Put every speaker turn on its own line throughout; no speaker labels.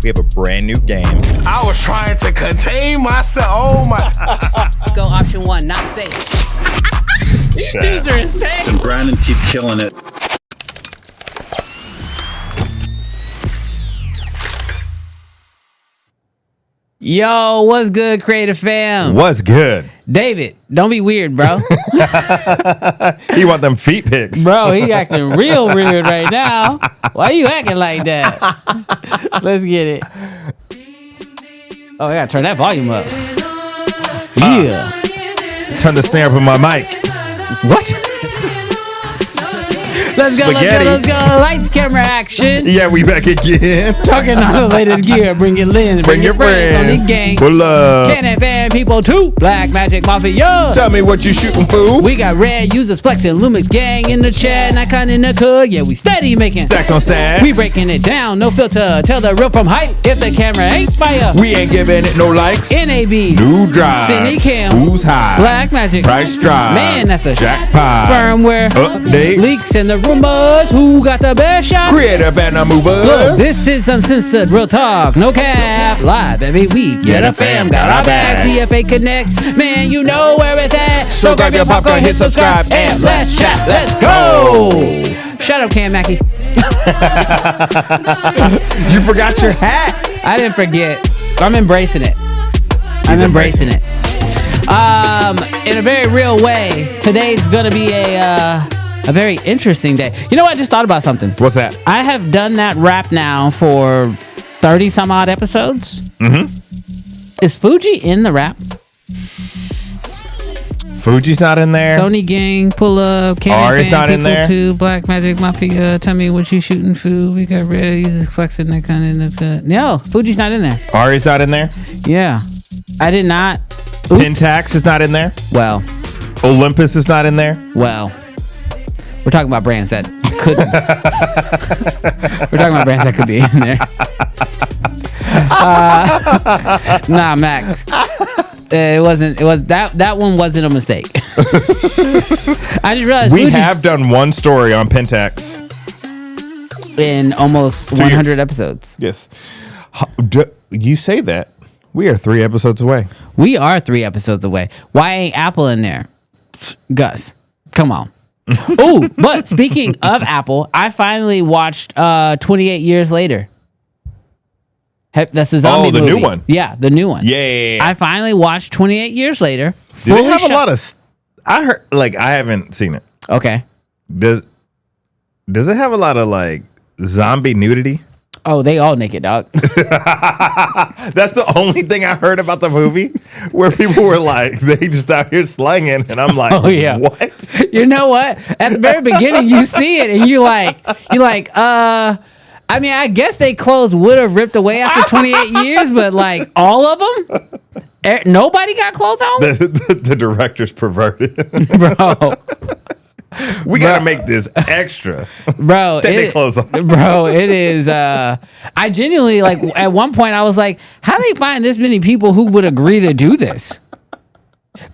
We have a brand new game.
I was trying to contain myself. Oh my.
Let's go option 1, not safe. These are insane.
And Brandon keep killing it.
Yo, what's good, Creative Fam?
What's good?
David, don't be weird, bro.
You want them feet pics?
Bro, he acting real weird right now. Why you acting like that? Let's get it. Oh, I gotta turn that volume up. Yeah.
Turn the snare up on my mic.
What? Let's go, let's go. Lights, camera, action.
Yeah, we back again.
Talking all the latest gear. Bring your lens, bring your friends on the gang.
Pull up.
Canon fan people too. Black Magic Mafia.
Tell me what you shooting, fool.
We got red users flexing. Lumix gang in the chat. Nikon in the hood. Yeah, we steady making
stacks on stacks.
We breaking it down. No filter. Tell the real from hype. If the camera ain't fire,
we ain't giving it no likes.
NAB.
New drive.
Cine cam.
Who's high?
Black Magic.
Price drive.
Man, that's a
jackpot.
Firmware.
Updates.
Leaks and the rumors. Who got the best shot?
Creative and the movers.
Look, this is uncensored real talk. No cap. Live every week. Get a fam. Got our back. CFA Connect. Man, you know where it's at.
So grab your popcorn, hit subscribe, and let's chat. Let's go.
Shut up, Cam Mackey.
You forgot your hat.
I didn't forget. I'm embracing it. I'm embracing it. In a very real way, today's gonna be a very interesting day. You know what? I just thought about something.
What's that?
I have done that rap now for 30 some odd episodes.
Mm-hmm.
Is Fuji in the rap?
Fuji's not in there.
Sony gang, pull up.
R is not in there.
Too. Black Magic Mafia. Tell me what you shooting, food. We got red users flexing that kind of cut. No, Fuji's not in there.
R is not in there.
Yeah, I did not.
Pentax is not in there.
Well,
Olympus is not in there.
Well, we're talking about brands that couldn't. We're talking about brands that could be in there. Nah, Max. It wasn't. It was that one wasn't a mistake. I just realized
we have done one story on Pentax
in almost 100 episodes.
Yes. You say that. We are 3 episodes away.
We are 3 episodes away. Why ain't Apple in there? Gus, come on. Oh, but speaking of Apple, I finally watched 28 Years Later. That's the zombie movie.
Oh, the new one.
Yeah, the new one.
Yeah.
I finally watched 28 Years Later.
Did it have a lot of... I heard... Like, I haven't seen it.
Okay.
Does it have a lot of, like, zombie nudity?
Oh, they all naked, dog.
That's the only thing I heard about the movie, where people were like, they just out here slanging, and I'm like,
oh, yeah.
What?
You know what? At the very beginning, you see it, and you're like, I mean, I guess they clothes would have ripped away after 28 years, but like all of them, nobody got clothes on.
The director's perverted,
bro.
We gotta make this extra,
bro.
Take their clothes off,
bro. It is. I genuinely like. At one point, I was like, "How do they find this many people who would agree to do this?"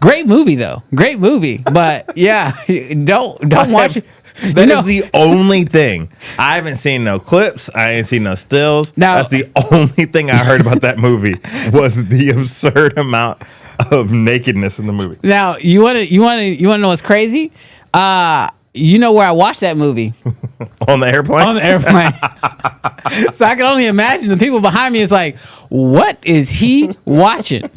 Great movie, though. Great movie, but yeah, don't watch.
That is the only thing. I haven't seen no clips. I ain't seen no stills.
Now,
that's the only thing I heard about that movie was the absurd amount of nakedness in the movie.
Now, you want to know what's crazy? You know where I watched that movie?
On the airplane?
On the airplane. So I can only imagine the people behind me is like, what is he watching?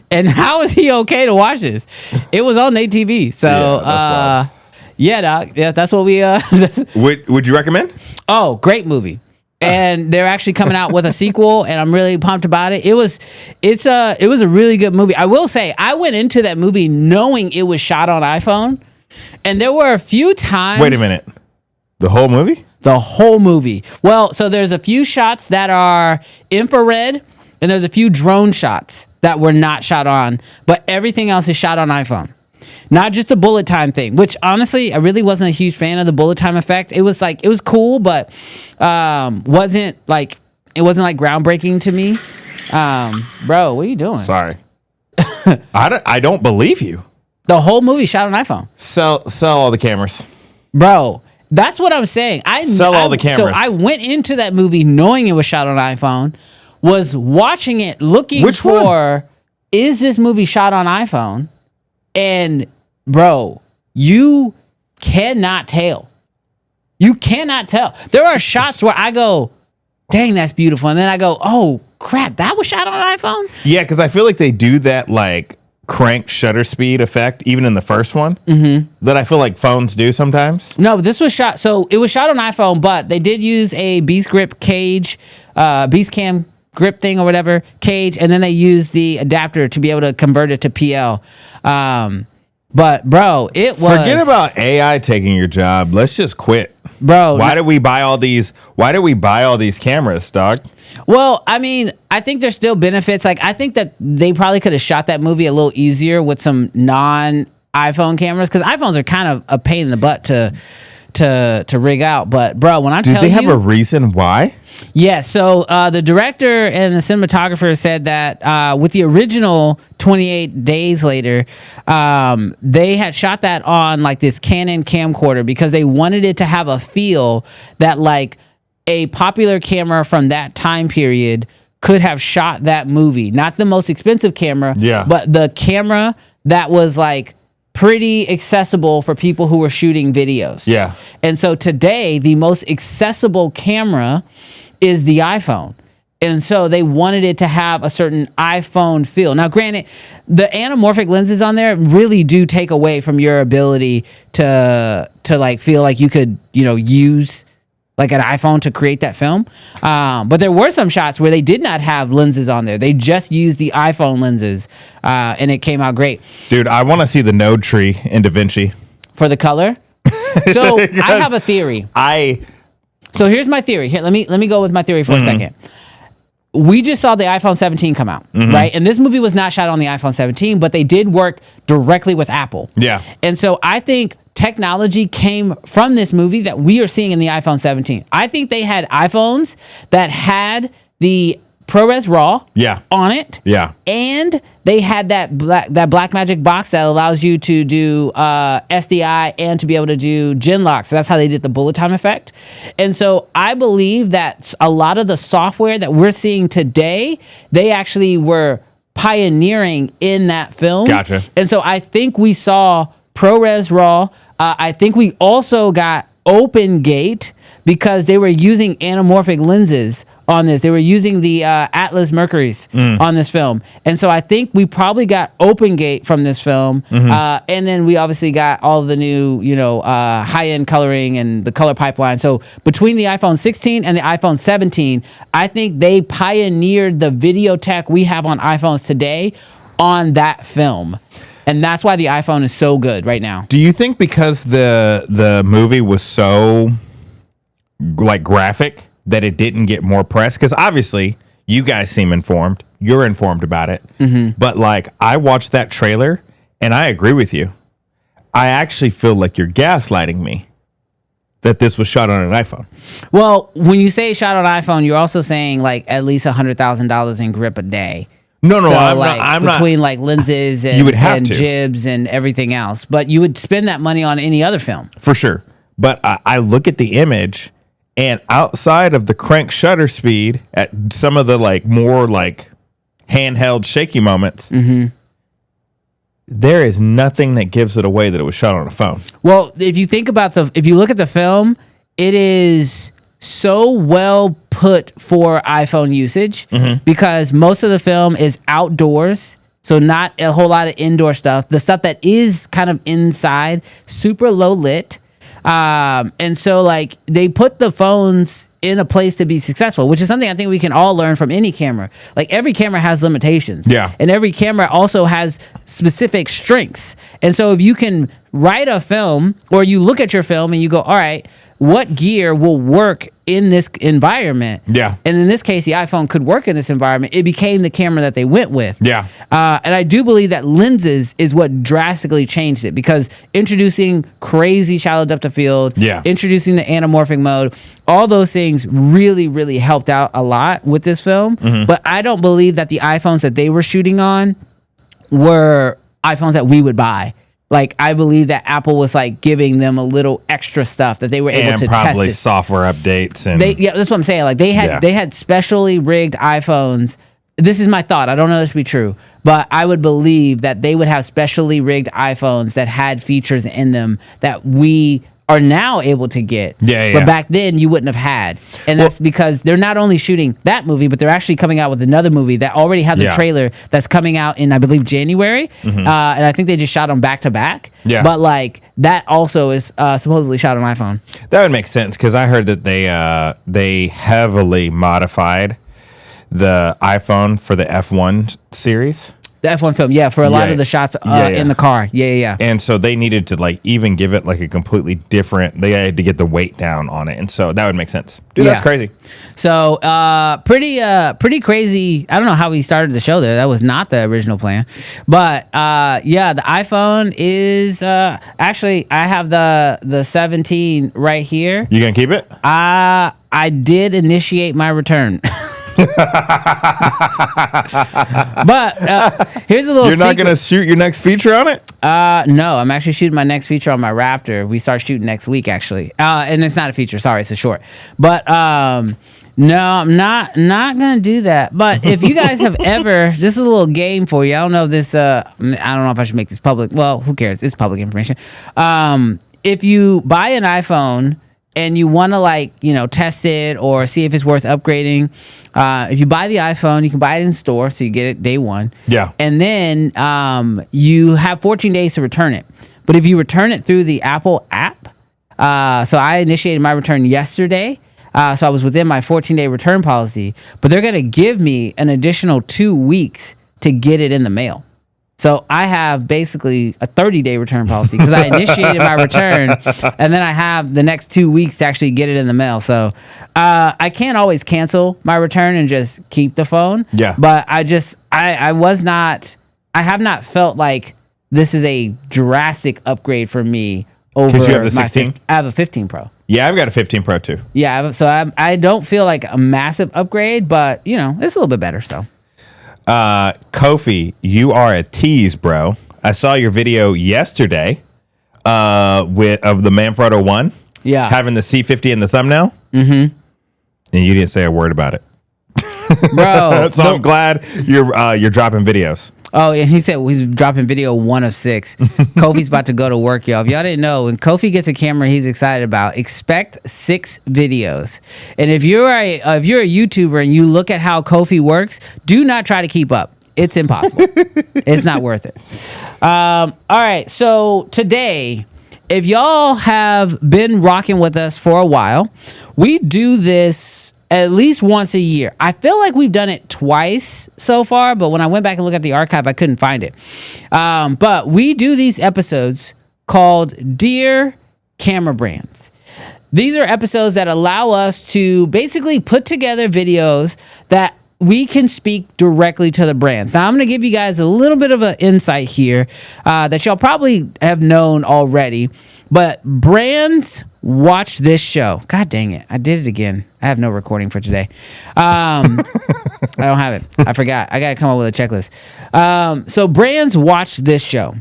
And how is he okay to watch this? It was on ATV. So, yeah, dog. Yeah, that's what we.
Would you recommend?
Oh, great movie, and they're actually coming out with a sequel, and I'm really pumped about it. It was a really good movie. I will say, I went into that movie knowing it was shot on iPhone, and there were a few times.
Wait a minute, the whole movie?
The whole movie. Well, so there's a few shots that are infrared, and there's a few drone shots that were not shot on, but everything else is shot on iPhone. Not just the bullet time thing, which honestly, I really wasn't a huge fan of the bullet time effect. It was cool, but wasn't like groundbreaking to me. Bro, what are you doing?
Sorry. I don't believe you.
The whole movie shot on iPhone.
Sell all the cameras.
Bro, that's what I'm saying.
Sell all the cameras.
So I went into that movie knowing it was shot on iPhone, was watching it, looking
Which
for,
one?
is this movie shot on iPhone? And bro, you cannot tell. You cannot tell. There are shots where I go, dang, that's beautiful. And then I go, oh crap, that was shot on an iPhone?
Yeah, because I feel like they do that like crank shutter speed effect even in the first one that I feel like phones do sometimes.
No, this was shot. So it was shot on iPhone, but they did use a Beast Grip cage, Beast Cam grip thing or whatever cage, and then they used the adapter to be able to convert it to PL. But bro, it was.
Forget about AI taking your job. Let's just quit.
Bro,
Why did we buy all these cameras, dog?
well, I mean, I think there's still benefits. Like, I think that they probably could have shot that movie a little easier with some non-iPhone cameras, because iPhones are kind of a pain in the butt to rig out. But bro, when I tell you,
Did they have a reason why?
yeah, so the director and the cinematographer said that with the original 28 Days Later, they had shot that on like this Canon camcorder because they wanted it to have a feel that like a popular camera from that time period could have shot that movie. Not the most expensive camera,
Yeah.
but the camera that was like pretty accessible for people who were shooting videos.
Yeah.
And so today, the most accessible camera is the iPhone. And so they wanted it to have a certain iPhone feel. Now, granted, the anamorphic lenses on there really do take away from your ability to like feel like you could, use like an iPhone to create that film. But there were some shots where they did not have lenses on there. They just used the iPhone lenses, and it came out great.
Dude, I want to see the node tree in DaVinci.
For the color? So I have a theory. So here's my theory. Here, let me go with my theory for a second. We just saw the iPhone 17 come out, right? And this movie was not shot on the iPhone 17, but they did work directly with Apple.
Yeah.
And so I think technology came from this movie that we are seeing in the iPhone 17. I think they had iPhones that had the ProRes RAW on it.
Yeah.
And they had that Blackmagic box that allows you to do SDI and to be able to do Genlock. So that's how they did the bullet time effect. And so I believe that a lot of the software that we're seeing today, they actually were pioneering in that film.
Gotcha.
And so I think we saw ProRes RAW. I think we also got Open Gate because they were using anamorphic lenses on this. They were using the Atlas Mercuries on this film. And so I think we probably got Open Gate from this film. And then we obviously got all of the new, high-end coloring and the color pipeline. So between the iPhone 16 and the iPhone 17, I think they pioneered the video tech we have on iPhones today on that film. And that's why the iPhone is so good right now.
Do you think because the movie was so like graphic that it didn't get more press? Because obviously you guys seem informed. You're informed about it. But like I watched that trailer and I agree with you. I actually feel like you're gaslighting me that this was shot on an iPhone.
Well, when you say shot on iPhone, you're also saying like at least $100,000 in grip a day.
No,
So,
I'm
like,
not.
between like lenses and,
You would have
and
to.
jibs and everything else. But you would spend that money on any other film.
For sure. But I look at the image, and outside of the crank shutter speed at some of the like more like handheld shaky moments, there is nothing that gives it away that it was shot on a phone.
Well, if you look at the film, it is so well put for iPhone usage because most of the film is outdoors. So not a whole lot of indoor stuff. The stuff that is kind of inside, super low lit. And so like they put the phones in a place to be successful, which is something I think we can all learn from any camera. Like every camera has limitations.
Yeah.
And every camera also has specific strengths. And so if you can write a film or you look at your film and you go, all right, what gear will work in this environment?
Yeah.
And in this case, the iPhone could work in this environment. It became the camera that they went with.
Yeah.
And I do believe that lenses is what drastically changed it because introducing crazy shallow depth of field, introducing the anamorphic mode, all those things really, really helped out a lot with this film. But I don't believe that the iPhones that they were shooting on were iPhones that we would buy. Like, I believe that Apple was like giving them a little extra stuff that they were able
and
to
probably
test it.
software updates and
Yeah, that's what I'm saying. Like, they had specially rigged iPhones. This is my thought. I don't know this to be true, but I would believe that they would have specially rigged iPhones that had features in them that we are now able to get. But back then you wouldn't have had. And that's because they're not only shooting that movie, but they're actually coming out with another movie that already has a trailer that's coming out in, I believe, January. And I think they just shot them back to back.
Yeah.
But like that also is supposedly shot on iPhone.
that would make sense because I heard that they heavily modified the iPhone for the F1 series.
The F1 film, for a lot of the shots in the car. Yeah.
And so they needed to like even give it like a completely different, they had to get the weight down on it. And so that would make sense. Dude, that's crazy.
So pretty crazy. I don't know how we started the show there. That was not the original plan. But the iPhone is actually, I have the 17 right here.
You gonna keep it?
I did initiate my return. But here's a little
You're not
secret.
gonna shoot your next feature on it?
No, I'm actually shooting my next feature on my Raptor. We start shooting next week, actually. And it's not a feature. Sorry, it's a short. But no, I'm not gonna do that. But if you guys have ever, this is a little game for you. I don't know if this. I don't know if I should make this public. Well, who cares? It's public information. If you buy an iPhone and you want to test it or see if it's worth upgrading, if you buy the iPhone, you can buy it in store, so you get it day one.
Yeah. And
then you have 14 days to return it. But if you return it through the Apple app, so I initiated my return yesterday, so I was within my 14-day return policy, but they're going to give me an additional 2 weeks to get it in the mail. So I have basically a 30-day return policy because I initiated my return, and then I have the next 2 weeks to actually get it in the mail. So I can't always cancel my return and just keep the phone.
Yeah.
But I have not felt like this is a drastic upgrade for me over.
Because you have the 16?
I have a 15 Pro.
Yeah, I've got a 15 Pro too.
Yeah, I don't feel like a massive upgrade, but it's a little bit better. So.
Kofi, you are a tease, bro. I saw your video yesterday of the Manfrotto 1.
Yeah.
Having the C50 in the thumbnail. Mm-hmm. And you didn't say a word about it.
Bro.
So I'm glad you're dropping videos.
Oh, yeah, he said he's dropping video 1 of 6. Kofi's about to go to work, y'all. If y'all didn't know, when Kofi gets a camera he's excited about, expect 6 videos. And if you're a YouTuber and you look at how Kofi works, do not try to keep up. It's impossible. It's not worth it. All right, so today, if y'all have been rocking with us for a while, we do this at least once a year. I feel like we've done it twice so far, but when I went back and looked at the archive, I couldn't find it. But we do these episodes called Dear Camera Brands. These are episodes that allow us to basically put together videos that we can speak directly to the brands. Now, I'm going to give you guys a little bit of an insight here that y'all probably have known already, but brands watch this show. God dang it. I did it again. I have no recording for today. I don't have it. I forgot. I got to come up with a checklist. So brands watch this show.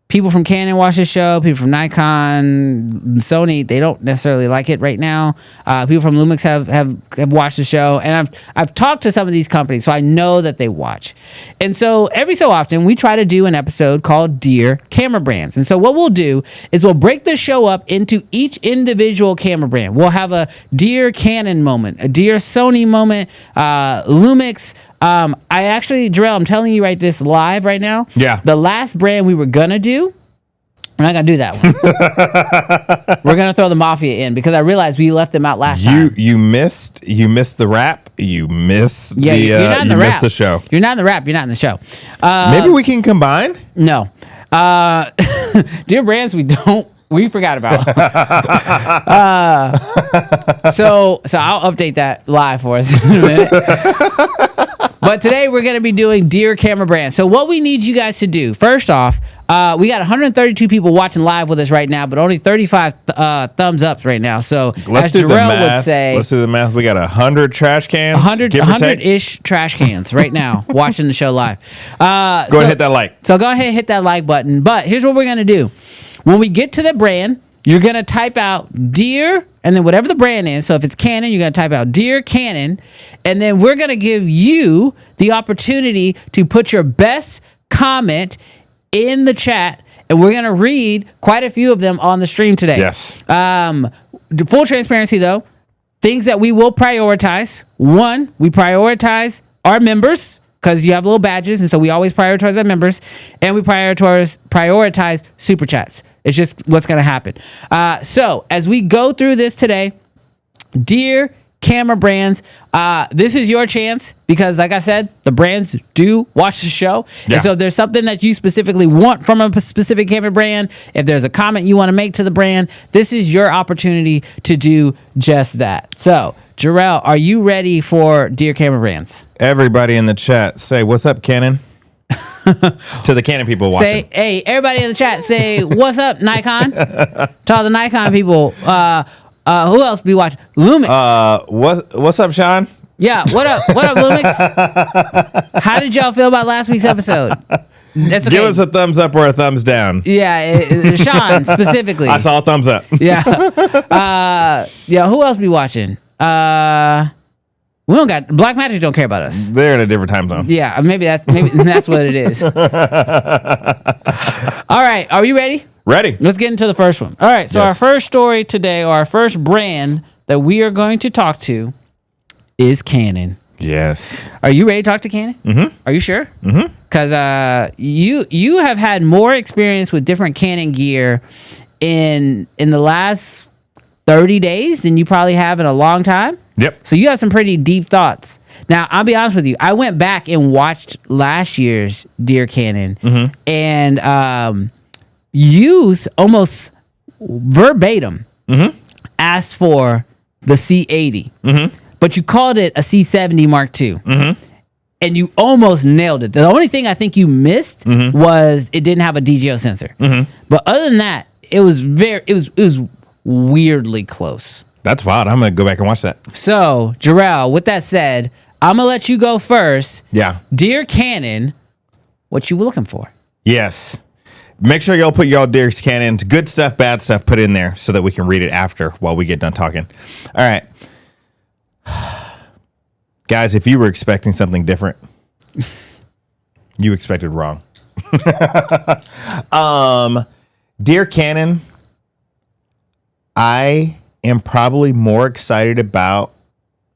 People from Canon watch this show. People from Nikon, Sony, they don't necessarily like it right now. People from Lumix have watched the show, and I've talked to some of these companies, so I know that they watch. And so every so often, we try to do an episode called Dear Camera Brands. And so what we'll do is we'll break the show up into each individual camera brand. We'll have a Dear Canon moment, a Dear Sony moment, Lumix. I actually, Jarrell, I'm telling you this live right now.
Yeah. The
last brand we were gonna do, we're not gonna do that one. We're gonna throw the Mafia in because I realized we left them out last time.
You missed the rap. You missed
you're not in the rap.
Missed the show.
You're not in the rap. You're not in the show.
Maybe we can combine.
No. Dear brands, we forgot about. So I'll update that live for us in a minute. But today we're going to be doing Deer camera brands. So what we need you guys to do, first off, we got 132 people watching live with us right now, but only 35 thumbs ups right now. So
Let's
as
do the
Jarrell
math.
would say,
Let's do the math. We got 100 trash cans.
100-ish trash cans right now watching the show live.
Go ahead and hit that like.
So go ahead and hit that like button. But here's what we're going to do. When we get to the brand, you're going to type out Deer and then whatever the brand is. So if it's Canon, you're going to type out Deer Canon. And then we're going to give you the opportunity to put your best comment in the chat. And we're going to read quite a few of them on the stream today.
Yes.
Full transparency, though. Things that we will prioritize. One, we prioritize our members because you have little badges. And so we always prioritize our members. And we prioritize super chats. It's just what's going to happen. So as we go through this today, Deer camera brands, this is your chance because, like I said, the brands do watch the show.
Yeah.
And so if there's something that you specifically want from a specific camera brand, if there's a comment you want to make to the brand, this is your opportunity to do just that. So, Jarrell, are you ready for Deer camera brands?
Everybody in the chat, say, what's up, Canon? To the Canon people watching.
Say, hey, everybody in the chat, say, what's up, Nikon? To all the Nikon people. Who else be watching? Lumix.
What's up, Sean?
Yeah, what up? What up, Lumix? How did y'all feel about last week's episode? That's okay.
Give us a thumbs up or a thumbs down.
Yeah, Sean specifically.
I saw a thumbs up.
Yeah. Yeah, who else be watching? We don't got Blackmagic don't care about us.
They're in a different time zone.
Yeah, maybe that's what it is. All right, are you ready?
Ready.
Let's get into the first one. All right, so
Yes.
our first story today, or our first brand that we are going to talk to is Canon.
Yes.
Are you ready to talk to Canon? Mm-hmm. Are you sure? Mm-hmm. Because you have had more experience with different Canon gear in the last 30 days than you probably have in a long time.
Yep.
So you have some pretty deep thoughts. Now, I'll be honest with you. I went back and watched last year's Deer Canon, and you almost verbatim asked for the C80, but you called it a C70 Mark II, and you almost nailed it. The only thing I think you missed was it didn't have a DJO sensor, but other than that, it was weirdly close.
That's wild. I'm going to go back and watch that.
So, Jarrell, with that said, I'm going to let you go first.
Yeah.
Dear Canon, what you were looking for?
Yes. Make sure y'all put y'all Deer's Canon's good stuff, bad stuff, put in there so that we can read it after while we get done talking. All right. Guys, if you were expecting something different, you expected wrong. Dear Canon, I am probably more excited about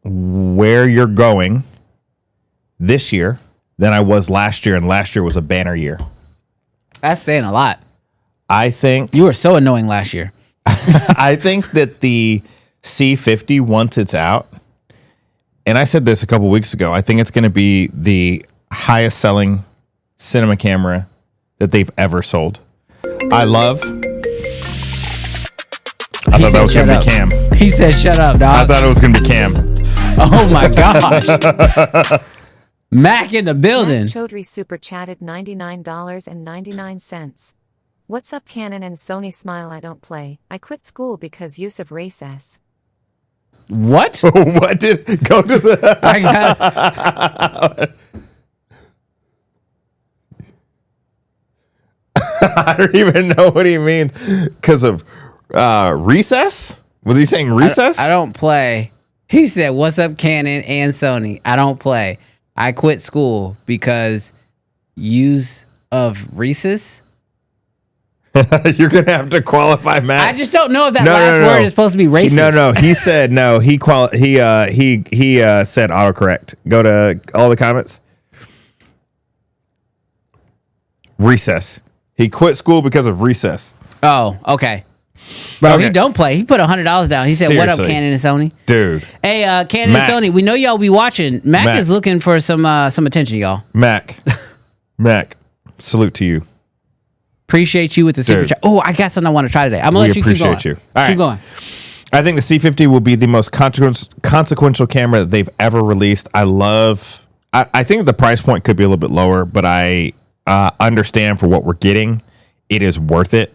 where you're going this year than I was last year, and last year was a banner year.
That's saying a lot.
I think
You were so annoying last year.
I think that the C50, once it's out, and I said this a couple weeks ago, I think it's going to be the highest selling cinema camera that they've ever sold. I thought that was going to be Cam.
He said, shut up,
I
dog.
thought it was going to be Cam.
Oh, my gosh. Mac in the building.
Matt Chaudhry super chatted $99.99. What's up, Canon and Sony? Smile. I don't play. I quit school because use of recess.
What?
What did go to the?
I got
I don't even know what he means because of recess. Was he saying recess?
I don't play. He said, what's up, Canon and Sony? I don't play. I quit school because use of recess.
You're gonna have to qualify, Matt.
I just don't know if that
No,
last
no, no.
word is supposed to be racist.
No. He said no. He said autocorrect. Go to all the comments. Recess. He quit school because of recess.
Oh, okay. Bro,
Okay.
he don't play. He put $100 down. He said, what up,
Seriously.
Canon and Sony?
Dude.
Hey, Canon
Mac.
and Sony, we know y'all be watching. Mac is looking for some attention, y'all.
Mac, salute to you.
Appreciate you with the super
Dude.
chat. Oh, I got something I want to try today. I'm going to let you keep going.
appreciate you. All right.
Keep going.
I think the C50 will be the most consequential camera that they've ever released. I love I think the price point could be a little bit lower, but I understand for what we're getting, it is worth it.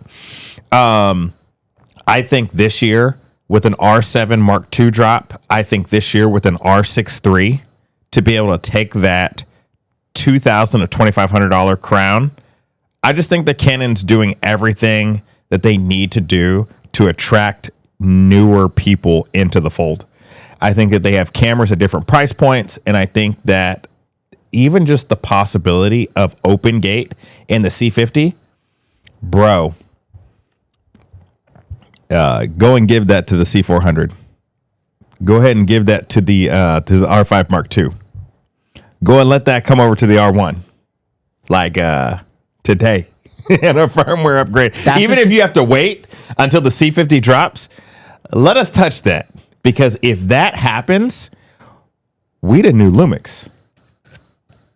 I think this year with an R7 Mark II drop, I think this year with an R6 III, to be able to take that $2,000 to $2,500 crown, I just think that Canon's doing everything that they need to do to attract newer people into the fold. I think that they have cameras at different price points, and I think that even just the possibility of open gate in the C50, bro, go and give that to the C400. Go ahead and give that to the R5 Mark II. Go and let that come over to the R1, like today, and a firmware upgrade. Even if you have to wait until the C50 drops, let us touch that, because if that happens, we the new Lumix.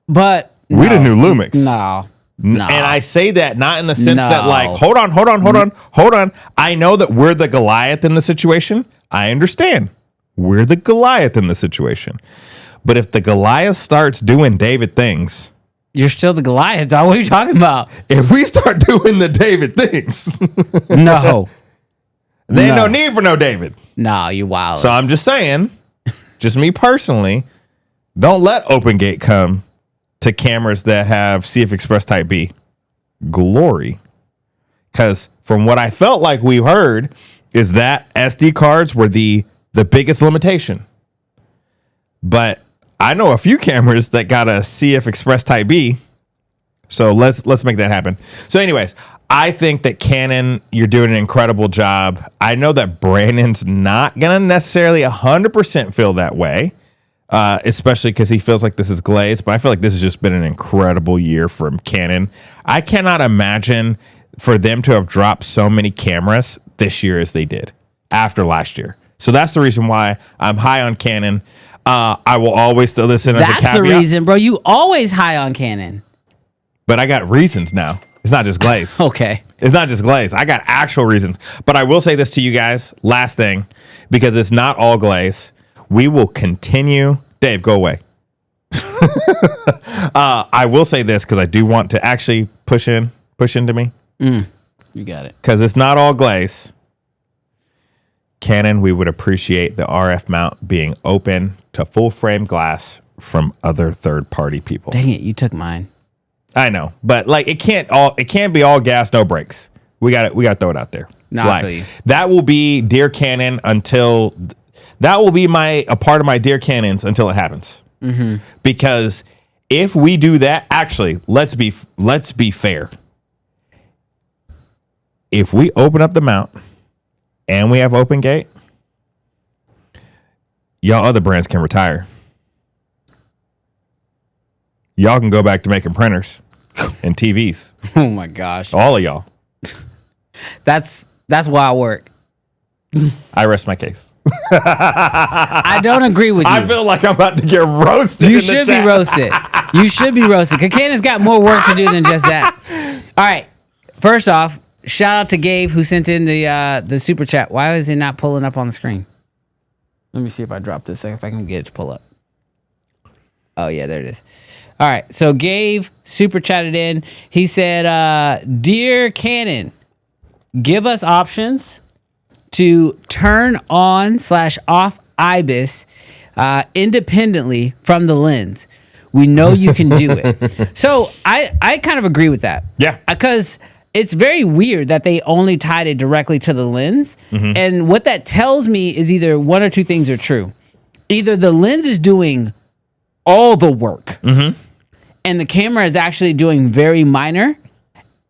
But
we the new Lumix.
No.
And I say that not in the sense that like, hold on. I know that we're the Goliath in the situation. I understand. We're the Goliath in the situation. But if the Goliath starts doing David things,
you're still the Goliath, dog. What are you talking about?
If we start doing the David things,
no.
There ain't no need for no David.
No, you wild.
So I'm just saying, just me personally, don't let Open Gate come to cameras that have CF Express Type B glory. Because from what I felt like we heard is that SD cards were the biggest limitation. But I know a few cameras that got a CF Express Type B. So let's make that happen. So anyways, I think that Canon, you're doing an incredible job. I know that Brandon's not going to necessarily 100% feel that way. Especially because he feels like this is glazed, but I feel like this has just been an incredible year from Canon. I cannot imagine for them to have dropped so many cameras this year as they did after last year. So that's the reason why I'm high on Canon. I will always still listen as a caveat.
That's the reason, bro. You always high on Canon.
But I got reasons now. It's not just glaze.
Okay.
It's not just glaze. I got actual reasons. But I will say this to you guys, last thing, because it's not all glaze. We will continue. Dave, go away. I will say this because I do want to actually push into me.
You got it.
Because it's not all glaze. Canon, we would appreciate the RF mount being open to full frame glass from other third-party people.
Dang it, you took mine.
I know, but like it can't be all gas, no brakes. We got to throw it out there.
No,
like,
I feel you.
that will be Dear Canon until that will be a part of my Dear Canons until it happens. Mm-hmm. Because if we do that, actually, let's be fair. If we open up the mount and we have open gate, y'all other brands can retire. Y'all can go back to making printers and TVs.
Oh my gosh.
All of y'all.
That's wild work.
I rest my case.
I don't agree with you.
I feel like I'm about to get roasted.
You should be roasted. You should be roasted. Because Canon's got more work to do than just that. All right. First off, shout out to Gabe who sent in the super chat. Why is it not pulling up on the screen? Let me see if I drop this, if I can get it to pull up. Oh, yeah, there it is. All right. So Gabe super chatted in. He said, Dear Canon, give us options to turn on / off IBIS independently from the lens. We know you can do it. So I kind of agree with that.
Yeah.
Because it's very weird that they only tied it directly to the lens. Mm-hmm. And what that tells me is either one or two things are true. Either the lens is doing all the work and the camera is actually doing very minor.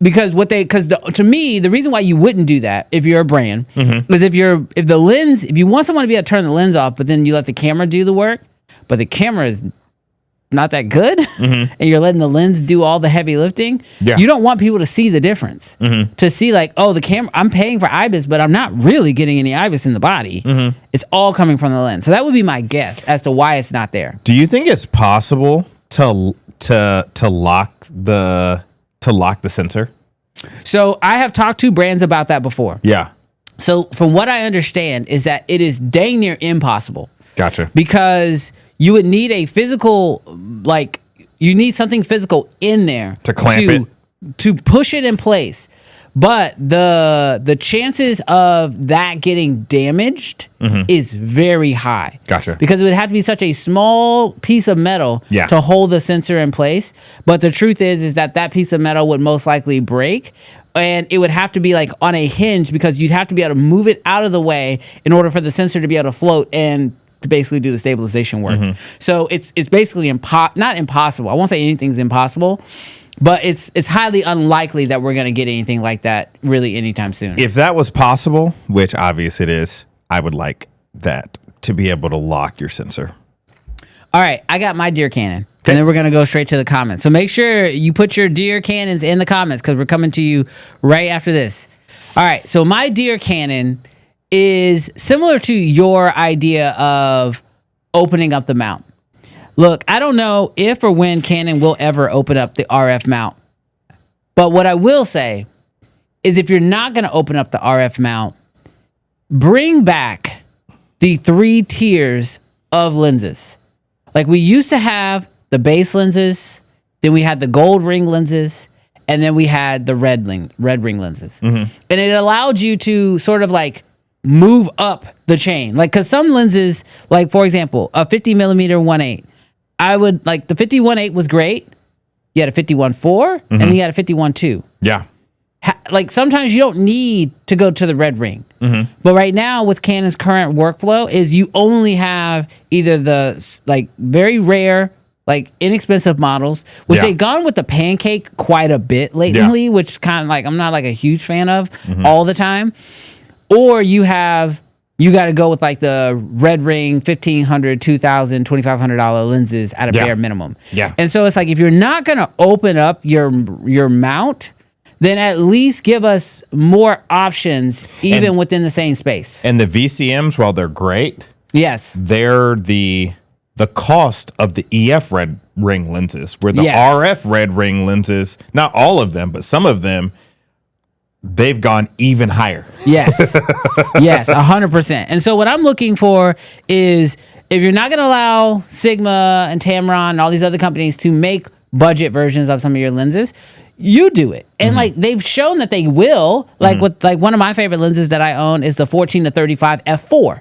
Because to me, the reason why you wouldn't do that if you're a brand is if you want someone to be able to turn the lens off, but then you let the camera do the work, but the camera is not that good, and you're letting the lens do all the heavy lifting, you don't want people to see the difference. To see like, oh, the camera, I'm paying for IBIS, but I'm not really getting any IBIS in the body. It's all coming from the lens. So that would be my guess as to why it's not there.
Do you think it's possible to lock the sensor?
So I have talked to brands about that before.
Yeah.
So from what I understand is that it is dang near impossible.
Gotcha.
Because you would need a physical, like, you need something physical in there
To clamp it.
to push it in place. But the chances of that getting damaged is very high.
Gotcha.
Because it would have to be such a small piece of metal
Yeah.
to hold the sensor in place. But the truth is that piece of metal would most likely break. And it would have to be like on a hinge because you'd have to be able to move it out of the way in order for the sensor to be able to float and to basically do the stabilization work. So it's basically not impossible. I won't say anything's impossible. But it's highly unlikely that we're going to get anything like that really anytime soon.
If that was possible, which obvious it is, I would like that to be able to lock your sensor.
All right, I got my deer Canon. And then we're going to go straight to the comments. So make sure you put your deer Canons in the comments because we're coming to you right after this. All right, so my deer Canon is similar to your idea of opening up the mount. Look, I don't know if or when Canon will ever open up the RF mount. But what I will say is if you're not going to open up the RF mount, bring back the 3 tiers of lenses. Like we used to have the base lenses, then we had the gold ring lenses, and then we had the red ring lenses. And it allowed you to sort of like move up the chain. Like, because some lenses, like for example, a 50 millimeter 1.8, I would like the 51.8 was great. You had a 51.4 and then you had a 51.2.
Yeah.
Like sometimes you don't need to go to the red ring. But right now with Canon's current workflow is you only have either the like very rare, like inexpensive models, which they've gone with the pancake quite a bit lately, which kind of like I'm not like a huge fan of all the time. Or you got to go with like the red ring $1,500, $2,000, $2,500 lenses at a bare minimum.
Yeah.
And so it's like if you're not going to open up your mount, then at least give us more options even within the same space.
And the VCMs, while they're great,
Yes.
they're the cost of the EF red ring lenses, where the RF red ring lenses, not all of them, but some of them, they've gone even higher.
Yes. Yes, 100%. And so what I'm looking for is if you're not going to allow Sigma and Tamron and all these other companies to make budget versions of some of your lenses, you do it. And like they've shown that they will. Like with like one of my favorite lenses that I own is the 14 to 35 f4.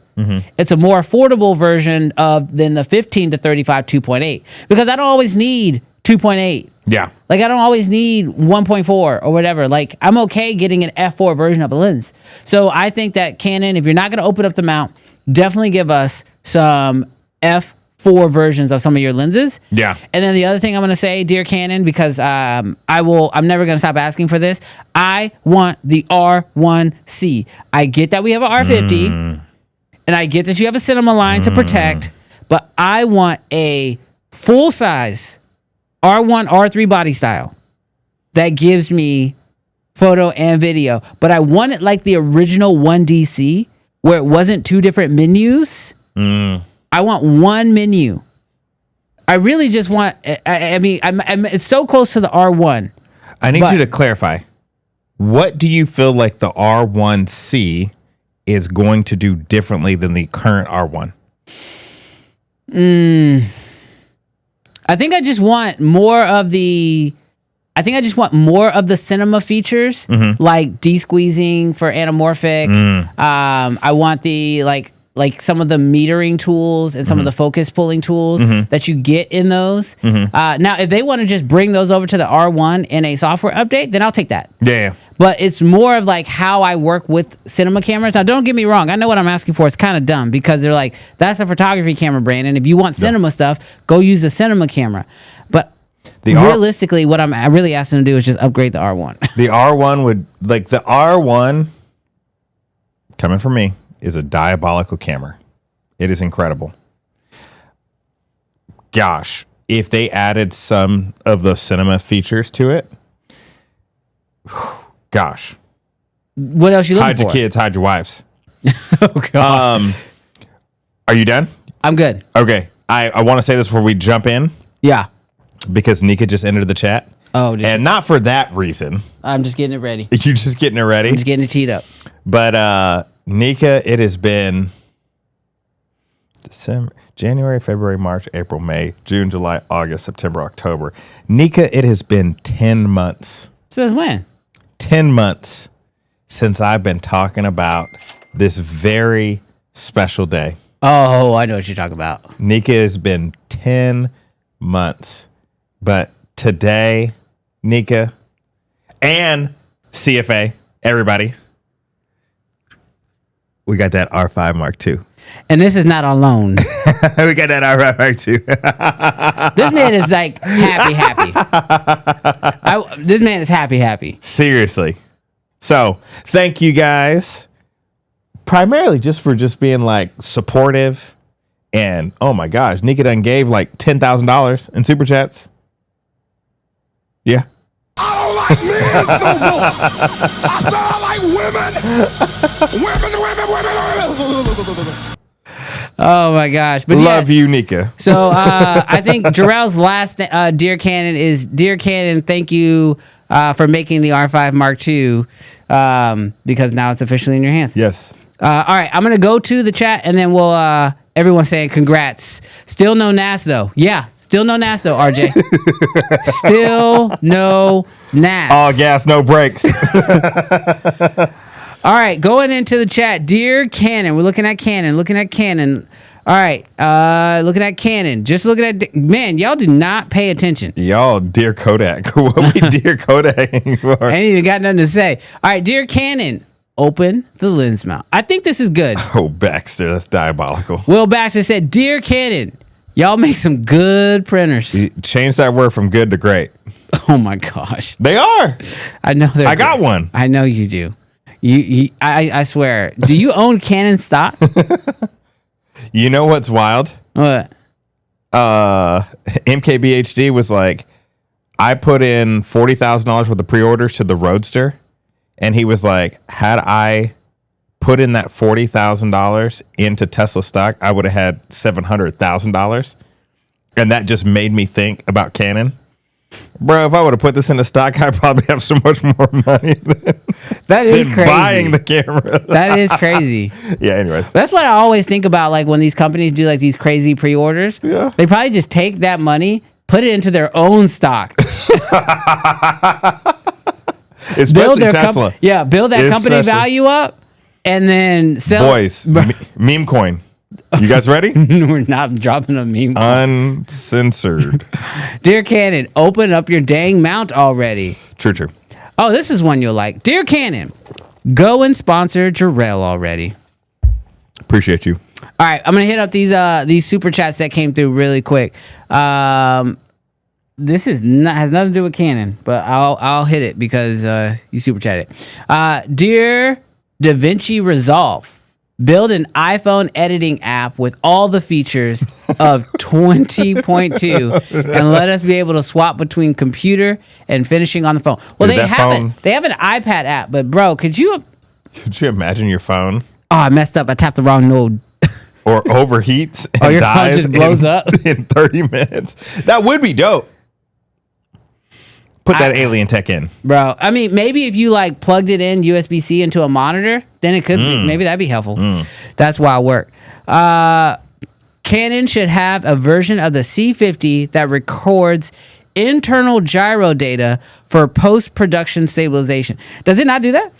It's a more affordable version than the 15 to 35 2.8 because I don't always need 2.8.
Yeah.
Like I don't always need 1.4 or whatever. Like I'm okay getting an f4 version of a lens. So I think that Canon, if you're not going to open up the mount, definitely give us some f4 versions of some of your lenses.
Yeah.
And then the other thing I'm going to say, dear Canon, because I'm never going to stop asking for this. I want the R1C. I get that we have an R50 and I get that you have a cinema line to protect, but I want a full size R1, R3 body style that gives me photo and video. But I want it like the original 1DC where it wasn't 2 different menus. I want one menu. I really just want, it's so close to the R1.
I need you to clarify. What do you feel like the R1C is going to do differently than the current R1?
I think I just want more of the cinema features, like de-squeezing for anamorphic. I want the like some of the metering tools and some of the focus pulling tools that you get in those. Now, if they want to just bring those over to the R1 in a software update, then I'll take that.
Yeah.
But it's more of like how I work with cinema cameras. Now, don't get me wrong. I know what I'm asking for. It's kind of dumb because they're like, that's a photography camera brand. And if you want cinema stuff, go use a cinema camera. But realistically, what I'm really asking them to do is just upgrade the R1.
The R1 would, like the R1, coming from me, is a diabolical camera. It is incredible. Gosh, if they added some of the cinema features to it, gosh.
What else you looking
Hide
for?
your kids, hide your wives.
Oh, God.
Are you done?
I'm good.
Okay. I want to say this before we jump in
Yeah.
because Nika just entered the chat.
Oh, did
and not for that reason.
I'm just getting it ready.
You just getting it ready?
I'm just getting it teed up.
But Nika, it has been December, January, February, March, April, May, June, July, August, September, October. Nika, it has been 10 months.
Since when?
10 months since I've been talking about this very special day.
Oh, I know what you're talking about.
Nika, has been 10 months. But today, Nika and CFA, everybody, we got that R5 Mark II.
And this is not on loan.
We got that R5 Mark II.
This man is like happy. This man is happy.
Seriously. So, thank you guys. Primarily just for just being like supportive. And oh my gosh, Nika done gave like $10,000 in super chats. Yeah.
I don't like men no more. I said I like women.
Oh my gosh. But
Love
yeah,
you, Nika.
So I think Jarrell's last Dear Canon is, Dear Canon, thank you for making the R5 Mark II because now it's officially in your hands.
Yes.
All right, I'm going to go to the chat and then we'll, everyone saying congrats. Still no NAS though. Yeah, still no NAS though, RJ. Still no NAS.
All gas, no brakes.
All right, going into the chat. Dear Canon, we're looking at Canon. All right, looking at Canon. Just looking at, man, y'all do not pay attention.
Y'all, dear Kodak. What we dear Kodak for?
I ain't even got nothing to say. All right, dear Canon, open the lens mount. I think this is good.
Oh, Baxter, that's diabolical.
Will Baxter said, Dear Canon, y'all make some good printers.
You change that word from good to great.
Oh my gosh.
They are.
I know they're
I got
good.
one.
I know you do. I swear. Do you own Canon stock?
You know what's wild?
What?
MKBHD was like, I put in $40,000 worth of pre-orders to the Roadster, and he was like, had I put in that $40,000 into Tesla stock, I would have had $700,000, and that just made me think about Canon. Bro, if I would have put this into stock, I'd probably have so much more money
That is
than
crazy.
buying the camera.
That is crazy.
Yeah, anyways.
That's what I always think about, like when these companies do like these crazy pre-orders.
Yeah.
They probably just take that money, put it into their own stock.
Especially Tesla.
Build that company
Especially.
value up and then sell.
Boys, meme coin. You guys ready?
We're not dropping a meme.
Uncensored.
Dear Canon, open up your dang mount already.
True.
Oh, this is one you'll like. Dear Canon, go and sponsor Jarrell already.
Appreciate you.
All right, I'm gonna hit up these super chats that came through really quick. This has nothing to do with Canon, but I'll hit it because you super chatted. Dear DaVinci Resolve, build an iPhone editing app with all the features of 20.2 and let us be able to swap between computer and finishing on the phone. Well,
Dude,
they have an iPad app, but bro, could you
imagine your phone?
Oh, I messed up. I tapped the wrong node.
Or overheats and
your phone
dies
just blows up
in 30 minutes. That would be dope. Put that alien tech in.
Bro, I mean, maybe if you like plugged it in USB-C into a monitor, then it could be, maybe that'd be helpful. That's wild work. Canon should have a version of the C50 that records internal gyro data for post-production stabilization. Does it not do that?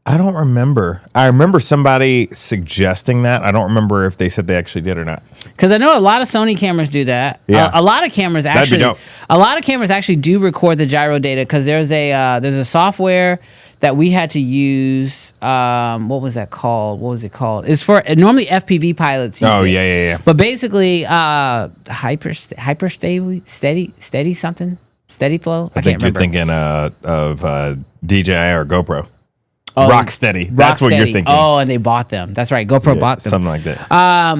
I don't remember. I remember somebody suggesting that. I don't remember if they said they actually did or not.
Because I know a lot of Sony cameras do that.
Yeah.
A lot of cameras actually. A lot of cameras actually do record the gyro data because there's a software that we had to use. What was that called? What was it called? It's for normally FPV pilots. Use it.
Yeah.
But basically, steady something, steady flow. I can't remember.
You're thinking of DJI or GoPro. Rocksteady. That's what you're thinking.
Oh, and they bought them. That's right. GoPro bought them.
Something like that.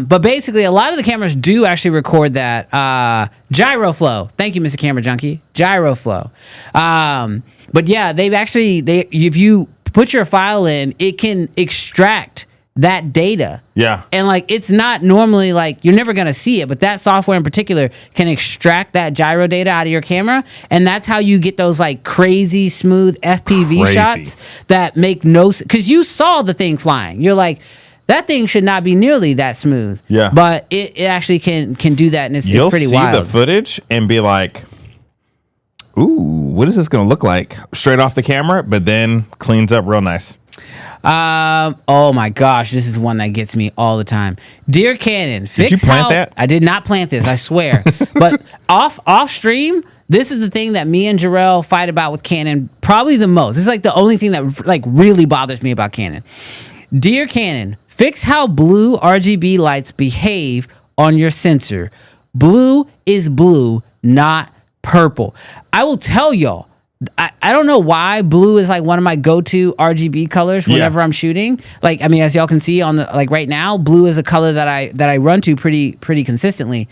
But basically, a lot of the cameras do actually record that gyro flow. Thank you, Mr. Camera Junkie. Gyro flow. But yeah, if you put your file in, it can extract that data.
Yeah.
And like, it's not normally like, you're never going to see it, but that software in particular can extract that gyro data out of your camera. And that's how you get those like crazy smooth FPV shots that make no sense. Cause you saw the thing flying. You're like, That thing should not be nearly that smooth.
Yeah.
But it actually can do that, and it's
You'll
pretty
see
wild.
the footage and be like, ooh, what is this going to look like straight off the camera? But then cleans up real nice.
Oh my gosh, this is one that gets me all the time. Dear Canon,
Did you plant that?
I did not plant this, I swear. But off stream, this is the thing that me and Jarrell fight about with Canon probably the most. This is like the only thing that like really bothers me about Canon. Dear Canon, fix how blue RGB lights behave on your sensor. Blue is blue, not purple. I will tell y'all, I don't know why blue is like one of my go-to RGB colors whenever I'm shooting. Like, I mean, as y'all can see on the, like right now, blue is a color that I run to pretty consistently.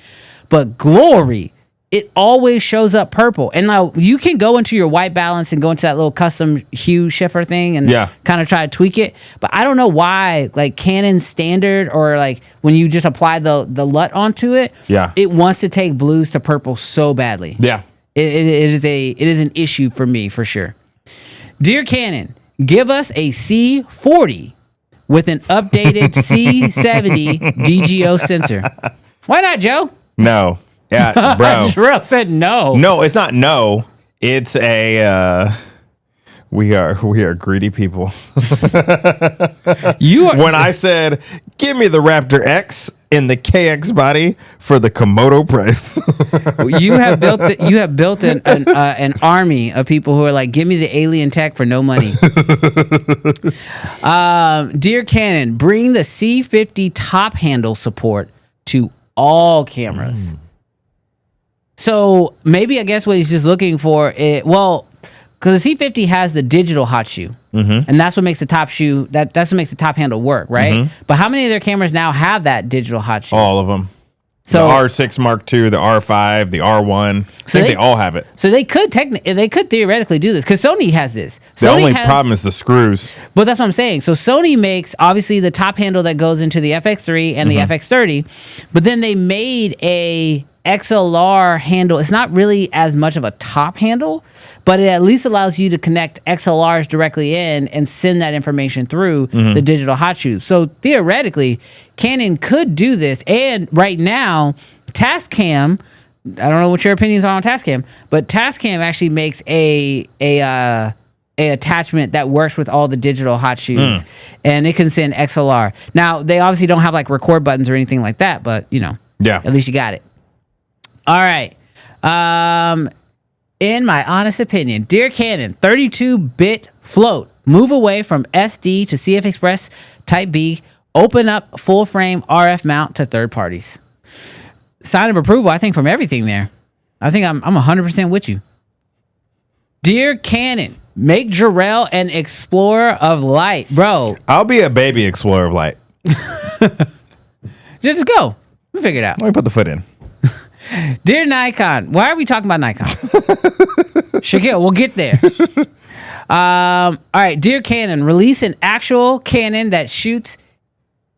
But glory, it always shows up purple. And now you can go into your white balance and go into that little custom hue shifter thing and kind of try to tweak it. But I don't know why, like Canon standard or like when you just apply the LUT onto it, it wants to take blues to purple so badly.
Yeah.
It is an issue for me for sure. Dear Canon, give us a C40 with an updated C70 DGO sensor. Why not, Joe?
No. Yeah, bro.
Jarrell said no.
No, it's not no. It's a we are greedy people. When I said, give me the Raptor X in the KX body for the Komodo price.
you have built an army of people who are like, give me the alien tech for no money. Dear Canon, bring the C50 top handle support to all cameras. So maybe I guess what he's just looking for is, well, because the C50 has the digital hot shoe, and that's what makes the top shoe that's what makes the top handle work, right? But how many of their cameras now have that digital hot shoe?
All of them.
So
the R6 Mark II, the R5, the R1. I think they all have it.
So they could theoretically do this because Sony has this.
The only problem is the screws.
But that's what I'm saying. So Sony makes obviously the top handle that goes into the FX3 and the FX30, but then they made a XLR handle. It's not really as much of a top handle, but it at least allows you to connect XLRs directly in and send that information through the digital hot shoe. So theoretically, Canon could do this. And right now, Tascam, I don't know what your opinions are on Tascam, but Tascam actually makes a attachment that works with all the digital hot shoes, and it can send XLR. Now, they obviously don't have like record buttons or anything like that, but you know, at least you got it. All right. In my honest opinion, dear Canon, 32-bit float. Move away from SD to CF Express Type B. Open up full frame RF mount to third parties. Sign of approval, I think, from everything there. I think I'm 100% with you. Dear Canon, make Jarrell an explorer of light. Bro.
I'll be a baby explorer of light.
Just go. We'll figure it out.
Let me put the foot in.
Dear Nikon, why are we talking about Nikon? Shaquille, we'll get there. All right, dear Canon, release an actual Canon that shoots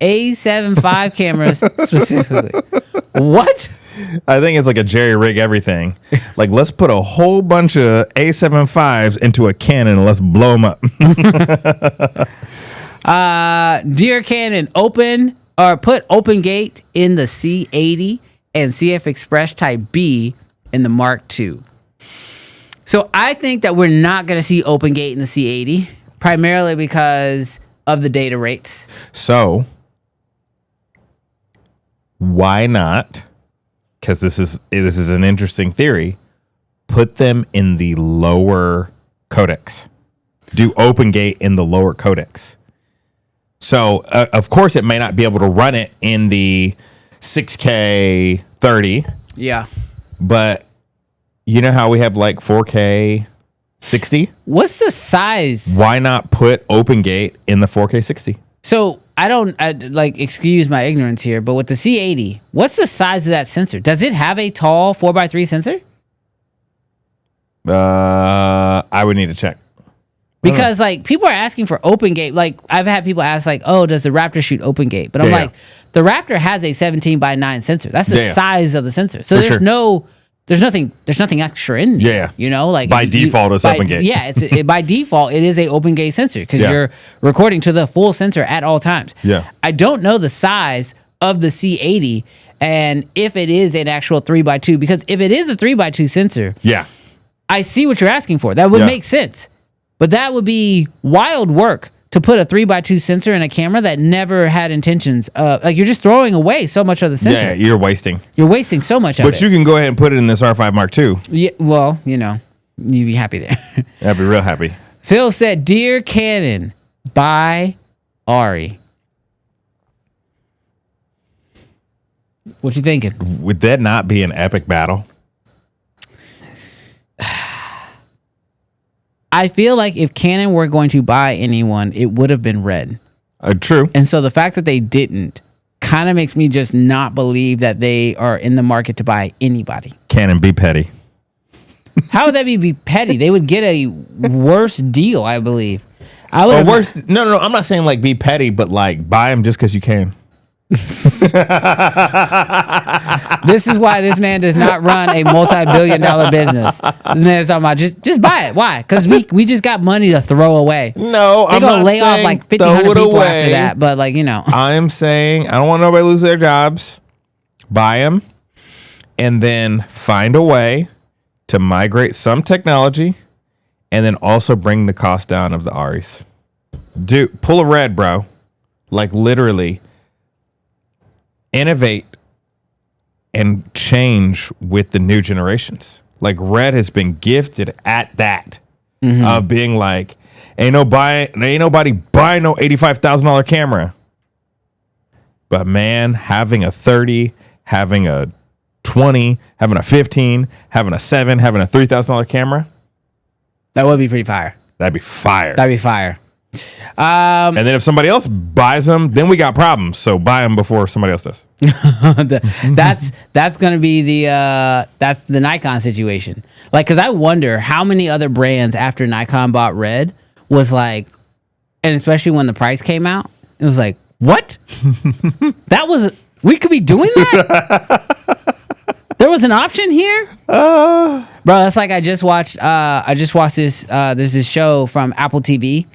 A7V cameras specifically. What?
I think it's like a jerry rig everything. Like, let's put a whole bunch of A7Vs into a Canon and let's blow them up.
Dear Canon, put open gate in the C80 and CF Express Type B in the Mark II. So I think that we're not going to see open gate in the C80, primarily because of the data rates.
So why not? Because this is an interesting theory. Put them in the lower codecs. Do open gate in the lower codecs. So of course it may not be able to run it in the 6K 30.
Yeah.
But you know how we have like 4K 60?
What's the size?
Why not put open gate in the 4K 60?
So excuse my ignorance here, but with the C80, what's the size of that sensor? Does it have a tall 4x3 sensor?
I would need to check.
Because like people are asking for open gate. Like I've had people ask like, oh, does the Raptor shoot open gate? But I'm like, the Raptor has a 17:9 sensor. That's the size of the sensor. So there's no there's nothing extra in there.
Yeah.
You know, like
By default, it's open gate.
Yeah, by default, it is a open gate sensor because
Yeah.
you're recording to the full sensor at all times.
Yeah.
I don't know the size of the C80 and if it is an actual 3x2, because if it is a 3x2 sensor,
Yeah.
I see what you're asking for. That would
Yeah.
make sense. But that would be wild work to put a 3x2 sensor in a camera that never had intentions of, like, you're just throwing away so much of the sensor.
Yeah, you're wasting.
You're wasting so much of
But
it.
you can go ahead and put it in this R5 Mark II.
Yeah, well, you know, you'd be happy there.
I'd be real happy.
Phil said, "Dear Canon, buy Ari." What you thinking?
Would that not be an epic battle?
I feel like if Canon were going to buy anyone, it would have been Red.
True.
And so the fact that they didn't kind of makes me just not believe that they are in the market to buy anybody.
Canon, be petty.
How would that be petty? They would get a worse deal, I believe. I would
Or worse, no, I'm not saying like be petty, but like buy them just because you can.
This is why this man does not run a multi-billion-dollar business. This man is talking about just buy it. Why? Because we just got money to throw away.
No,
They're
I'm
gonna
not
lay off
saying
like
throw
1,500
it
people
away.
after that. But like, you know,
I'm saying I don't want nobody to lose their jobs. Buy them, and then find a way to migrate some technology, and then also bring the cost down of the Aries. Dude, pull a Red, bro. Like literally. Innovate and change with the new generations. Like Red has been gifted at that of being like, ain't nobody buying no $85,000 camera. But man, having a 30, having a 20, having a 15, having a 7, having a $3,000 camera,
that would be pretty fire.
that'd be fire.
That'd be fire.
And then if somebody else buys them, then we got problems. So buy them before somebody else does.
That's gonna be the Nikon situation. Like, cause I wonder how many other brands after Nikon bought Red was like, and especially when the price came out, it was like, what? We could be doing that? There was an option here? Bro, that's like I just watched this there's this show from Apple TV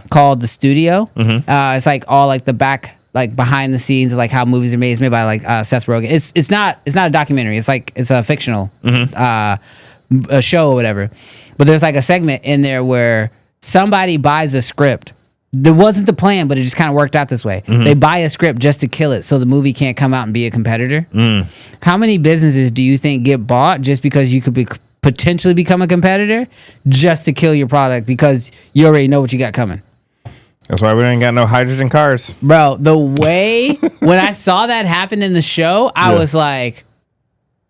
called The Studio. It's like all like the back, like behind the scenes of like how movies are made. It's made by like Seth Rogen. It's not a documentary. It's like it's a fictional a show or whatever. But there's like a segment in there where somebody buys a script. That wasn't the plan, but it just kind of worked out this way. They buy a script just to kill it so the movie can't come out and be a competitor. How many businesses do you think get bought just because you could potentially become a competitor just to kill your product because you already know what you got coming?
That's why we ain't got no hydrogen cars.
Bro, the way when I saw that happen in the show, I was like,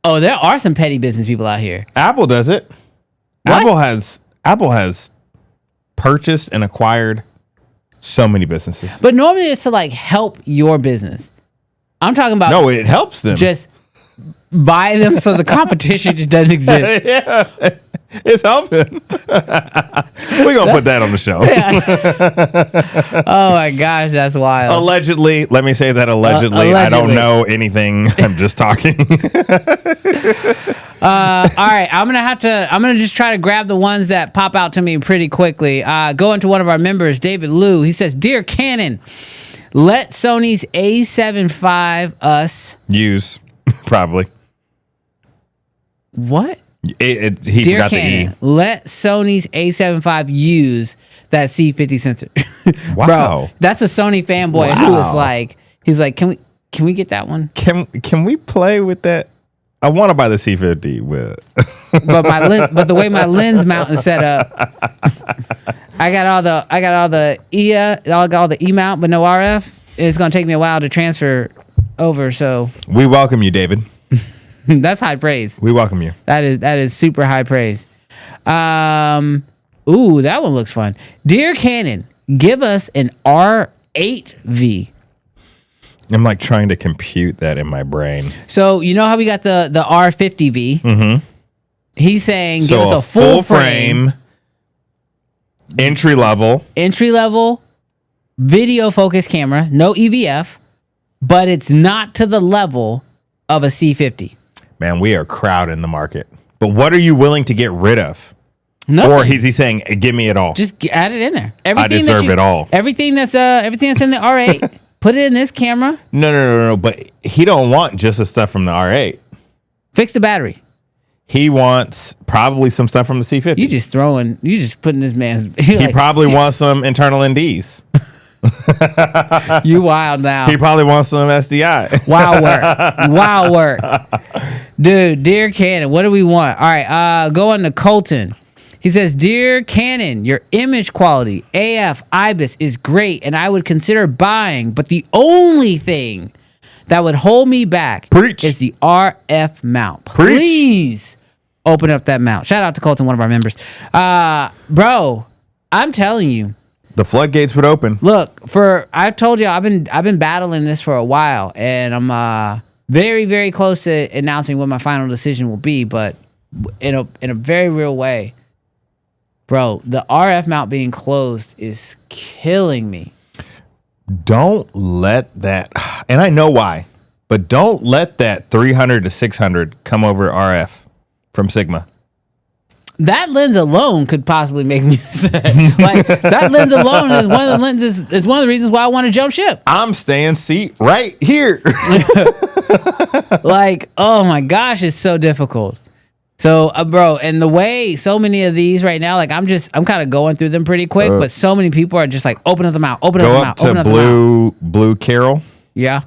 oh, there are some petty business people out here.
Apple does it.
What?
Apple has purchased and acquired so many businesses.
But normally it's to like help your business. I'm talking about
No, it helps them.
just buy them so the competition just doesn't exist.
Yeah, it's helping. We're going to put that on the show.
Oh my gosh, that's wild.
Allegedly, let me say that allegedly. I don't
Allegedly.
know anything. I'm just talking.
All right, I'm gonna just try to grab the ones that pop out to me pretty quickly. Going to one of our members, David Liu. He says, "Dear Canon, let Sony's A7 IV us
Use, probably.
what?
He
Dear
forgot
Canon,
the E.
let Sony's A7 IV use that C50 sensor."
Wow.
Bro, that's a Sony fanboy who is like, he's like, can we get that one?
Can we play with that? I want to buy the C50,
But the way my lens mount is set up, I got all the E mount, but no RF. It's gonna take me a while to transfer over. So
we welcome you, David.
that's high praise.
We welcome you.
That is super high praise. Ooh, that one looks fun. Dear Canon, give us an R8V.
I'm like trying to compute that in my brain.
So you know how we got the R50V? Mm-hmm. He's saying give us a full frame,
entry level
video focus camera, no EVF, but it's not to the level of a C50.
Man, we are crowding the market. But what are you willing to get rid of?
Nothing.
Or is he saying, give me it all?
Just add it in there.
I deserve it all.
Everything that's in the R8, put it in this camera.
No. But he don't want just the stuff from the R8.
Fix the battery.
He wants probably some stuff from the C50.
You just putting this man's.
He probably wants some internal NDs.
You wild now.
He probably wants some SDI.
Wild work. Dude, dear Canon, what do we want? All right, going to Colton. He says, Dear Canon, your image quality, AF, IBIS is great, and I would consider buying, but the only thing that would hold me back is the RF mount. Please open up that mount. Shout out to Colton, one of our members. Bro, I'm telling you.
The floodgates would open.
Look, I've told you I've been battling this for a while, and I'm very, very close to announcing what my final decision will be, but in a very real way. Bro, the RF mount being closed is killing me.
Don't let that, and I know why, but don't let that 300 to 600 come over RF from Sigma.
That lens alone could possibly make me say, like, that lens alone is one of the lenses. It's one of the reasons why I want to jump ship.
I'm staying seat right here.
Like, oh my gosh, it's so difficult. So, bro, and the way so many of these right now, like, I'm kind of going through them pretty quick, but so many people are just like, open up the mount, open up the mount, open up the mount.
Blue Carol.
Yeah.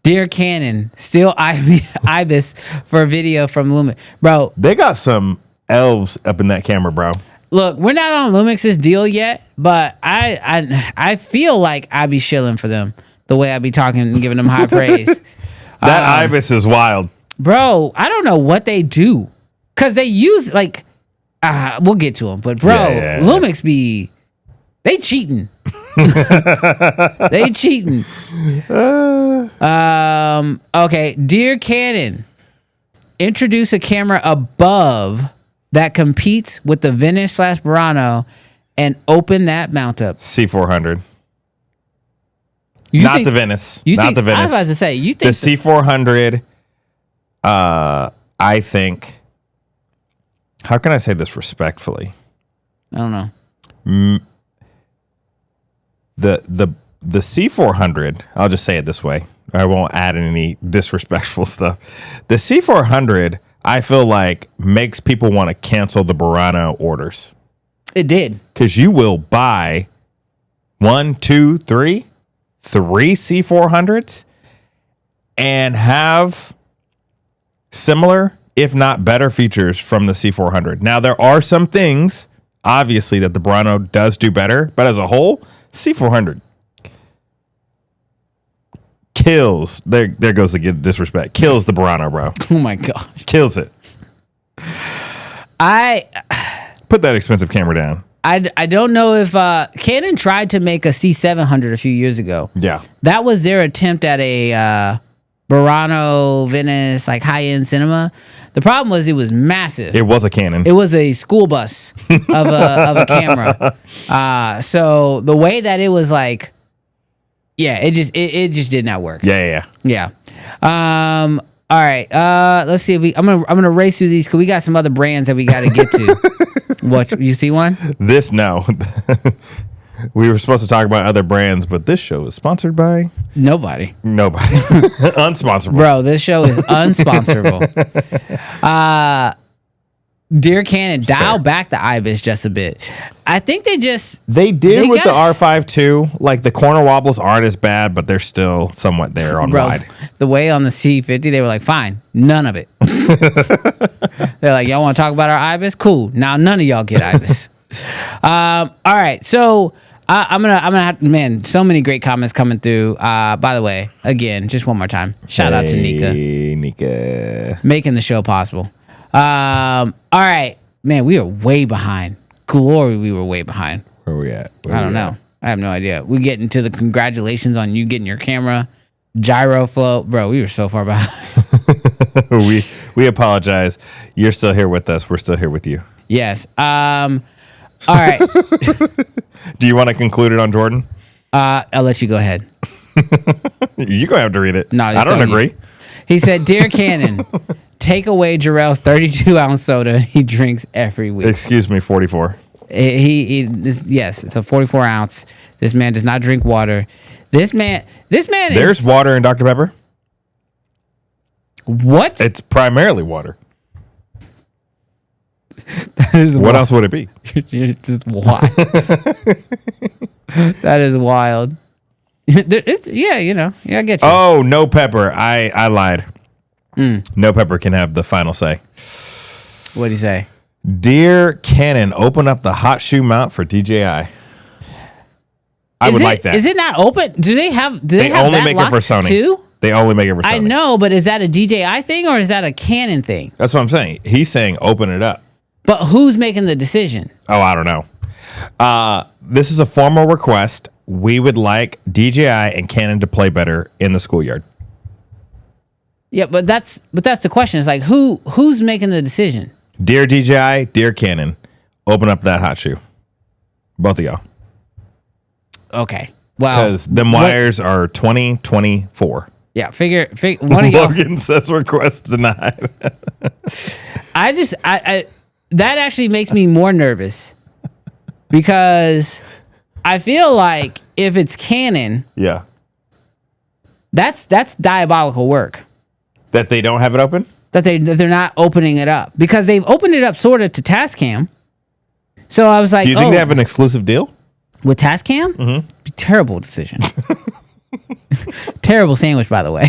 Dear Canon, still IBIS for a video from Lumix. Bro.
They got some elves up in that camera, bro.
Look, we're not on Lumix's deal yet, but I feel like I be shilling for them the way I be talking and giving them high praise.
That IBIS is wild.
Bro, I don't know what they do. Because they use, like, we'll get to them. But, bro, Lumix they cheating. They cheating. Okay, Dear Canon, introduce a camera above that competes with the Venice/Burano and open that mount up.
C400.
The Venice.
Not the Venice.
I was about to say, you think
the C400, I think, how can I say this respectfully?
I don't know.
The C400, I'll just say it this way. I won't add any disrespectful stuff. The C400, I feel like, makes people want to cancel the Burano orders.
It did.
Because you will buy 1, 2, 3 C400s and have similar, if not better, features from the C400. Now, there are some things, obviously, that the Burano does do better, but as a whole, C400 kills. There goes the disrespect. Kills the Burano, bro.
Oh my gosh.
Kills it. Put that expensive camera down.
I don't know if Canon tried to make a C700 a few years ago.
Yeah.
That was their attempt at a Burano Venice, like high-end cinema. The problem was it was massive.
It was a Canon.
It was a school bus of a camera. So the way that it was like, yeah, it just did not work.
Yeah.
All right. Let's see. I'm gonna race through these because we got some other brands that we got to get to. What, you see one?
No. We were supposed to talk about other brands, but this show is sponsored by
nobody.
Unsponsorable.
Bro, this show is unsponsorable. Dear Canon, dial back the IBIS just a bit. I think they did with the R5 too. Like, the corner wobbles aren't as bad, but they're still somewhat there on wide. The way on the C50, they were like, fine, none of it. They're like, y'all want to talk about our IBIS? Cool. Now none of y'all get IBIS. All right, so I'm gonna have, man, so many great comments coming through. By the way, again, just one more time, shout out to Nika, making the show possible. All right, man, we are way behind. Glory, we were way behind.
Where are we at?
I don't know. I have no idea. We get into the congratulations on you getting your camera, gyro flow, bro. We were so far behind.
we apologize. You're still here with us. We're still here with you.
Yes. All right.
Do you want to conclude it on Jordan?
I'll let you go ahead.
You're going to have to read it.
No,
I don't agree.
He said, Dear Canon, take away Jarrell's 32-ounce soda he drinks every week.
Excuse me, 44.
Yes, it's a 44 ounce. This man does not drink water. This man
There's
is
water in Dr. Pepper.
what?
It's primarily water.
That is
What else would it be?
You're just wild. That is wild. Yeah, I get you.
Oh, no pepper. I lied. No pepper can have the final say.
What'd he say?
Dear Canon, open up the hot shoe mount for DJI. I would like that.
Is it not open? Do they have
They only
that
make it for
locked
Sony.
too?
They only make it for Sony.
I know, but is that a DJI thing or is that a Canon thing?
That's what I'm saying. He's saying open it up.
But who's making the decision?
Oh, I don't know. This is a formal request. We would like DJI and Canon to play better in the schoolyard.
Yeah, but that's the question. It's like who's making the decision?
Dear DJI, dear Canon, open up that hot shoe. Both of y'all.
Okay. Well,
Because them wires are 2024.
yeah, figure one of y'all.
Logan says request denied.
I that actually makes me more nervous because I feel like if it's Canon,
Yeah.
that's diabolical work.
That they don't have it open?
That they're not opening it up because they've opened it up sort of to Tascam. So I was like,
Do you think they have an exclusive deal?
with Tascam? Mm-hmm. Terrible decision. Terrible sandwich, by the way.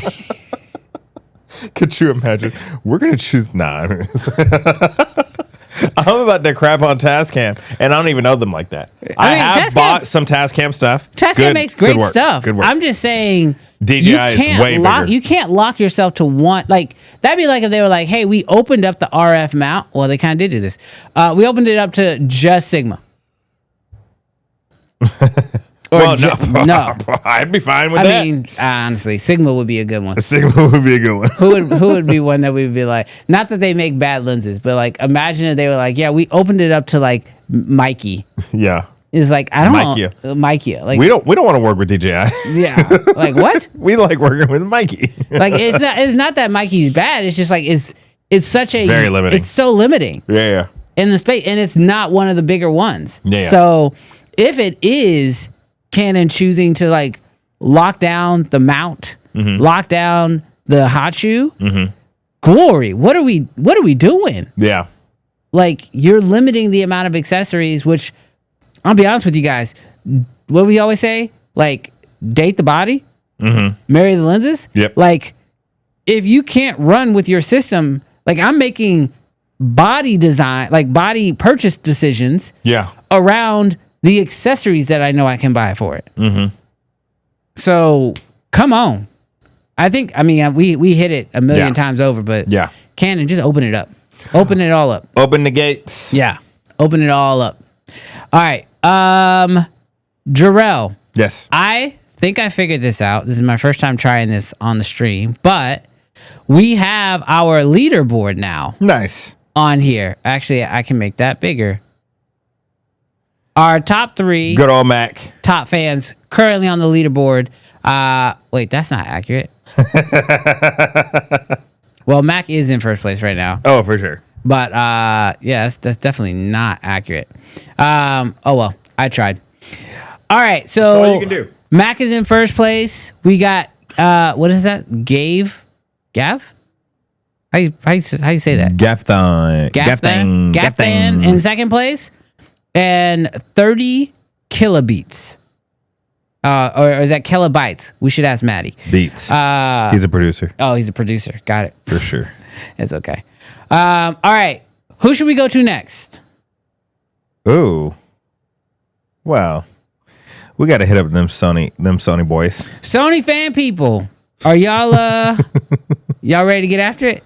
Could you imagine? We're going to choose nine. I'm about to crap on Tascam, and I don't even know them like that. I
mean,
have bought some Tascam stuff.
Tascam makes great stuff.
Good work.
I'm just saying,
DJI is way bigger.
You can't lock yourself to one. Like that'd be like if they were like, "Hey, we opened up the RF mount." Well, they kind of did do this. We opened it up to just Sigma.
Well,
no,
I'd be fine with that.
I mean, honestly, Sigma would be a good one.
Sigma would be a good one.
Who would be one that we would be like? Not that they make bad lenses, but like, imagine if they were like, "Yeah, we opened it up to like Mikey."
Yeah.
It's like I don't know, Mikey. Like
We don't want to work with DJI.
yeah, like what?
We like working with Mikey.
Like it's not that Mikey's bad. It's just like it's such a
Very limiting.
It's so limiting
Yeah.
in the space, and it's not one of the bigger ones.
Yeah.
So if it is Canon choosing to like lock down the mount, lock down the hot shoe, glory. What are we doing?
Yeah.
Like you're limiting the amount of accessories, which I'll be honest with you guys. What do we always say? Like date the body, marry the lenses.
Yep.
Like if you can't run with your system, like I'm making body design, like body purchase decisions
Yeah.
around the accessories that I know I can buy for it. So come on. I mean, we hit it a million times over, but
Yeah.
Canon, just open it up. Open it all up.
Open the gates.
Yeah. Open it all up. All right. Jarrell,
Yes.
I think I figured this out. This is my first time trying this on the stream, but we have our leaderboard now
Nice.
on here. Actually, I can make that bigger. Our top 3
Good old Mac.
top fans currently on the leaderboard. Wait, that's not accurate. Well, Mac is in first place right now.
Oh, for sure.
But yeah, that's definitely not accurate. Oh well, I tried. All right, so
That's all you can do.
Mac is in first place. We got what is that? Gav? How you say that? Gafthan in second place, and 30 kilobeats. Or is that kilobytes? We should ask Maddie.
Beats. He's a producer.
Oh, he's a producer. Got it.
For sure.
It's okay. All right. Who should we go to next?
Ooh. Well, we got to hit up them Sony boys.
Sony fan people. Are y'all y'all ready to get after it?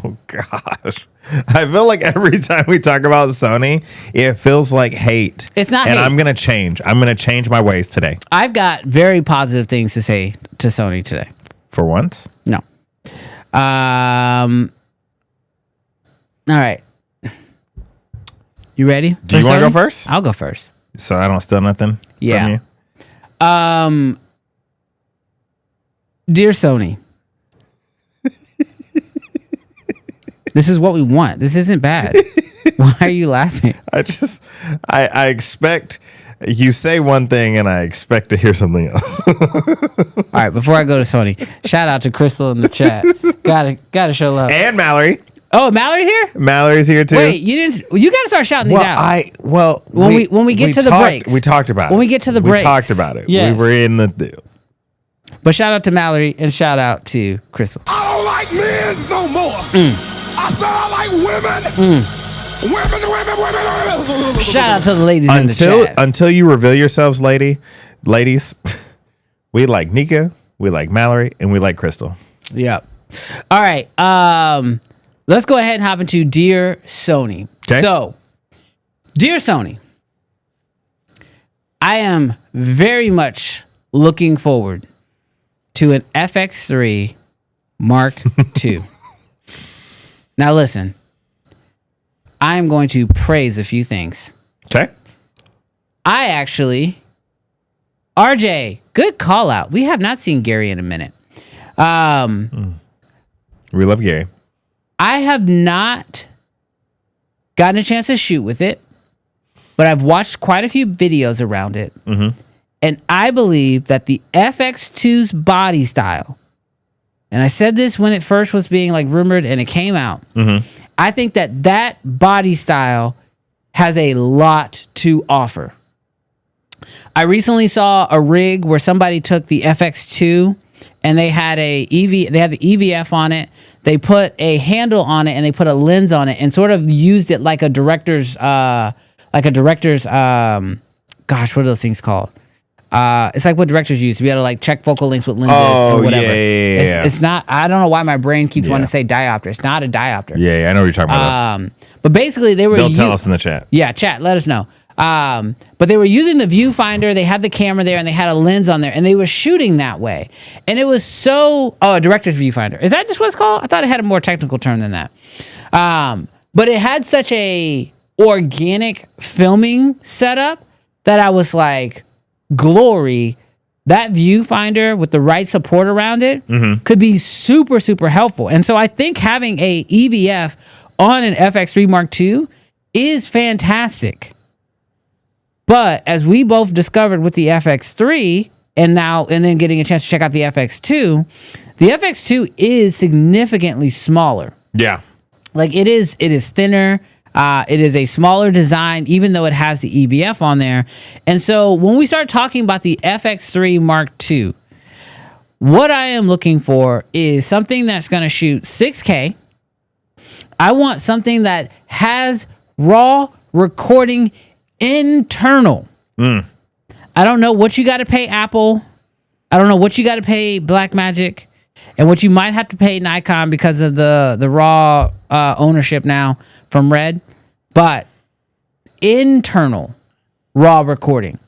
Oh gosh. I feel like every time we talk about Sony, it feels like hate.
It's not
and
hate.
I'm going to change. I'm going to change my ways today.
I've got very positive things to say to Sony today.
For once?
No. All right. You ready?
Do you want to go first?
I'll go first.
So I don't steal nothing
Yeah.
from you?
Dear Sony. This is what we want. This isn't bad. Why are you laughing?
I expect you say one thing and I expect to hear something else.
All right, before I go to Sony, shout out to Crystal in the chat. Gotta show love.
And Mallory.
Oh, Mallory here?
Mallory's here too.
Wait, you didn't? You gotta start shouting these out. When we get to the breaks,
we talked about it.
When we get to the breaks,
we talked about it.
Yes.
We were in the.
But shout out to Mallory and shout out to Crystal.
I don't like men no more. I said I like women. Women.
Shout out to the ladies in the chat.
Until you reveal yourselves, ladies, we like Nika, we like Mallory, and we like Crystal.
Yep. All right. Let's go ahead and hop into Dear Sony.
Okay.
So, Dear Sony, I am very much looking forward to an FX3 Mark II. Now listen, I'm going to praise a few things.
Okay.
I actually, RJ, good call out. We have not seen Gary in a minute.
We love Gary.
I have not gotten a chance to shoot with it, but I've watched quite a few videos around it. Mm-hmm. And I believe that the FX2's body style, and I said this when it first was being like rumored and it came out, I think that body style has a lot to offer. I recently saw a rig where somebody took the FX2 and they had the EVF on it. They put a handle on it and they put a lens on it and sort of used it like a director's, gosh, what are those things called? It's like what directors use to be able to like check focal lengths with lenses or whatever.
Yeah.
It's not, I don't know why my brain keeps wanting to say diopter. It's not a diopter.
Yeah, I know what you're talking about.
But basically they were...
They'll tell us in the chat.
Yeah, chat, let us know. But they were using the viewfinder, they had the camera there, and they had a lens on there, and they were shooting that way. And it was so... Oh, a director's viewfinder. Is that just what it's called? I thought it had a more technical term than that. But it had such a organic filming setup that I was like, glory, that viewfinder with the right support around it could be super, super helpful. And so I think having a EVF on an FX3 Mark II is fantastic. But as we both discovered with the FX3 and then getting a chance to check out the FX2, the FX2 is significantly smaller.
Yeah.
Like it is thinner. It is a smaller design, even though it has the EVF on there. And so when we start talking about the FX3 Mark II, what I am looking for is something that's going to shoot 6K. I want something that has raw recording internal. I don't know what you got to pay Apple. I don't know what you got to pay Blackmagic, and what you might have to pay Nikon because of the raw ownership now from Red, but internal raw recording,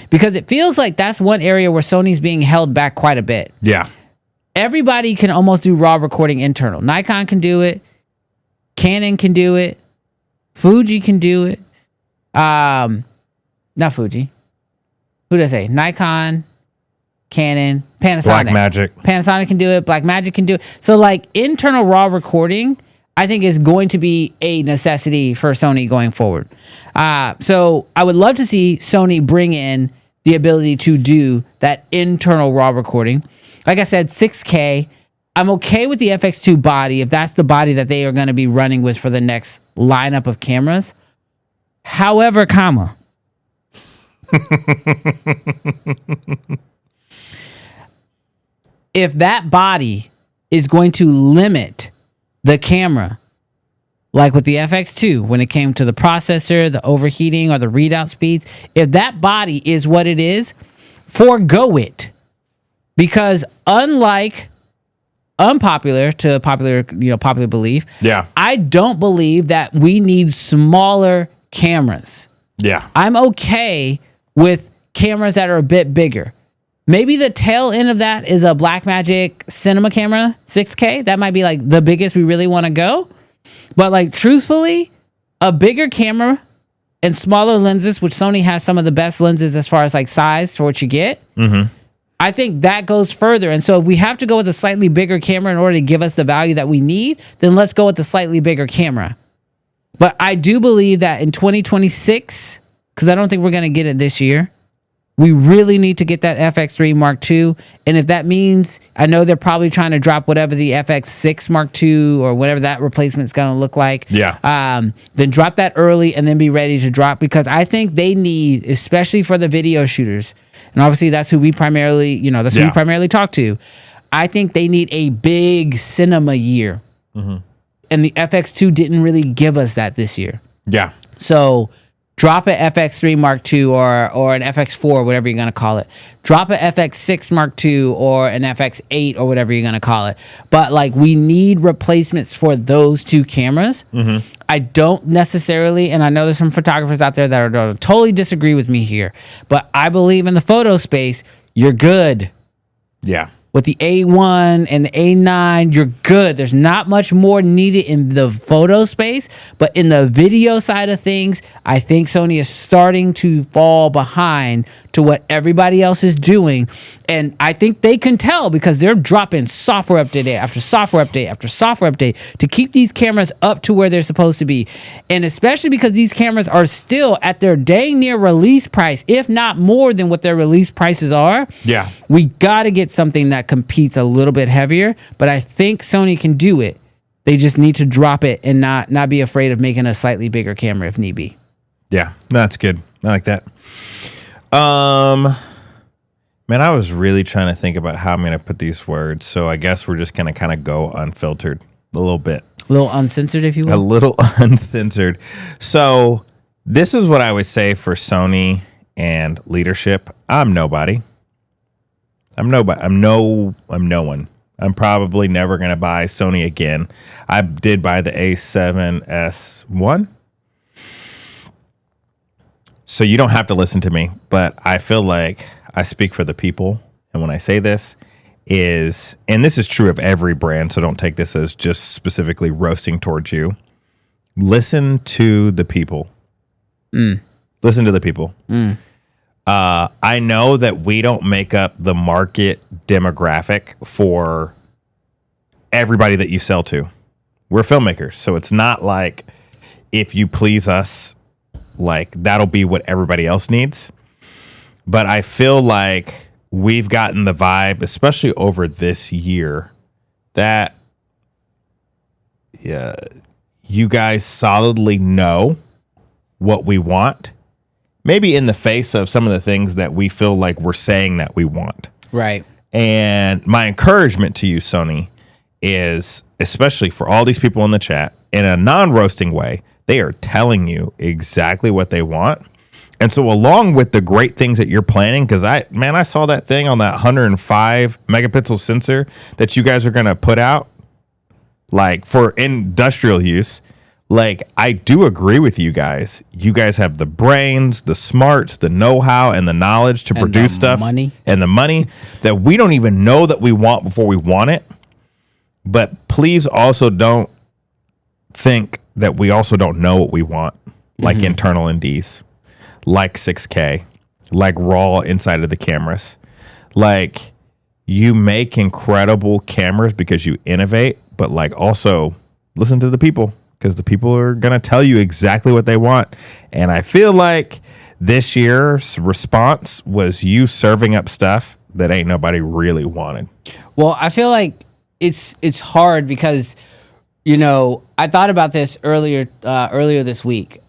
because it feels like that's one area where Sony's being held back quite a bit.
Yeah.
Everybody can almost do raw recording internal. Nikon can do it. Canon can do it. Fuji can do it. Not Fuji. Who did I say? Nikon, Canon, Panasonic.
Blackmagic.
Panasonic can do it. Blackmagic can do it. So like internal raw recording, I think is going to be a necessity for Sony going forward. So I would love to see Sony bring in the ability to do that internal raw recording. Like I said, 6K. I'm okay with the FX2 body if that's the body that they are going to be running with for the next lineup of cameras. However, if that body is going to limit the camera, like with the FX2, when it came to the processor, the overheating, or the readout speeds, if that body is what it is, forego it. Because unlike popular belief, I don't believe that we need smaller cameras.
Yeah.
I'm okay with cameras that are a bit bigger. Maybe the tail end of that is a Blackmagic cinema camera, 6K. That might be like the biggest we really want to go. But like truthfully, a bigger camera and smaller lenses, which Sony has some of the best lenses as far as like size for what you get. I think that goes further. And so if we have to go with a slightly bigger camera in order to give us the value that we need, then let's go with the slightly bigger camera. But I do believe that in 2026, because I don't think we're going to get it this year, we really need to get that FX3 Mark II. And if that means, I know they're probably trying to drop whatever the FX6 Mark II or whatever that replacement's going to look like.
Yeah.
Then drop that early and then be ready to drop, because I think they need, especially for the video shooters, and obviously that's who we primarily, who we primarily talk to. I think they need a big cinema year. Mm-hmm. And the FX2 didn't really give us that this year.
Yeah.
So drop an FX3 Mark II or an FX4, whatever you're going to call it. Drop an FX6 Mark II or an FX8 or whatever you're going to call it. But like, we need replacements for those two cameras. Mm-hmm. I don't necessarily, and I know there's some photographers out there that are going to totally disagree with me here, but I believe in the photo space, you're good.
Yeah.
With the A1 and the A9, you're good. There's not much more needed in the photo space, but in the video side of things, I think Sony is starting to fall behind to what everybody else is doing. And I think they can tell, because they're dropping software update after software update after software update to keep these cameras up to where they're supposed to be. And especially because these cameras are still at their dang near release price, if not more than what their release prices are.
Yeah.
We got to get something that competes a little bit heavier, but I think Sony can do it. They just need to drop it and not be afraid of making a slightly bigger camera if need be.
Yeah, that's good. I like that. Man, I was really trying to think about how I'm going to put these words, so I guess we're just going to kind of go unfiltered a little bit.
A little uncensored, if you will.
A little uncensored. So this is what I would say for Sony and leadership. I'm nobody. I'm nobody. I'm no one. I'm probably never going to buy Sony again. I did buy the A7S1. So you don't have to listen to me, but I feel like I speak for the people. And when I say this and this is true of every brand, so don't take this as just specifically roasting towards you. Listen to the people. Listen to the people. I know that we don't make up the market demographic for everybody that you sell to. We're filmmakers, so it's not like if you please us, like that'll be what everybody else needs. But I feel like we've gotten the vibe, especially over this year, that you guys solidly know what we want. Maybe in the face of some of the things that we feel like we're saying that we want.
Right.
And my encouragement to you, Sony, is, especially for all these people in the chat, in a non-roasting way, they are telling you exactly what they want. And so along with the great things that you're planning, because I saw that thing on that 105 megapixel sensor that you guys are going to put out, like for industrial use. Like, I do agree with you guys. You guys have the brains, the smarts, the know-how, and the knowledge to produce stuff. And the money that we don't even know that we want before we want it. But please also don't think that we also don't know what we want, like internal NDs, like 6K, like raw inside of the cameras. Like, you make incredible cameras because you innovate, but like also listen to the people, because the people are going to tell you exactly what they want. And I feel like this year's response was you serving up stuff that ain't nobody really wanted. Well,
I feel like it's hard because, I thought about this earlier this week.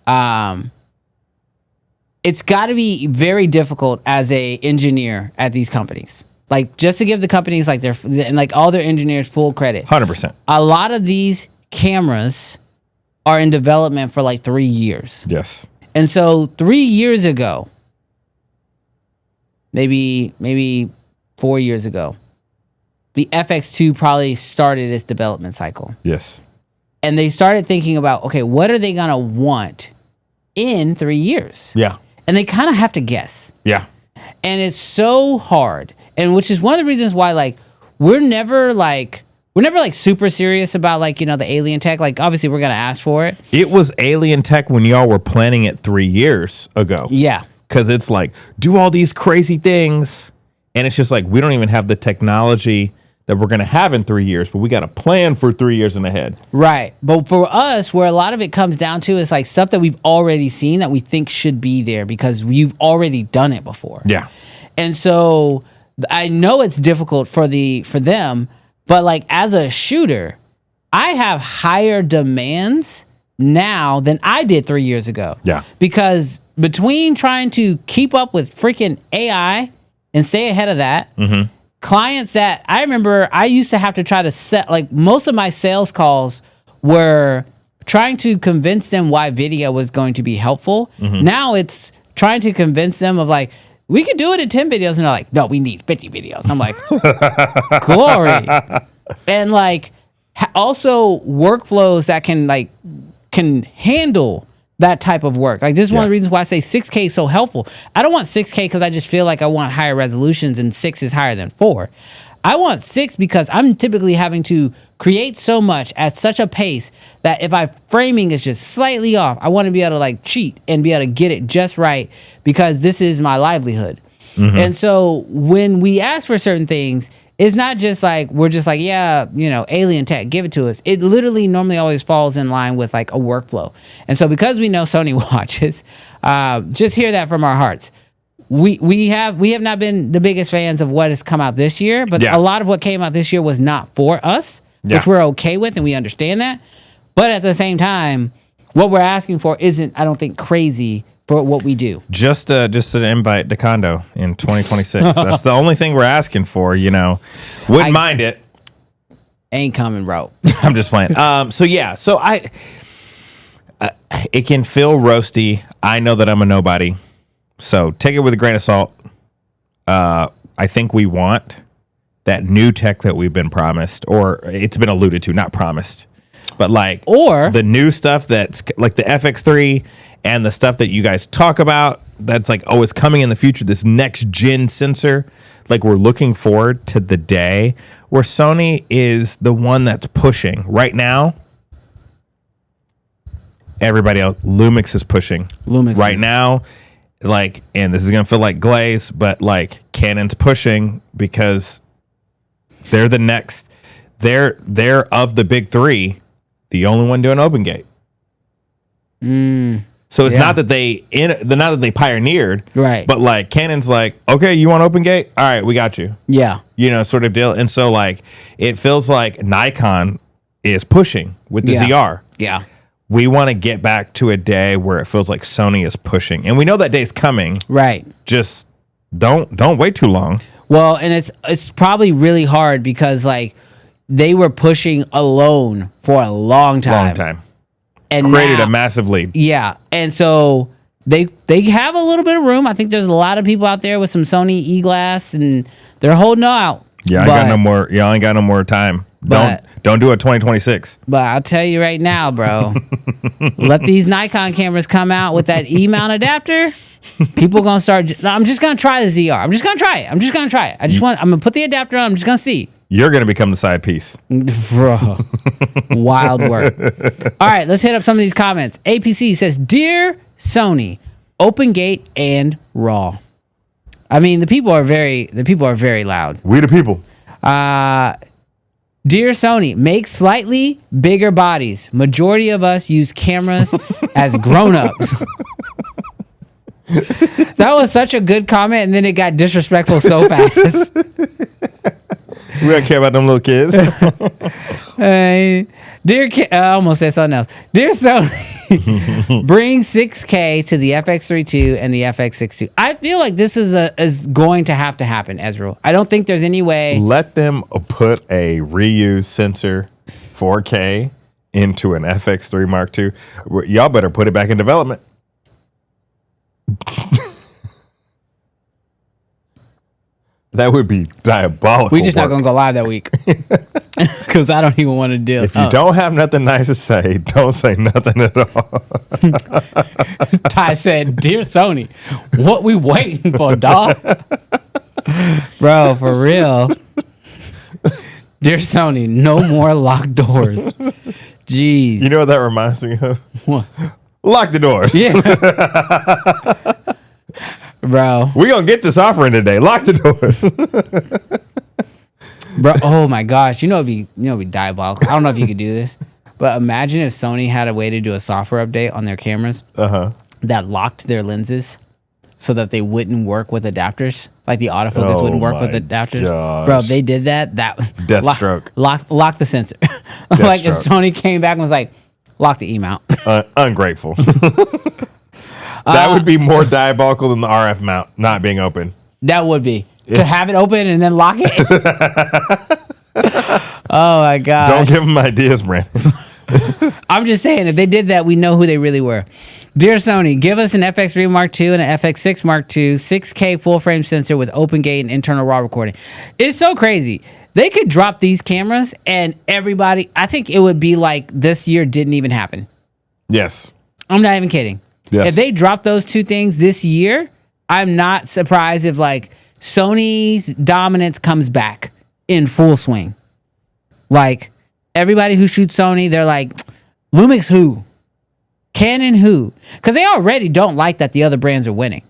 It's got to be very difficult as a engineer at these companies. Like, just to give the companies like all their engineers full credit.
100%.
A lot of these cameras are in development for like 3 years.
Yes.
And so 3 years ago, maybe 4 years ago, the FX2 probably started its development cycle.
Yes.
And they started thinking about, okay, what are they going to want in 3 years?
Yeah.
And they kind of have to guess.
Yeah.
And it's so hard. And which is one of the reasons why, like, we're never super serious about, like, the alien tech. Like, obviously we're going to ask for it.
It was alien tech when y'all were planning it 3 years ago.
Yeah.
Because it's like, do all these crazy things And it's just like, we don't even have the technology that we're going to have in 3 years, but we got a plan for 3 years in ahead.
Right. But for us, where a lot of it comes down to is like stuff that we've already seen that we think should be there because you've already done it before.
Yeah.
And so I know it's difficult for them, but like as a shooter, I have higher demands now than I did 3 years ago.
Yeah.
Because between trying to keep up with freaking AI and stay ahead of that, clients that I remember I used to have to try to set, like most of my sales calls were trying to convince them why video was going to be helpful. Now it's trying to convince them of like, we could do it in 10 videos. And they're like, no, we need 50 videos. I'm like, glory. And like also workflows that can handle that type of work. Like this is one of the reasons why I say 6K is so helpful. I don't want 6K because I just feel like I want higher resolutions and 6 is higher than 4. I want 6 because I'm typically having to create so much at such a pace that if my framing is just slightly off, I want to be able to like cheat and be able to get it just right because this is my livelihood. And so when we ask for certain things, it's not just like, we're just like, yeah, you know, alien tech, give it to us. It literally normally always falls in line with like a workflow. And so because we know Sony watches, just hear that from our hearts. We have not been the biggest fans of what has come out this year, but a lot of what came out this year was not for us, which we're okay with and we understand that. But at the same time, what we're asking for isn't, I don't think, crazy for what we do.
Just an invite to Condo in 2026. That's the only thing we're asking for, you know. Wouldn't mind it.
Ain't coming, bro.
I'm just playing. So it can feel roasty. I know that I'm a nobody. So take it with a grain of salt. I think we want that new tech that we've been promised, or it's been alluded to, not promised, but like, or the new stuff that's like the FX3 and the stuff that you guys talk about. That's like, oh, it's coming in the future. This next gen sensor. Like we're looking forward to the day where Sony is the one that's pushing right now. Everybody else, Lumix is pushing. Lumix right now. Like, and this is gonna feel like glaze, but like Canon's pushing because they're the next. They're of the big three, the only one doing open gate. So it's not that they pioneered, right? But like Canon's like, okay, you want open gate? All right, we got you. Yeah, you know, sort of deal. And so like, it feels like Nikon is pushing with the ZR. Yeah. We want to get back to a day where it feels like Sony is pushing. And we know that day's coming. Right. Just don't wait too long.
Well, and it's probably really hard because like they were pushing alone for a long time. And
created a massive lead.
Yeah. And so they have a little bit of room. I think there's a lot of people out there with some Sony e-glass and they're holding out.
Yeah, I got no more. Yeah, I ain't got no more time. Don't do it 2026.
But I'll tell you right now, bro. Let these Nikon cameras come out with that E-mount adapter. People gonna start. I'm just gonna try the ZR. I'm just gonna try it. I'm gonna put the adapter on. I'm just gonna see.
You're gonna become the side piece,
bro. Wild work. All right, let's hit up some of these comments. APC says, "Dear Sony, open gate and RAW." I mean, the people are very loud.
We the people.
Dear Sony, make slightly bigger bodies. Majority of us use cameras as grown-ups. That was such a good comment, and then it got disrespectful so fast.
We don't care about them little kids.
I almost said something else. Dear Sony, bring 6K to the FX32 and the FX62. I feel like this is going to have to happen, Ezra. I don't think there's any way.
Let them put a reuse sensor 4K into an FX3 Mark II. Y'all better put it back in development. That would be diabolical.
We're just not going to go live that week. Because I don't even want to deal.
If you don't have nothing nice to say, don't say nothing at all.
Ty said, "Dear Sony, what we waiting for, dog?" Bro, for real. Dear Sony, no more locked doors. Jeez.
You know what that reminds me of?
What?
Lock the doors.
Yeah. Bro.
We're going to get this offer in today. Lock the door.
Bro, oh my gosh. It'd be diabolical. I don't know if you could do this, but imagine if Sony had a way to do a software update on their cameras that locked their lenses so that they wouldn't work with adapters. Like the autofocus wouldn't work with adapters.
Gosh.
Bro, if they did that,
Deathstroke.
Lock the sensor. Like if Sony came back and was like, lock the E mount.
Ungrateful. That would be more diabolical than the RF mount not being open.
That would be. To have it open and then lock it. Oh my god!
Don't give them ideas, Brandon.
I'm just saying, if they did that, we know who they really were. Dear Sony, give us an FX3 Mark II and an FX6 Mark II, 6K full frame sensor with open gate and internal raw recording. It's so crazy. They could drop these cameras and everybody, I think it would be like this year didn't even happen.
Yes.
I'm not even kidding.
Yes.
If they drop those two things this year, I'm not surprised if like Sony's dominance comes back in full swing. Like everybody who shoots Sony, they're like, Lumix who? Canon who? Because they already don't like that the other brands are winning.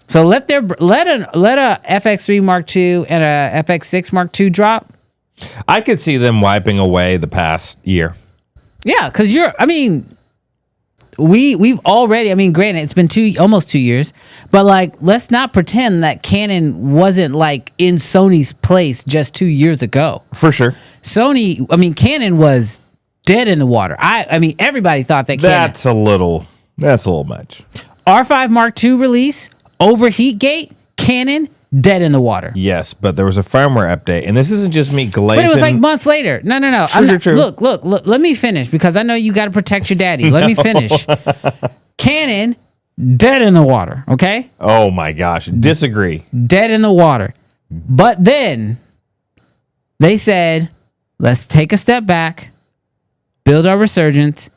So let a FX3 Mark II and a FX6 Mark II drop.
I could see them wiping away the past year.
Yeah, because we've already, granted, it's been almost 2 years, but like, let's not pretend that Canon wasn't like in Sony's place just 2 years ago.
For sure.
Canon was dead in the water. Everybody thought that Canon.
That's a little much.
R5 Mark II release, overheat gate, Canon, dead in the water.
Yes, but there was a firmware update, and this isn't just me glazing.
But it was like months later. No.
True.
Look, let me finish because I know you got to protect your daddy. Let me finish. Canon, dead in the water, okay?
Oh my gosh, disagree.
Dead in the water. But then they said, let's take a step back, build our resurgence,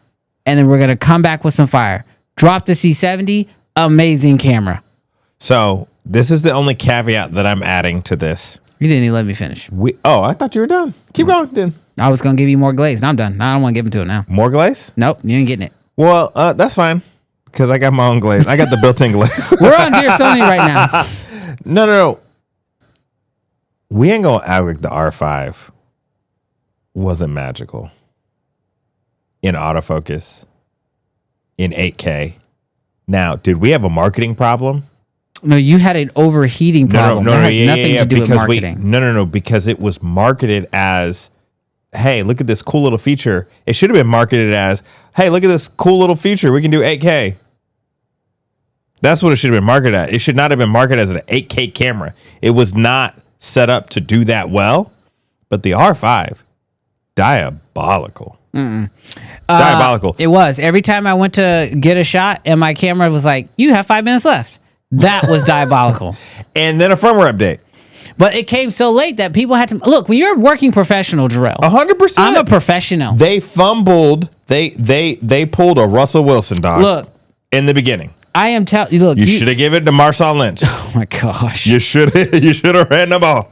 and then we're going to come back with some fire. Drop the C70, amazing camera.
So this is the only caveat that I'm adding to this.
You didn't even let me finish.
I thought you were done. Keep going, then.
I was going to give you more glaze. Now I'm done. Now I don't want to give him to it now.
More glaze?
Nope, you ain't getting it.
Well, that's fine, because I got my own glaze. I got the built-in glaze.
We're on Dear Sony right now.
No. We ain't going to act like the R5 wasn't magical in autofocus, in 8K. Now, did we have a marketing problem?
No, you had an overheating problem.
No,
that had nothing to do with marketing.
Because it was marketed as, hey, look at this cool little feature. It should have been marketed as, hey, look at this cool little feature. We can do 8K. That's what it should have been marketed at. It should not have been marketed as an 8K camera. It was not set up to do that well. But the R5, diabolical. Diabolical.
It was. Every time I went to get a shot and my camera was like, you have 5 minutes left. That was diabolical.
And then a firmware update.
But it came so late that people had to look. When you're a working professional, Jarrell,
100%.
I'm a professional.
They fumbled. They pulled a Russell Wilson, dog.
Look,
in the beginning,
I am telling you. Look,
you should have given it to Marshawn Lynch.
Oh my gosh,
you should have ran the ball,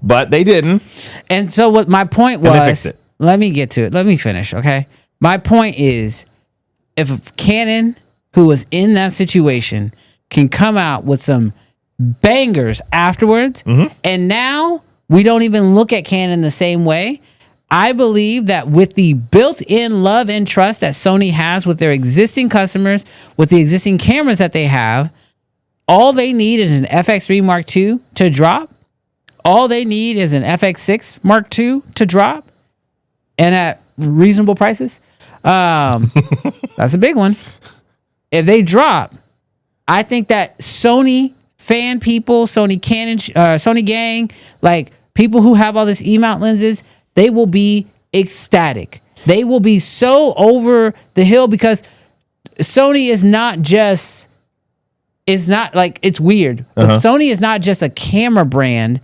but they didn't.
And so what my point was.
And they fixed it.
Let me get to it. Let me finish. Okay, my point is, if Canon, who was in that situation, can come out with some bangers afterwards, and now we don't even look at Canon the same way. I believe that with the built-in love and trust that Sony has with their existing customers, with the existing cameras that they have, all they need is an FX3 Mark II to drop. All they need is an FX6 Mark II to drop, and at reasonable prices. That's a big one. If they drop, I think that Sony fan people, Sony Canon, Sony gang, like people who have all this E-mount lenses, they will be ecstatic. They will be so over the hill because Sony is not just, it's not like, it's weird, but Sony is not just a camera brand.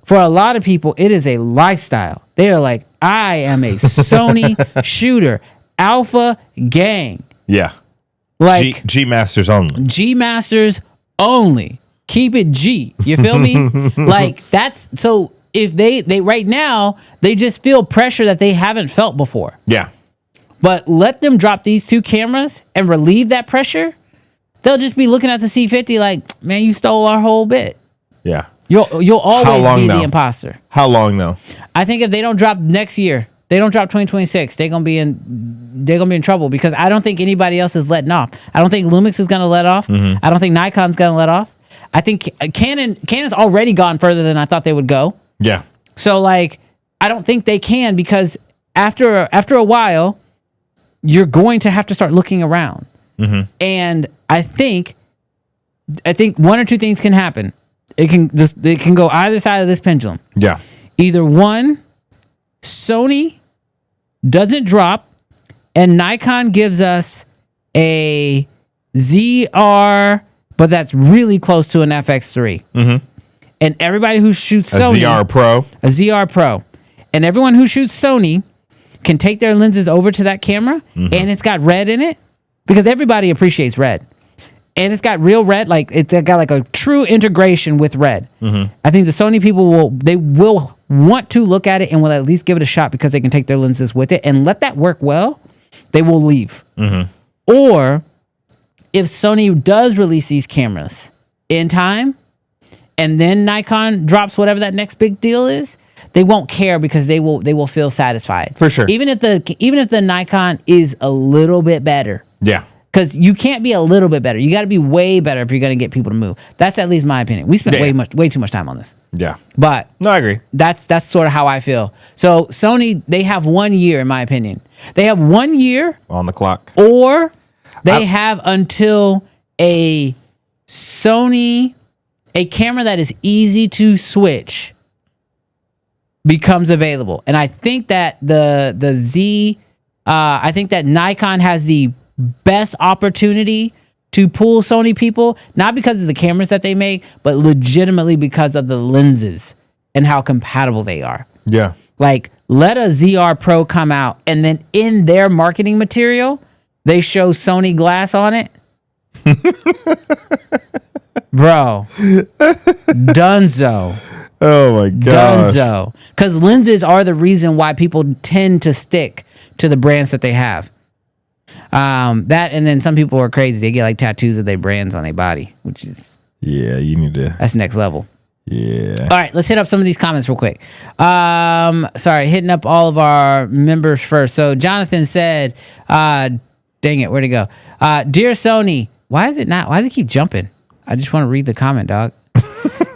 For a lot of people, it is a lifestyle. They are like, I am a Sony shooter, alpha gang.
Yeah.
Like
G Masters only.
G Masters only. Keep it G. You feel me? Like that's so if they right now they just feel pressure that they haven't felt before.
Yeah.
But let them drop these two cameras and relieve that pressure. they'll just be looking at the C50 like, man, you stole our whole bit.
Yeah.
You'll always
long,
be
though?
the imposter.
How long though?
I think if they don't drop next year, they don't drop 2026, they're gonna be in trouble because I don't think anybody else is letting off. I don't think Lumix is gonna let off. I don't think Nikon's gonna let off. I think Canon's already gone further than I thought they would go.
Yeah.
So like, I don't think they can because after a while, you're going to have to start looking around. And I think one or two things can happen. It can go either side of this pendulum.
Yeah.
Either one, Sony doesn't drop, and Nikon gives us a ZR, but that's really close to an FX3. And everybody who shoots Sony, a ZR Pro, and everyone who shoots Sony can take their lenses over to that camera, and it's got red in it because everybody appreciates red. And it's got real red, like it's got like a true integration with red. I think the Sony people will want to look at it and will at least give it a shot because they can take their lenses with it and let that work well. They will leave. Or if Sony does release these cameras in time, and then Nikon drops whatever that next big deal is, they won't care because they will feel satisfied
For sure.
Even if the Nikon is a little bit better.
Yeah.
Because you can't be a little bit better. You got to be way better if you're going to get people to move. That's at least my opinion. We spent way too much time on this.
Yeah.
But
No, I agree.
that's sort of how I feel. So Sony, they have 1 year, in my opinion. They have 1 year,
On the clock.
or they have until a camera that is easy to switch becomes available. And I think that I think that Nikon has the best opportunity to pull Sony people, not because of the cameras that they make, but legitimately because of the lenses and how compatible they are.
Yeah.
Like, let a ZR Pro come out, and then in their marketing material, they show Sony glass on it. Bro. Dunzo.
Oh my god.
Dunzo. Because lenses are the reason why people tend to stick to the brands that they have. That, and then some people are crazy. They get like tattoos of their brands on their body, which is...
Yeah, you need to...
That's next level.
Yeah.
All right, let's hit up some of these comments real quick. Sorry, hitting up all of our members first. So Jonathan said, dang it, where'd it go? Dear Sony, why does it keep jumping? I just want to read the comment, dog.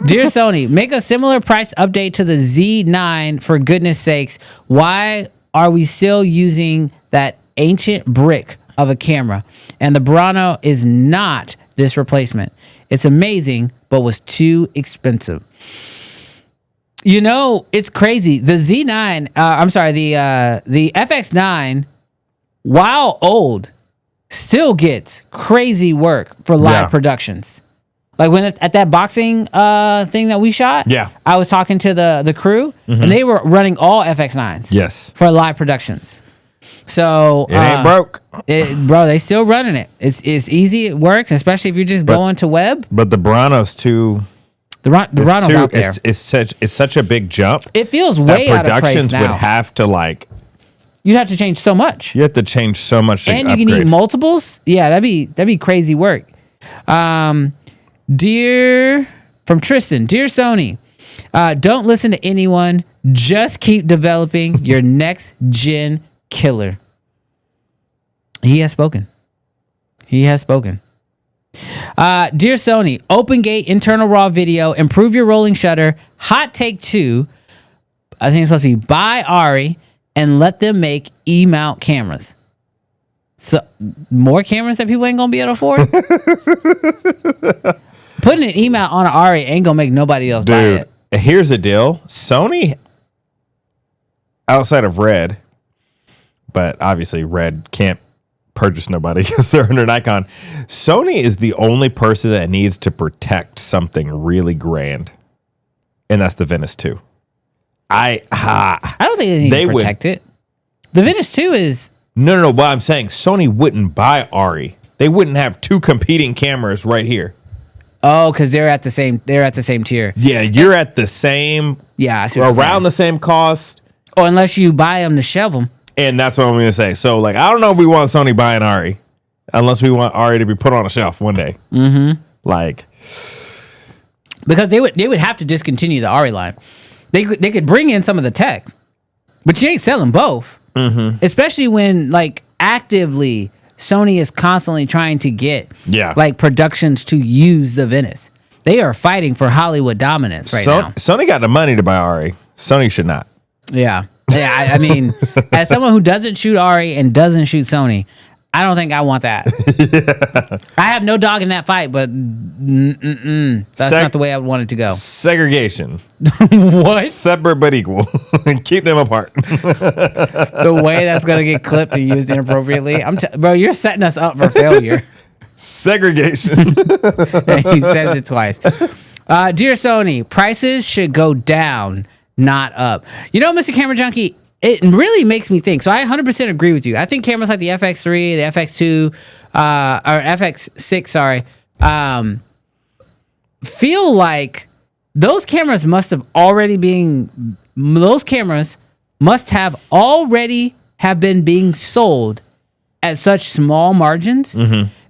Dear Sony, make a similar price update to the Z9 for goodness sakes. Why are we still using that ancient brick of a camera? And the Burano is not this replacement. It's amazing, but was too expensive. You know, it's crazy. The Z9, the FX9, while old, still gets crazy work for live productions. Like when at that boxing thing that we shot, I was talking to the crew, and they were running all FX9s.
Yes.
For live productions. So
it ain't broke.
Bro, they still running it. It's easy. It works, especially if you're just going to web.
But the Burano's too...
The Burano's out there.
It's such a big jump.
It feels way out of price
productions
now.
would have to like...
You'd have to change so much.
You have to change so much to
and
upgrade.
You can need multiples. Yeah, that'd be crazy work. From Tristan, dear Sony, don't listen to anyone. Just keep developing your next gen killer. He has spoken. Dear Sony, open gate, internal raw video, improve your rolling shutter. Hot take 2. I think it's supposed to be buy Ari and let them make E-mount cameras. So more cameras that people ain't gonna be able to afford. Putting an E-mount on an Ari ain't gonna make nobody else buy it.
Here's the deal. Sony, outside of Red, but obviously Red can't purchase nobody because they're under Nikon. Sony is the only person that needs to protect something really grand, and that's the Venice 2. I
don't think they need to protect it. The Venice 2 is...
No. But I'm saying Sony wouldn't buy Ari. They wouldn't have two competing cameras right here.
Oh, because they're at the same tier.
Yeah, you're at the same...
Yeah, I see
around the same cost.
Or unless you buy them to shove them.
And that's what I'm going to say. So, like, I don't know if we want Sony buying Ari. unless we want Ari to be put on a shelf one day. Mm-hmm. Like,
because they would have to discontinue the Ari line. They could bring in some of the tech, but you ain't selling both. Mm-hmm. Especially when like actively Sony is constantly trying to get like productions to use the Venice. They are fighting for Hollywood dominance right now.
Sony got the money to buy Ari. Sony should not.
Yeah. I mean, as someone who doesn't shoot Ari and doesn't shoot Sony, I don't think I want that. I have no dog in that fight, but that's not the way I would want it to go.
Segregation.
What?
Separate but equal. Keep them apart.
The way that's going to get clipped and used inappropriately. Bro, you're setting us up for failure.
Segregation.
He says it twice. Dear Sony, prices should go down, not up. You know, Mr. Camera Junkie, it really makes me think. So I 100% agree with you. I think cameras like the FX3, the FX2, or FX6, sorry, feel like those cameras must have already been being sold at such small margins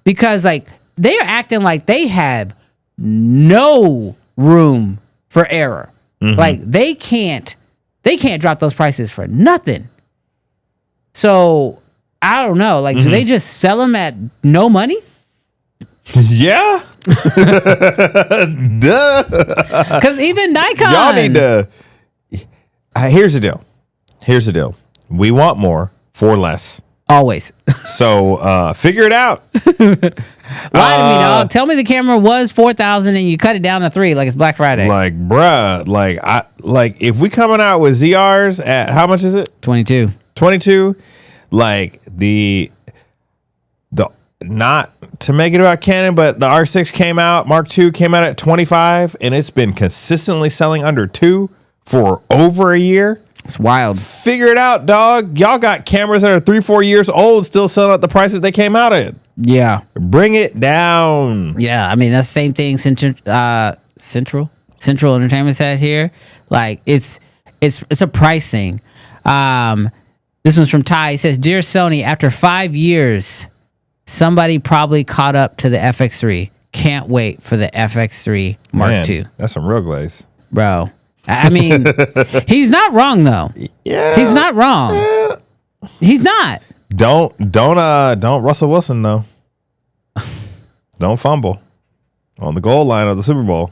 because like they are acting like they have no room for error. Like they can't drop those prices for nothing. So I don't know. Like, do they just sell them at no money?
Yeah. Duh.
Because even Nikon.
Y'all need to. Here's the deal. We want more for less.
Always.
So figure it out.
Lie to me, dog. Tell me the camera was $4,000 and you cut it down to $3,000 like it's Black Friday.
Like, bruh, like if we coming out with ZRs at how much is it?
22.
Like the not to make it about Canon, but the R6 came out, Mark II came out at 25, and it's been consistently selling under 2 for over a year.
It's wild.
Figure it out, dog. Y'all got cameras that are 3-4 years old still selling at the prices they came out at.
Yeah.
Bring it down.
Yeah, I mean that's the same thing Central Entertainment said here. Like it's a price thing. This one's from Ty. He says, "Dear Sony, after 5 years, somebody probably caught up to the FX3. Can't wait for the FX3 Mark II."
That's some real glaze.
Bro. I mean, he's not wrong though.
Yeah.
He's not wrong. Yeah. He's not.
Don't Russell Wilson though. Don't fumble on the goal line of the Super Bowl.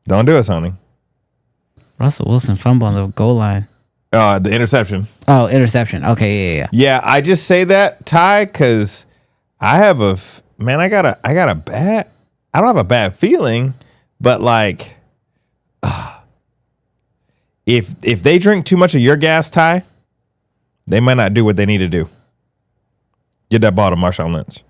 Don't do it, Sony.
Russell Wilson fumble on the goal line.
The interception.
Oh, interception. Okay, yeah.
Yeah, I just say that, Ty, because I have I don't have a bad feeling, but like, if they drink too much of your gas, Ty, they might not do what they need to do. Get that ball to Marshawn Lynch.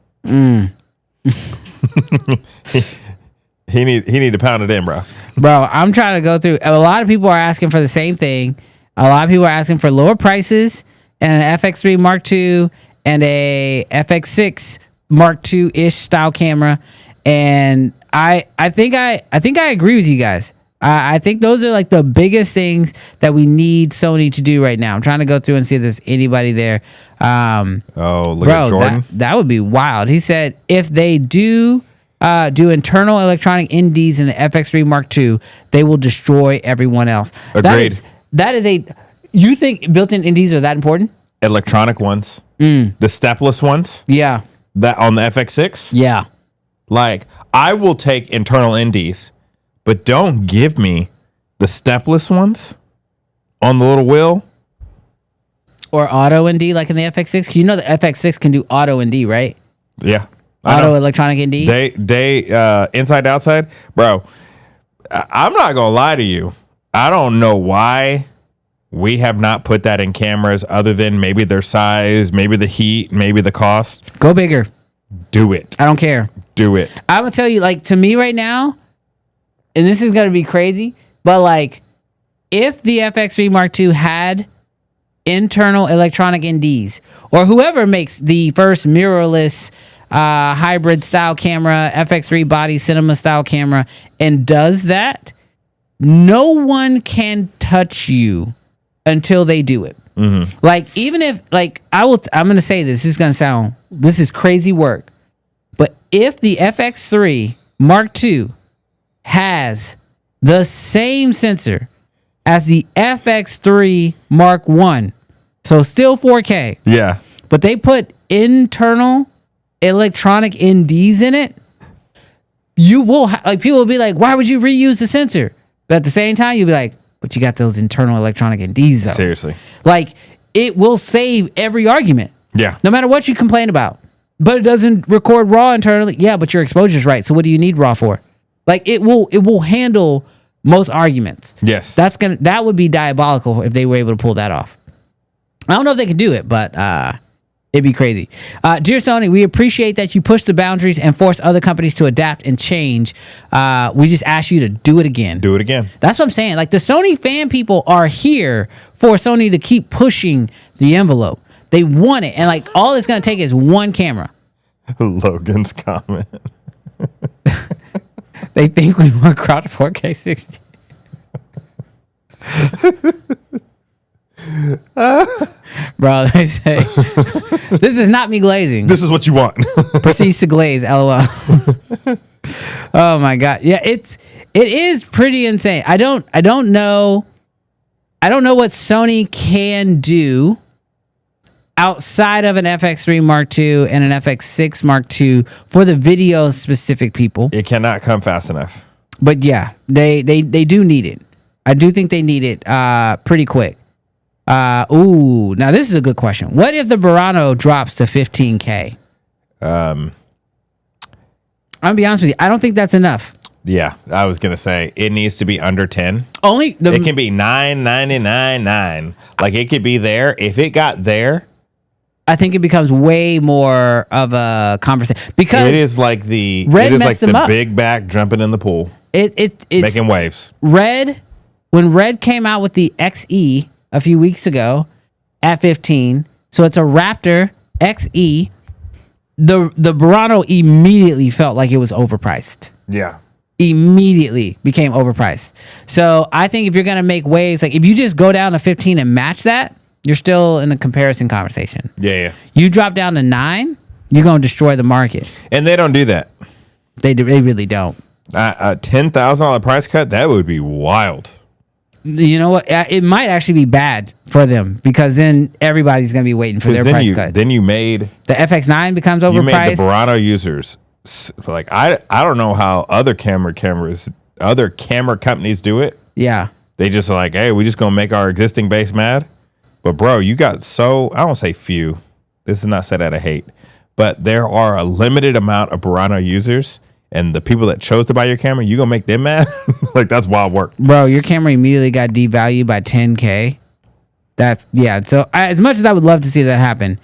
He need to pound it in, bro.
Bro, I'm trying to go through. A lot of people are asking for the same thing. A lot of people are asking for lower prices and an FX3 Mark II and a FX6 Mark II-ish style camera. And I think I agree with you guys. I think those are like the biggest things that we need Sony to do right now. I'm trying to go through and see if there's anybody there.
Look at Jordan.
That would be wild. He said if they do internal electronic NDs in the FX3 Mark II, they will destroy everyone else.
Agreed.
That is you think built-in NDs are that important?
Electronic ones. The stepless ones.
Yeah.
That on the FX6?
Yeah.
Like, I will take internal NDs, but don't give me the stepless ones on the little wheel.
Or auto ND like in the FX6. You know the FX6 can do auto ND, right?
Yeah.
Auto electronic ND.
Day inside outside. Bro, I'm not going to lie to you. I don't know why we have not put that in cameras other than maybe their size, maybe the heat, maybe the cost.
Go bigger.
Do it.
I don't care.
Do it.
I'm going to tell you, like, to me right now, and this is going to be crazy, but like, if the FX3 Mark II had internal electronic NDs, or whoever makes the first mirrorless hybrid style camera, FX3 body cinema style camera, and does that, no one can touch you until they do it. Like, even if, like, I'm going to say this is going to sound, this is crazy work. But if the FX3 Mark II has the same sensor as the FX3 Mark I, so still 4K,
Yeah.
but they put internal electronic NDs in it, you will like, people will be like, why would you reuse the sensor? But at the same time, you'll be like, but you got those internal electronic NDs though.
Seriously.
Like, it will save every argument.
Yeah.
No matter what you complain about. But it doesn't record RAW internally. Yeah, but your exposure's right. So what do you need RAW for? Like, it will handle most arguments.
Yes.
That would be diabolical if they were able to pull that off. I don't know if they could do it, but it'd be crazy. Dear Sony, we appreciate that you push the boundaries and force other companies to adapt and change. We just ask you to do it again.
Do it again.
That's what I'm saying. Like, the Sony fan people are here for Sony to keep pushing the envelope. They want it. And, like, all it's going to take is one camera.
Logan's comment.
They think we want crowd 4K 60. Bro, they say, this is not me glazing.
This is what you want.
Proceeds to glaze, LOL. Oh my god. Yeah, it is pretty insane. I don't know what Sony can do outside of an FX3 Mark II and an FX6 Mark II for the video specific people.
It cannot come fast enough.
But yeah, they do need it. I do think they need it pretty quick. Now this is a good question. What if the Burano drops to 15K? I'm gonna be honest with you. I don't think that's enough.
Yeah, I was gonna say it needs to be under 10.
It
can be 9.99.9. Like, it could be there. If it got there,
I think it becomes way more of a conversation because
it is like the
Red messed them up.
big back jumping in the pool,
it's
making waves.
Red, when Red came out with the XE a few weeks ago at 15, so it's a Raptor XE. The Burano immediately felt like it was overpriced.
Yeah.
Immediately became overpriced. So I think if you're gonna make waves, like if you just go down to 15 and match that, you're still in a comparison conversation.
Yeah.
You drop down to 9, you're gonna destroy the market.
And they don't do that.
They really don't.
A $10,000 price cut, that would be wild.
You know what? It might actually be bad for them because then everybody's going to be waiting for their price cut.
Then you made
the FX9 becomes overpriced.
You made the Burano users. So like, I don't know how other camera companies do it.
Yeah.
They just are like, hey, we just going to make our existing base mad. But bro, you got I don't say few. This is not said out of hate. But there are a limited amount of Burano users. And the people that chose to buy your camera, you gonna make them mad? Like, that's wild work.
Bro, your camera immediately got devalued by 10K. So as much as I would love to see that happen,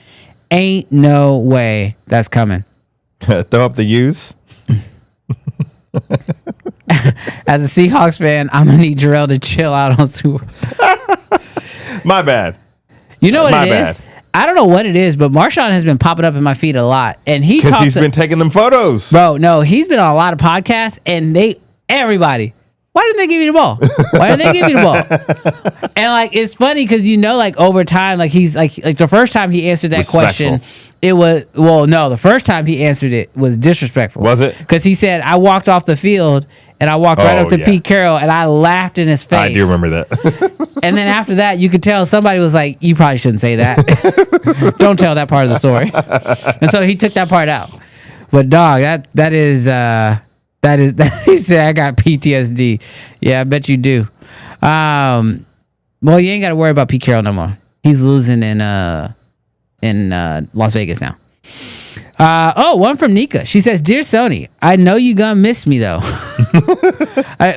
ain't no way that's coming.
Throw up the U's.
As a Seahawks fan, I'm gonna need Jarrell to chill out on Super.
My bad.
You know what it is? I don't know what it is, but Marshawn has been popping up in my feed a lot, and
because he's been taking them photos,
bro. No, he's been on a lot of podcasts, and everybody. Why didn't they give you the ball? Why didn't they give you the ball? And like, it's funny because like over time, like he's like the first time he answered that question, it was the first time he answered it was disrespectful.
Was it?
Because he said I walked off the field and I walked right up to Pete Carroll and I laughed in his face.
I do remember that.
And then after that, you could tell somebody was like, "You probably shouldn't say that. Don't tell that part of the story." And so he took that part out. But dog, that is he said I got PTSD. Yeah, I bet you do. Well, you ain't got to worry about Pete Carroll no more. He's losing in Las Vegas now. One from Nika. She says, "Dear Sony, I know you gonna miss me though,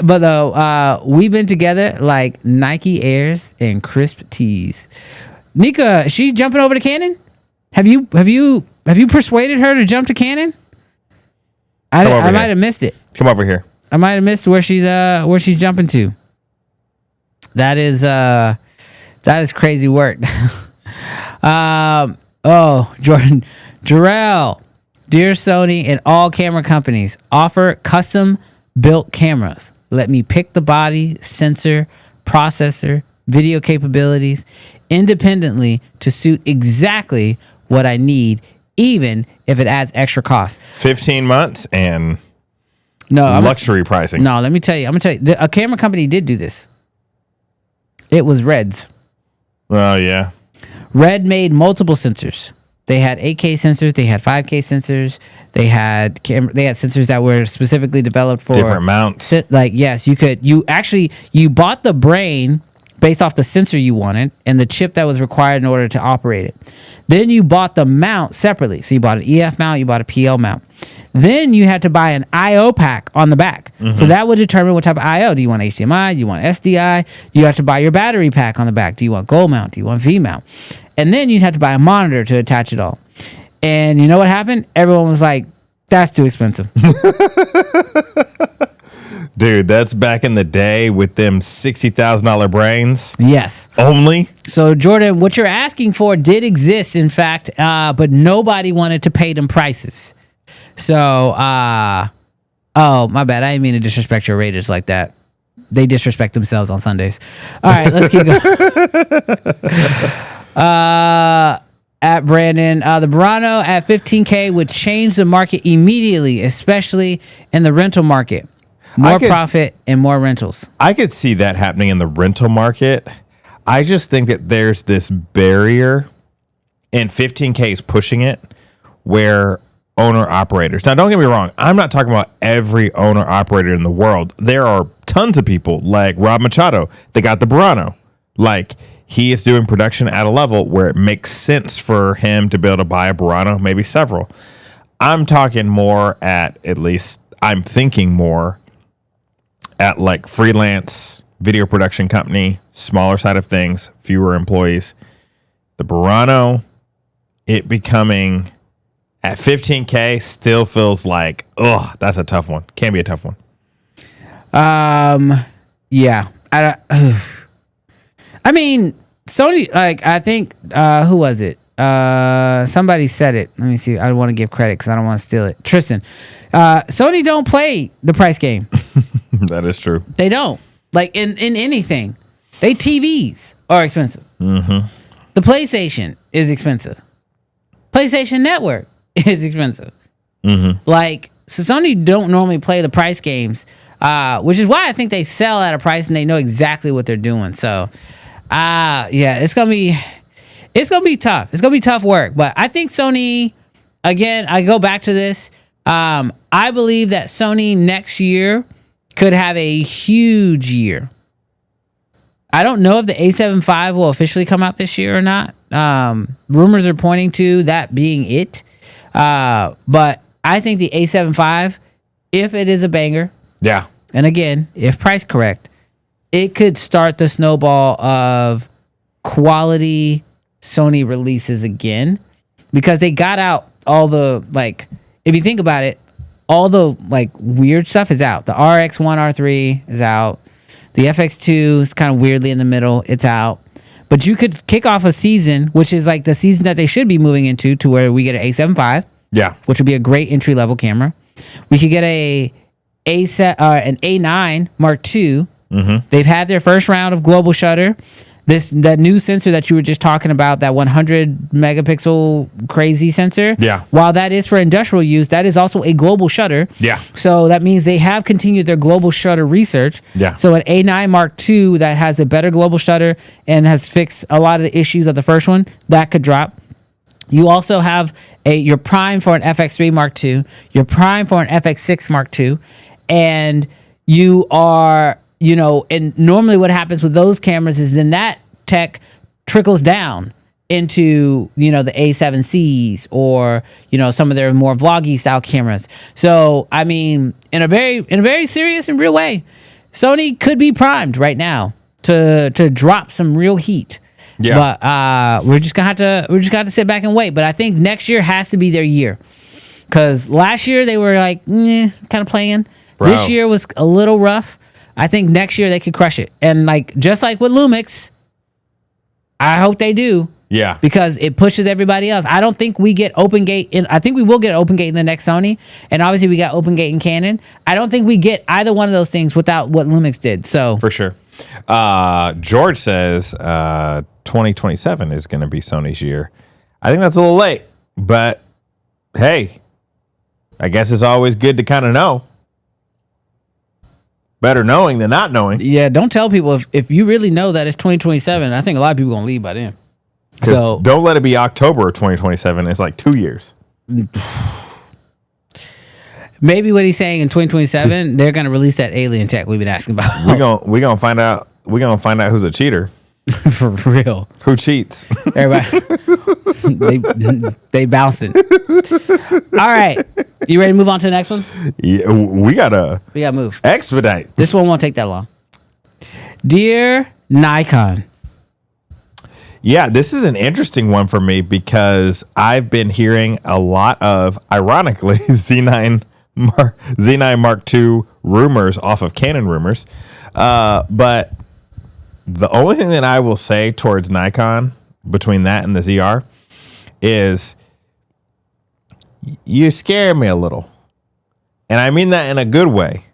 but we've been together like Nike Airs and crisp tees." Nika, she's jumping over to Canon. Have you persuaded her to jump to Canon? I might have missed it.
Come over here.
I might have missed where she's jumping to. That is crazy work. Jordan. Jarrell, dear Sony and all camera companies, offer custom built cameras. Let me pick the body, sensor, processor, video capabilities, independently to suit exactly what I need, even if it adds extra cost.
15 months and
No,
luxury pricing.
No, let me tell you. I'm gonna tell you. A camera company did do this. It was Red's.
Oh yeah.
Red made multiple sensors. They had 8K sensors. They had 5K sensors. They had sensors that were specifically developed for
Different mounts.
Like yes, you bought the brain based off the sensor you wanted and the chip that was required in order to operate it. Then you bought the mount separately. So you bought an EF mount, you bought a PL mount. Then you had to buy an I/O pack on the back. So that would determine what type of I/O. Do you want HDMI? Do you want SDI? You have to buy your battery pack on the back. Do you want gold mount? Do you want V mount? And then you'd have to buy a monitor to attach it all. And you know what happened? Everyone was like, that's too expensive.
Dude, that's back in the day with them $60,000 brains.
Yes.
Only?
So, Jordan, what you're asking for did exist, in fact, but nobody wanted to pay them prices. So, oh, my bad. I didn't mean to disrespect your Raiders like that. They disrespect themselves on Sundays. All right, let's keep going. At Brandon, the Burano at 15K would change the market immediately, especially in the rental market. More profit and more rentals.
I could see that happening in the rental market. I just think that there's this barrier, and 15K is pushing it, where owner-operators... Now, don't get me wrong. I'm not talking about every owner-operator in the world. There are tons of people, like Rob Machado. They got the Burano. Like, he is doing production at a level where it makes sense for him to be able to buy a Burano, maybe several. I'm talking more at least... I'm thinking more at like freelance video production company, smaller side of things, fewer employees. The Burano, it becoming at 15K still feels like, oh, that's a tough one. Can be a tough one.
Yeah. I mean, Sony, like, I think, who was it? Somebody said it. Let me see. I want to give credit because I don't want to steal it. Tristan. Sony don't play the price game.
That is true.
They don't. Like in anything. They TVs are expensive.
Mm-hmm.
The PlayStation is expensive. PlayStation Network is expensive.
Mm-hmm.
Like, so Sony don't normally play the price games, which is why I think they sell at a price and they know exactly what they're doing. So, yeah, it's gonna be tough. It's gonna be tough work. But I think Sony, again, I go back to this. I believe that Sony next year could have a huge year. I don't know if the A7 IV will officially come out this year or not. Rumors are pointing to that being it. But I think the A7 IV, if it is a banger,
yeah,
and again, if price correct, it could start the snowball of quality Sony releases again, because they got out all the, like, if you think about it, all the like weird stuff is out. The RX1, R3 is out. The FX2 is kind of weirdly in the middle. It's out. But you could kick off a season, which is like the season that they should be moving into, to where we get an A7 IV.
Yeah.
Which would be a great entry-level camera. We could get an A9 Mark II.
Mm-hmm.
They've had their first round of global shutter. That new sensor that you were just talking about, that 100 megapixel crazy sensor.
Yeah.
While that is for industrial use, that is also a global shutter.
Yeah.
So that means they have continued their global shutter research.
Yeah.
So an A9 Mark II that has a better global shutter and has fixed a lot of the issues of the first one, that could drop. You also have you're primed for an FX3 Mark II. You're primed for an FX6 Mark II. And you are... You know, and normally what happens with those cameras is then that tech trickles down into, you know, the A7Cs or, you know, some of their more vloggy style cameras. So, I mean, in a very serious and real way, Sony could be primed right now to drop some real heat.
Yeah.
But we're just gonna have to sit back and wait. But I think next year has to be their year, because last year they were like kind of playing.
Bro.
This year was a little rough. I think next year they could crush it. And like, just like with Lumix, I hope they do.
Yeah.
Because it pushes everybody else. I don't think we get open gate I think we will get open gate in the next Sony. And obviously we got open gate in Canon. I don't think we get either one of those things without what Lumix did. So
for sure. George says, 2027 is going to be Sony's year. I think that's a little late, but hey, I guess it's always good to kind of know. Better knowing than not knowing.
Yeah, don't tell people if you really know that it's 2027. I think a lot of people going to leave by then. So
don't let it be October of 2027. It's like 2 years.
Maybe what he's saying in 2027, they're going to release that alien tech we've been asking about.
We gonna find out. We're gonna find out who's a cheater.
For real.
Who cheats?
Everybody, they bouncing. All right, you ready to move on to the next one?
Yeah, we gotta
Move.
expedite.
This one won't take that long. Dear Nikon.
Yeah, this is an interesting one for me because I've been hearing a lot of, ironically, Z9 Mark II rumors off of Canon rumors. But the only thing that I will say towards Nikon between that and the ZR is you scare me a little. And I mean that in a good way.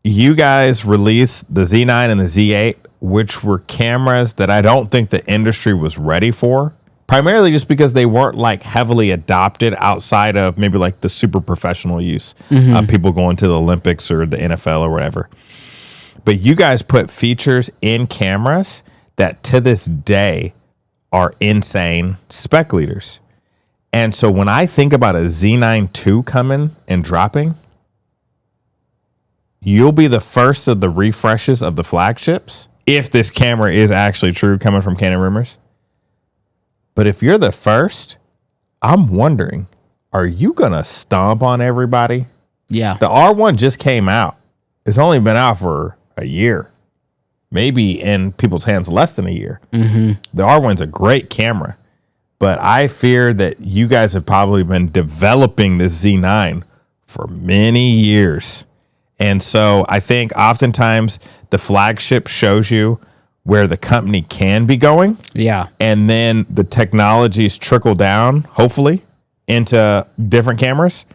You guys released the Z9 and the Z8, which were cameras that I don't think the industry was ready for. Primarily just because they weren't like heavily adopted outside of maybe like the super professional use of people going to the Olympics or the NFL or whatever. But you guys put features in cameras that to this day are insane spec leaders. And so when I think about a Z9 II coming and dropping, you'll be the first of the refreshes of the flagships if this camera is actually true coming from Canon rumors. But if you're the first, I'm wondering, are you going to stomp on everybody?
Yeah.
The R1 just came out. It's only been out for a year, maybe in people's hands less than a year. The R1's a great camera, but I fear that you guys have probably been developing this Z9 for many years. And so I think oftentimes the flagship shows you where the company can be going.
Yeah.
And then the technologies trickle down, hopefully, into different cameras.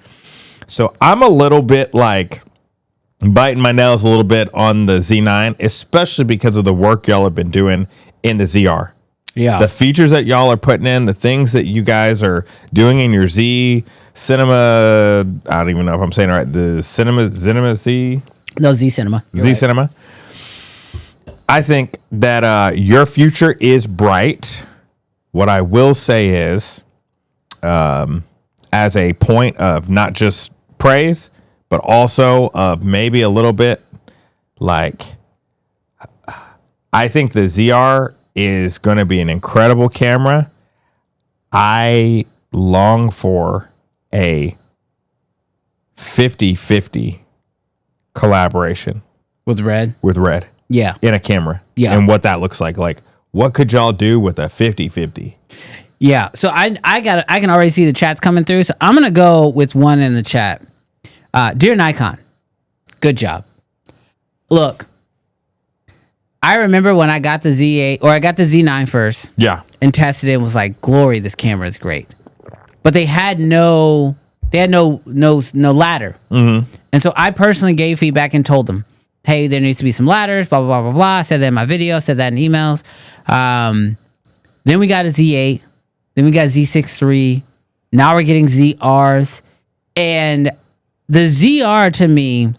So I'm a little bit like biting my nails a little bit on the Z9, especially because of the work y'all have been doing in the ZR.
Yeah.
The features that y'all are putting in, the things that you guys are doing in your Z Cinema, I don't even know if I'm saying it right, the Cinema Z?
No, Z Cinema.
Z Cinema. I think that your future is bright. What I will say is, as a point of not just praise, but also of maybe a little bit like, I think the ZR is going to be an incredible camera. I long for a 50-50 collaboration
With Red. Yeah.
in a camera.
Yeah.
And what that looks like. Like, what could y'all do with a 50-50?
Yeah. So I can already see the chats coming through. So I'm gonna go with one in the chat. Dear Nikon, good job. Look, I remember when I got the Z8 or I got the Z9 first.
Yeah.
And tested it and was like, glory, this camera is great. But they had no ladder. And so I personally gave feedback and told them, hey, there needs to be some ladders, blah, blah, blah, blah, blah. I said that in my video, said that in emails. Then we got a Z8. Then we got Z6 III. Now we're getting ZRs. And the ZR to me,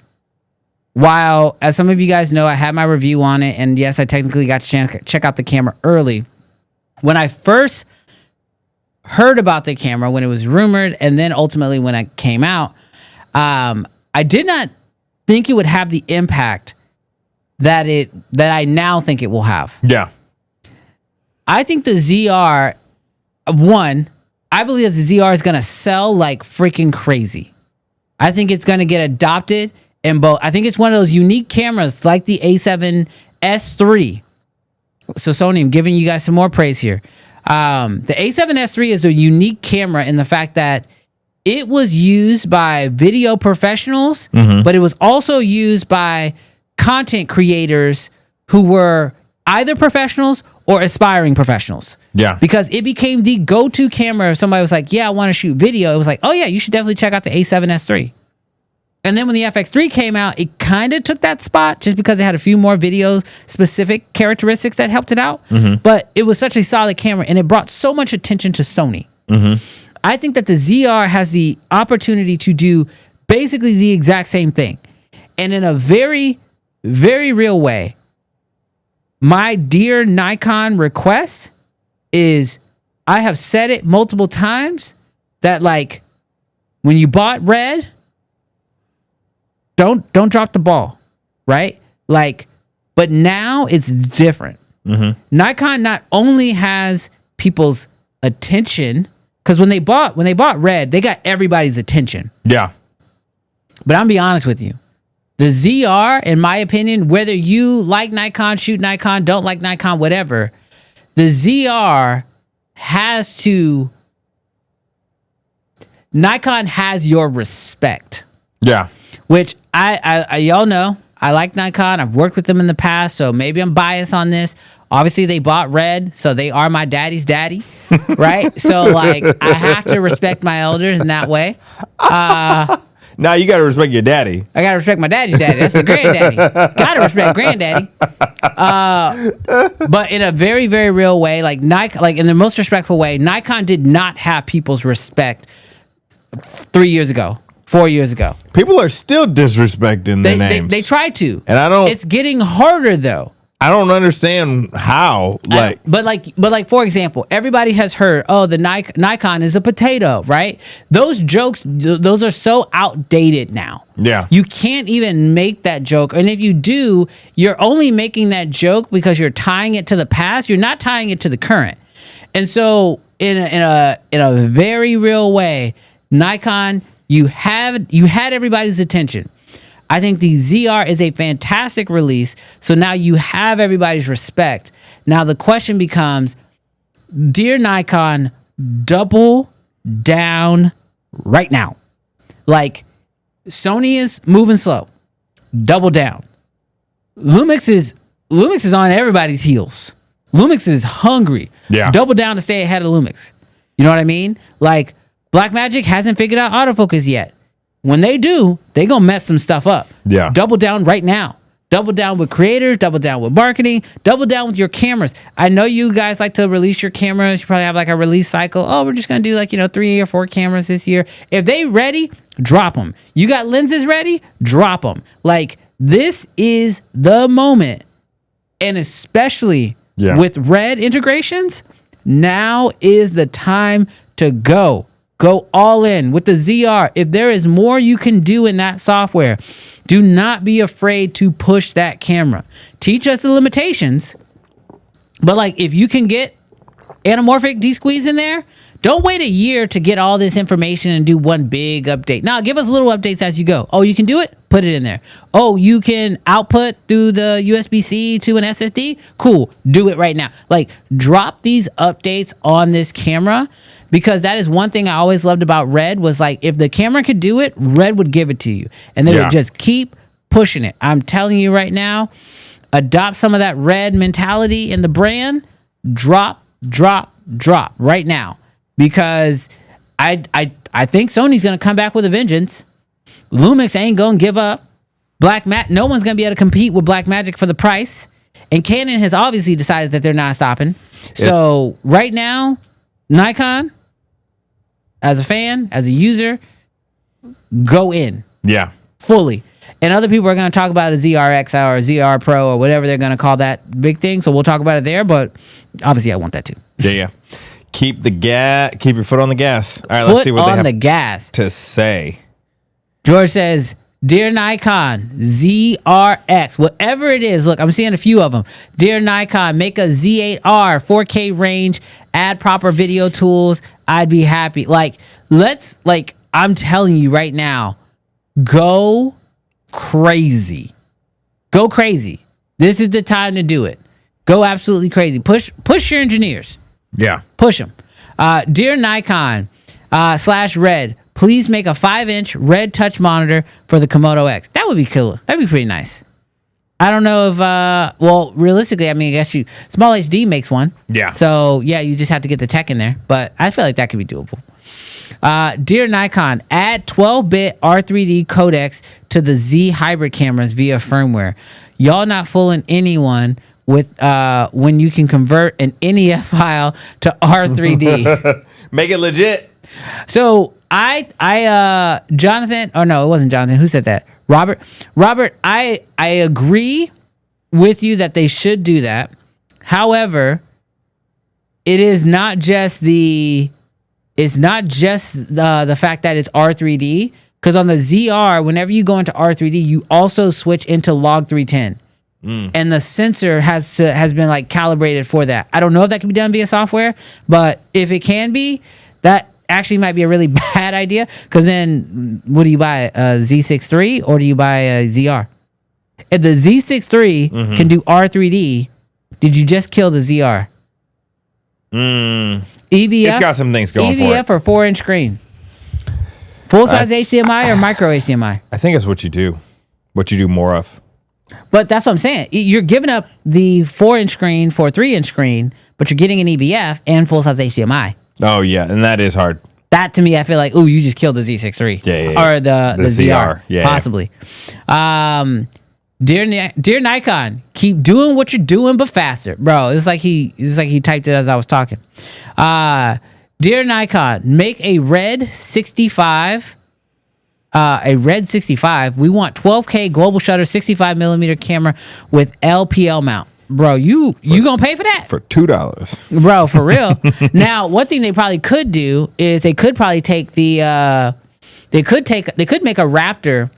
while, as some of you guys know, I had my review on it. And yes, I technically got to check out the camera early. When I first heard about the camera, when it was rumored, and then ultimately when it came out, I did not think it would have the impact that I now think it will have.
Yeah.
I think the ZR, I believe that the ZR is going to sell like freaking crazy. I think it's going to get adopted in both. I think it's one of those unique cameras like the A7S III. So Sony, I'm giving you guys some more praise here. The A7S III is a unique camera in the fact that it was used by video professionals, but it was also used by content creators who were either professionals or aspiring professionals.
Yeah.
Because it became the go-to camera if somebody was like, yeah, I want to shoot video. It was like, oh yeah, you should definitely check out the A7S III. And then when the FX3 came out, it kind of took that spot just because it had a few more video specific characteristics that helped it out. But it was such a solid camera and it brought so much attention to Sony. I think that the ZR has the opportunity to do basically the exact same thing. And in a very, very real way, my dear Nikon request is, I have said it multiple times, that like when you bought Red, don't drop the ball, right? Like, but now it's different. Nikon not only has people's attention, because when they bought Red, they got everybody's attention.
Yeah.
But I'm gonna be honest with you. The ZR, in my opinion, whether you like Nikon, shoot Nikon, don't like Nikon, whatever, the ZR has to... Nikon has your respect.
Yeah.
Which I y'all know, I like Nikon. I've worked with them in the past, so maybe I'm biased on this. Obviously, they bought Red, so they are my daddy's daddy, right? So, like, I have to respect my elders in that way.
Now you got to respect your daddy.
I got to respect my daddy's daddy. That's the granddaddy. Got to respect granddaddy. But in a very, very real way, like in the most respectful way, Nikon did not have people's respect 3 years ago, 4 years ago.
People are still disrespecting their names.
They try to.
And I don't...
It's getting harder, though.
I don't understand how.
But for example, everybody has heard, oh, the Nikon is a potato, right? Those jokes, those are so outdated now.
Yeah.
You can't even make that joke. And if you do, you're only making that joke because you're tying it to the past. You're not tying it to the current. And so in a very real way, Nikon, you had everybody's attention. I think the ZR is a fantastic release. So now you have everybody's respect. Now the question becomes, dear Nikon, double down right now. Like, Sony is moving slow. Double down. Lumix is on everybody's heels. Lumix is hungry.
Yeah.
Double down to stay ahead of Lumix. You know what I mean? Like, Blackmagic hasn't figured out autofocus yet. When they do, they gonna mess some stuff up.
Yeah.
Double down right now. Double down with creators, double down with marketing, double down with your cameras. I know you guys like to release your cameras. You probably have like a release cycle. Oh, we're just gonna do 3 or 4 cameras this year. If they ready, drop them. You got lenses ready? Drop them. Like, this is the moment. And especially with Red integrations, now is the time to go. Go all in with the ZR. If there is more you can do in that software, do not be afraid to push that camera. Teach us the limitations, but like, if you can get anamorphic desqueeze in there, don't wait a year to get all this information and do one big update. Now, give us little updates as you go. Oh, you can do it? Put it in there. Oh, you can output through the USB-C to an SSD? Cool. Do it right now. Like, drop these updates on this camera, because that is one thing I always loved about Red, was like, if the camera could do it, Red would give it to you. And they would just keep pushing it. I'm telling you right now, adopt some of that Red mentality in the brand. Drop right now. Because I think Sony's going to come back with a vengeance. Lumix ain't going to give up. No one's going to be able to compete with Blackmagic for the price. And Canon has obviously decided that they're not stopping. So right now, Nikon, as a fan, as a user, go in.
Yeah.
Fully. And other people are going to talk about a ZR XL or a ZR Pro or whatever they're going to call that big thing. So we'll talk about it there. But obviously, I want that too.
Yeah. Keep your foot on the gas. All right, let's see what they have to say.
George says, dear Nikon, ZRX, whatever it is. Look, I'm seeing a few of them. Dear Nikon, make a Z8R 4K range, add proper video tools. I'd be happy. I'm telling you right now, go crazy. Go crazy. This is the time to do it. Go absolutely crazy. Push your engineers.
Yeah.
Push them. Dear Nikon /Red, please make a 5-inch Red touch monitor for the Komodo X. That would be cool. That'd be pretty nice. I don't know if, realistically, I mean, I guess Small HD makes one.
Yeah.
So, yeah, you just have to get the tech in there. But I feel like that could be doable. Dear Nikon, add 12-bit R3D codecs to the Z hybrid cameras via firmware. Y'all not fooling anyone with when you can convert an NEF file to R3D.
Make it legit.
So Jonathan, or no, it wasn't Jonathan. Who said that? Robert, I agree with you that they should do that. However, it is not just the fact that it's R3D, because on the ZR, whenever you go into R3D, you also switch into log 310. And the sensor has been like calibrated for that. I don't know if that can be done via software, but if it can be, that actually might be a really bad idea, because then what do you buy, a Z6 III or do you buy a ZR? If the Z6 III can do R3D, did you just kill the ZR? EVF,
It's got some things going for it.
EVF or 4-inch screen? Full-size HDMI or micro HDMI?
I think it's what you do more of.
But that's what I'm saying. You're giving up the 4-inch screen for a 3-inch screen, but you're getting an EVF and full-size HDMI.
Oh, yeah, and that is hard.
That, to me, I feel like, ooh, you just killed the Z6 III.
Yeah.
Or the ZR.
Yeah.
Possibly. Dear Nikon, keep doing what you're doing, but faster. Bro, it's like he typed it as I was talking. Dear Nikon, make a red 65. We want 12K global shutter 65 millimeter camera with LPL mount. Bro, you gonna pay for that?
For $2.
Bro, for real. Now, one thing they probably could do is they could probably take the they could make a Raptor,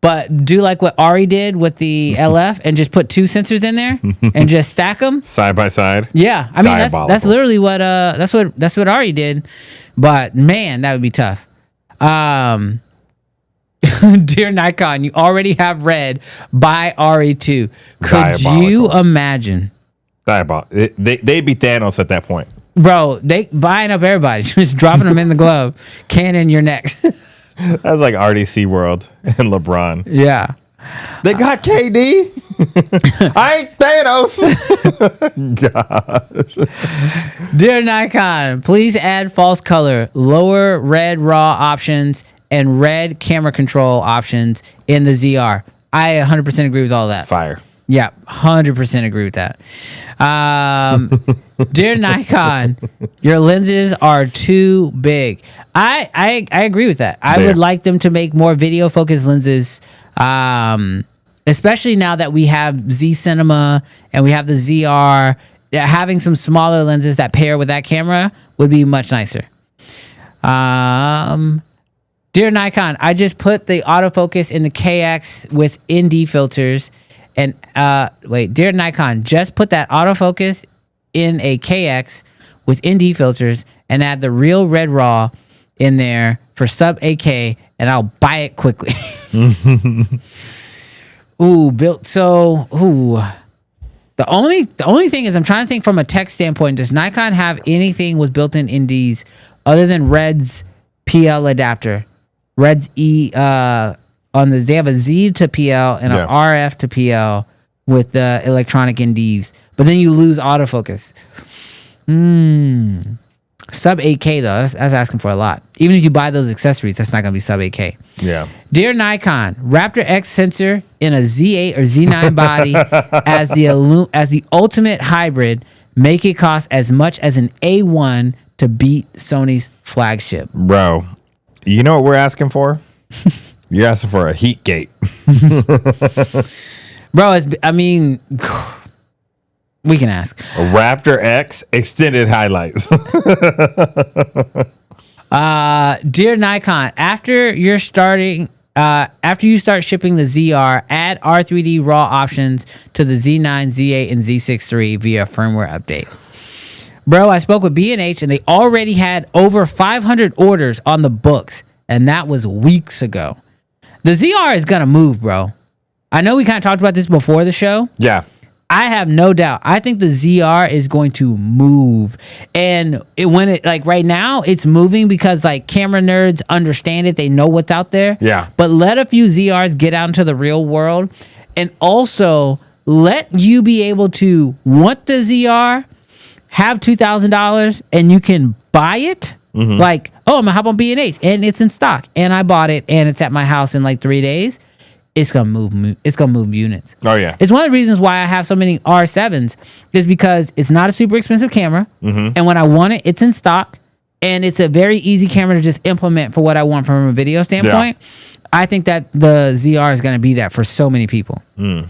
but do like what Ari did with the LF and just put two sensors in there and just stack them
Side by side.
Yeah, I mean that's literally what that's what Ari did, but man, that would be tough. Dear Nikon, you already have red. Buy RE2. Could you imagine?
They'd be Thanos at that point.
Bro, they buying up everybody, just dropping them in the glove. Canon, you're next.
That's like RDC World and LeBron.
Yeah.
They got KD. I ain't Thanos.
God. Dear Nikon, please add false color, lower red raw options, and red camera control options in the ZR. I 100% agree with all that.
Fire.
Yeah, 100% agree with that. Dear Nikon, your lenses are too big. I agree with that. I would like them to make more video focused lenses, especially now that we have Z Cinema and we have the ZR. Having some smaller lenses that pair with that camera would be much nicer. Dear Nikon, I just put the autofocus in the KX with ND filters. And dear Nikon, just put that autofocus in a KX with ND filters and add the real red raw in there for sub 8K, and I'll buy it quickly. The only thing is, I'm trying to think from a tech standpoint. Does Nikon have anything with built-in NDs other than Red's PL adapter? Red's they have a Z to PL and an RF to PL with the electronic NDs, but then you lose autofocus. Sub 8K though, that's asking for a lot. Even if you buy those accessories, that's not gonna be sub 8K.
Yeah.
Dear Nikon, Raptor X sensor in a Z8 or Z9 body as the ultimate hybrid. Make it cost as much as an A1 to beat Sony's flagship.
Bro, you know what we're asking for? You're asking for a heat gate.
Bro, we can ask.
A Raptor X extended highlights.
Dear Nikon, after you start shipping the ZR, add R3D raw options to the Z9, Z8, and Z6 III via firmware update. Bro, I spoke with B&H and they already had over 500 orders on the books, and that was weeks ago. The ZR is gonna move, bro. I know we kind of talked about this before the show.
Yeah.
I have no doubt. I think the ZR is going to move. And right now, it's moving because like camera nerds understand it. They know what's out there.
Yeah.
But let a few ZRs get out into the real world. And also let you be able to want the ZR, have $2,000, and you can buy it Like, oh, I'm gonna hop on B&H and it's in stock and I bought it and it's at my house in like 3 days. It's gonna move. It's gonna move units.
Oh yeah.
It's one of the reasons why I have so many R7s is because it's not a super expensive camera, and when I want it, it's in stock, and it's a very easy camera to just implement for what I want from a video standpoint. I think that the ZR is gonna be that for so many people. Dear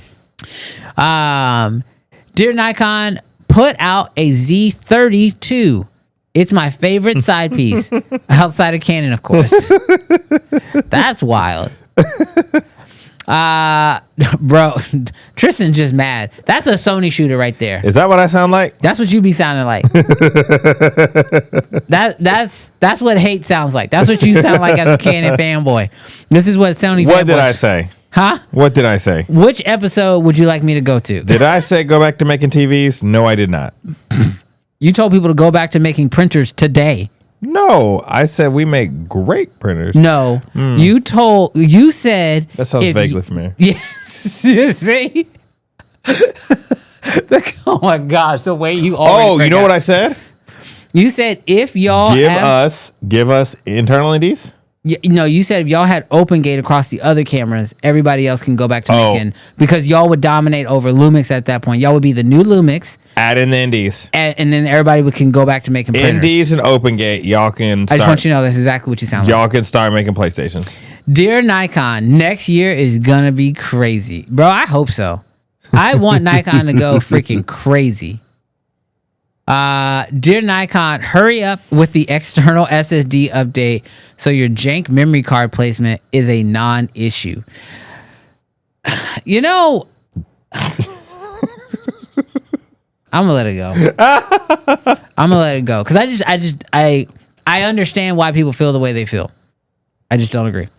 Nikon, put out a Z32. It's my favorite side piece outside of Canon, of course. That's wild. Bro, Tristan just mad. That's a Sony shooter right there.
Is that what I sound like?
That's what you be sounding like. That's what hate sounds like. That's what you sound like as a Canon fanboy. This is what Sony.
What did I say?
Huh?
What did I say?
Which episode would you like me to go to?
Did I say go back to making TVs? No, I did not.
You told people to go back to making printers today.
No, I said we make great printers.
No, you said
That sounds vaguely familiar.
Yes, you see. Oh my gosh, the way you always.
Oh, you know what I said?
You said if y'all
give us internal LEDs.
You said if y'all had open gate across the other cameras, everybody else can go back to making, because y'all would dominate over Lumix at that point. Y'all would be the new Lumix.
Add in the NDs.
And then everybody can go back to making printers.
NDs and open gate, y'all can start.
I just want you to know that's exactly what you sound like.
Y'all can start making PlayStations.
Dear Nikon, next year is going to be crazy. Bro, I hope so. I want Nikon to go freaking crazy. Dear Nikon, hurry up with the external SSD update so your jank memory card placement is a non-issue. You know, I'm gonna let it go. I'm gonna let it go because I understand why people feel the way they feel. I just don't agree.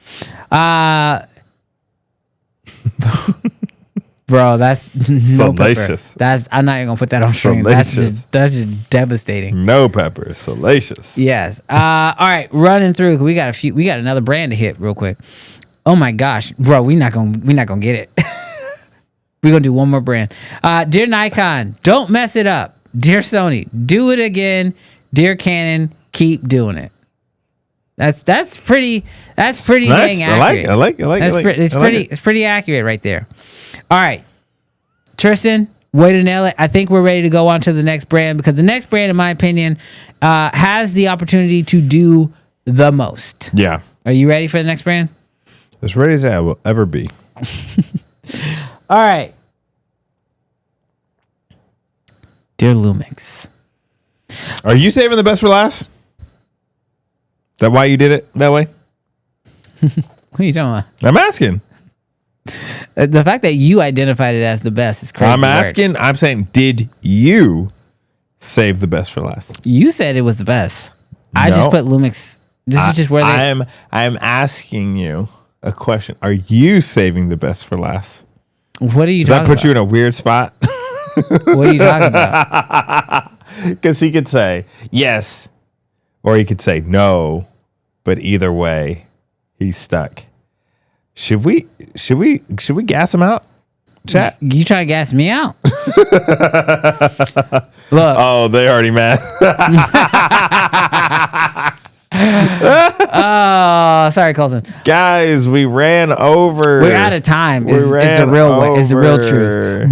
Bro, that's no
salacious.
Pepper. I'm not even gonna put that on stream. That's just devastating.
No pepper, salacious.
Yes. All right, running through. We got another brand to hit real quick. Oh my gosh, bro, we not gonna get it. We're gonna do one more brand. Dear Nikon, don't mess it up. Dear Sony, do it again. Dear Canon, keep doing it. That's pretty nice. Dang accurate.
I like it.
It's pretty accurate right there. All right, Tristan, way to nail it. I think we're ready to go on to the next brand, because the next brand, in my opinion, has the opportunity to do the most.
Yeah.
Are you ready for the next brand?
As ready as I will ever be.
All right. Dear Lumix.
Are you saving the best for last? Is that why you did it that way?
What are you talking about?
I'm asking.
The fact that you identified it as the best is crazy.
I'm asking. I'm saying, did you save the best for last?
You said it was the best. I just put Lumix. This is just where they.
I'm asking you a question. Are you saving the best for last?
What are you
talking about? Does that put
about?
you in a weird spot?
What are you talking about?
Because he could say yes, or he could say no, but either way, he's stuck. Should we gas him out? Chat.
You trying to gas me out? Look.
Oh, they already mad.
Oh, sorry, Colton.
Guys, we ran over.
We're out of time. Is the real way. Is the real truth.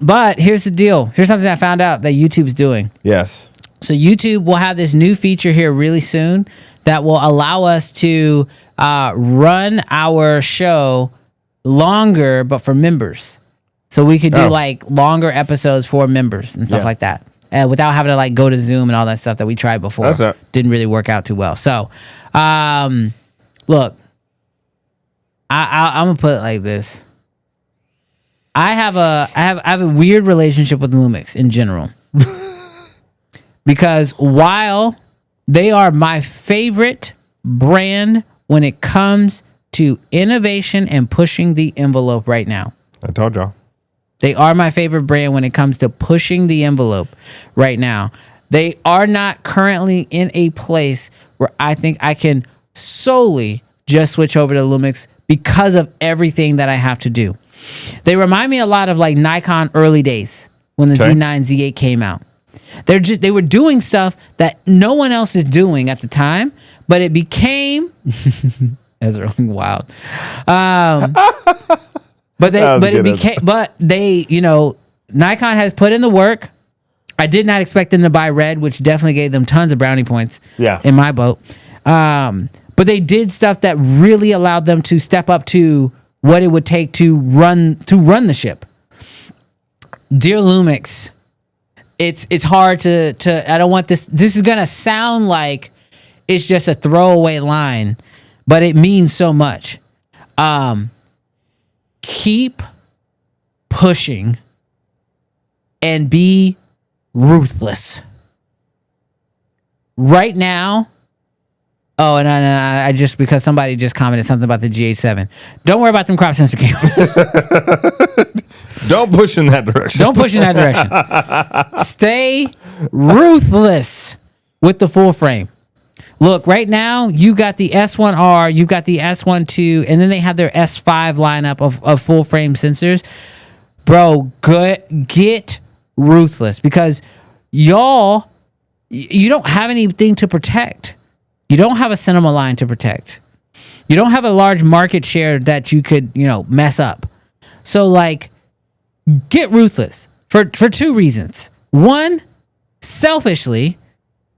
But here's the deal. Here's something I found out that YouTube's doing.
Yes.
So YouTube will have this new feature here really soon that will allow us to run our show longer, but for members. So we could do like longer episodes for members and stuff like that. Without having to like go to Zoom and all that stuff that we tried before. Didn't really work out too well. So, look, I'm gonna put it like this. I have a weird relationship with Lumix in general, because while they are my favorite brand when it comes to innovation and pushing the envelope right now,
I told y'all.
They are my favorite brand when it comes to pushing the envelope right now. They are not currently in a place where I think I can solely just switch over to Lumix because of everything that I have to do. They remind me a lot of like Nikon early days when the Z9, Z8 came out. They were doing stuff that no one else is doing at the time, but it became that's really wild. But they, you know, Nikon has put in the work. I did not expect them to buy red, which definitely gave them tons of brownie points.
Yeah.
In my boat. But they did stuff that really allowed them to step up to what it would take to run the ship. Dear Lumix, it's hard to I don't want this is gonna sound like it's just a throwaway line, but it means so much. Keep pushing and be ruthless. Right now, and I just, because somebody just commented something about the GH7. Don't worry about them crop sensor cameras.
Don't push in that direction.
Don't push in that direction. Stay ruthless with the full frame. Look, right now, you got the S1R, you got the S12, and then they have their S5 lineup of full frame sensors. Bro, get ruthless, because y'all, you don't have anything to protect. You don't have a cinema line to protect. You don't have a large market share that you could, you know, mess up. So, like, get ruthless for two reasons. One, selfishly,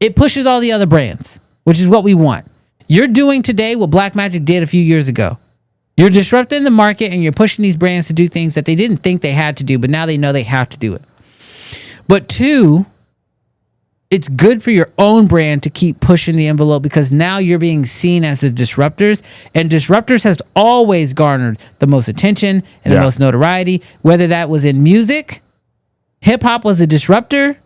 it pushes all the other brands, which is what we want. You're doing today what Blackmagic did a few years ago. You're disrupting the market and you're pushing these brands to do things that they didn't think they had to do, but now they know they have to do it. But two, it's good for your own brand to keep pushing the envelope, because now you're being seen as the disruptors, and disruptors has always garnered the most attention and the most notoriety, whether that was in music, hip hop was a disruptor,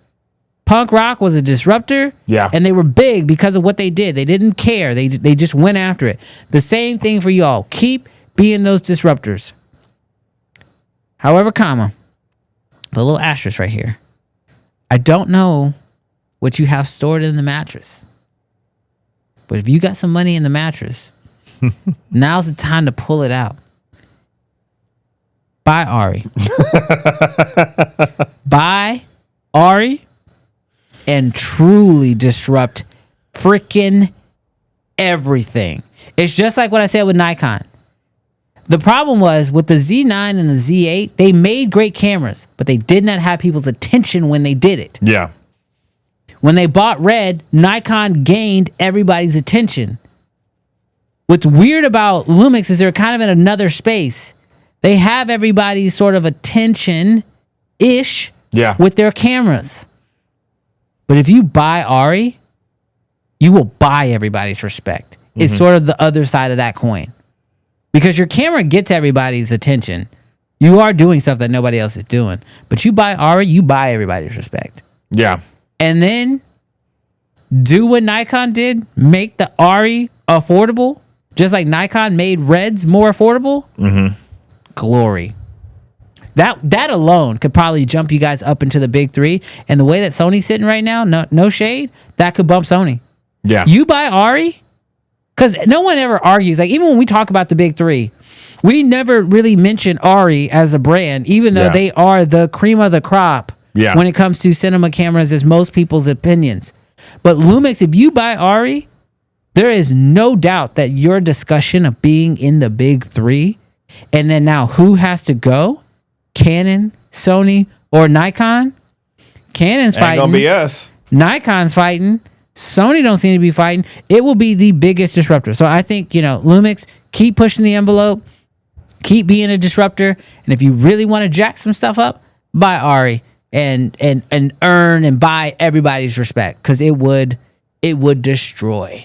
punk rock was a disruptor, and they were big because of what they did. They didn't care. They just went after it. The same thing for y'all. Keep being those disruptors. However, comma, put a little asterisk right here. I don't know what you have stored in the mattress, but if you got some money in the mattress, now's the time to pull it out. Buy Ari. Buy Ari and truly disrupt freaking everything. It's just like what I said with Nikon. The problem was with the Z9 and the Z8, they made great cameras, but they did not have people's attention when they did it.
Yeah.
When they bought Red, Nikon gained everybody's attention. What's weird about Lumix is they're kind of in another space. They have everybody's sort of attention-ish with their cameras. But if you buy Ari, you will buy everybody's respect. Mm-hmm. It's sort of the other side of that coin. Because your camera gets everybody's attention. You are doing stuff that nobody else is doing. But you buy Ari, you buy everybody's respect.
Yeah.
And then do what Nikon did, make the Ari affordable, just like Nikon made Reds more affordable. Mm-hmm. Glory. That alone could probably jump you guys up into the big three. And the way that Sony's sitting right now, no shade, that could bump Sony.
Yeah.
You buy Ari, because no one ever argues. Like, even when we talk about the big three, we never really mention Ari as a brand, even though they are the cream of the crop when it comes to cinema cameras, as most people's opinions. But Lumix, if you buy Ari, there is no doubt that your discussion of being in the big three, and then now who has to go? Canon, Sony, or Nikon? Canon's fighting.
Ain't gonna be us.
Nikon's fighting. Sony don't seem to be fighting. It will be the biggest disruptor. So I think, Lumix, keep pushing the envelope, keep being a disruptor, and if you really want to jack some stuff up, buy Ari and earn and buy everybody's respect, because it would destroy.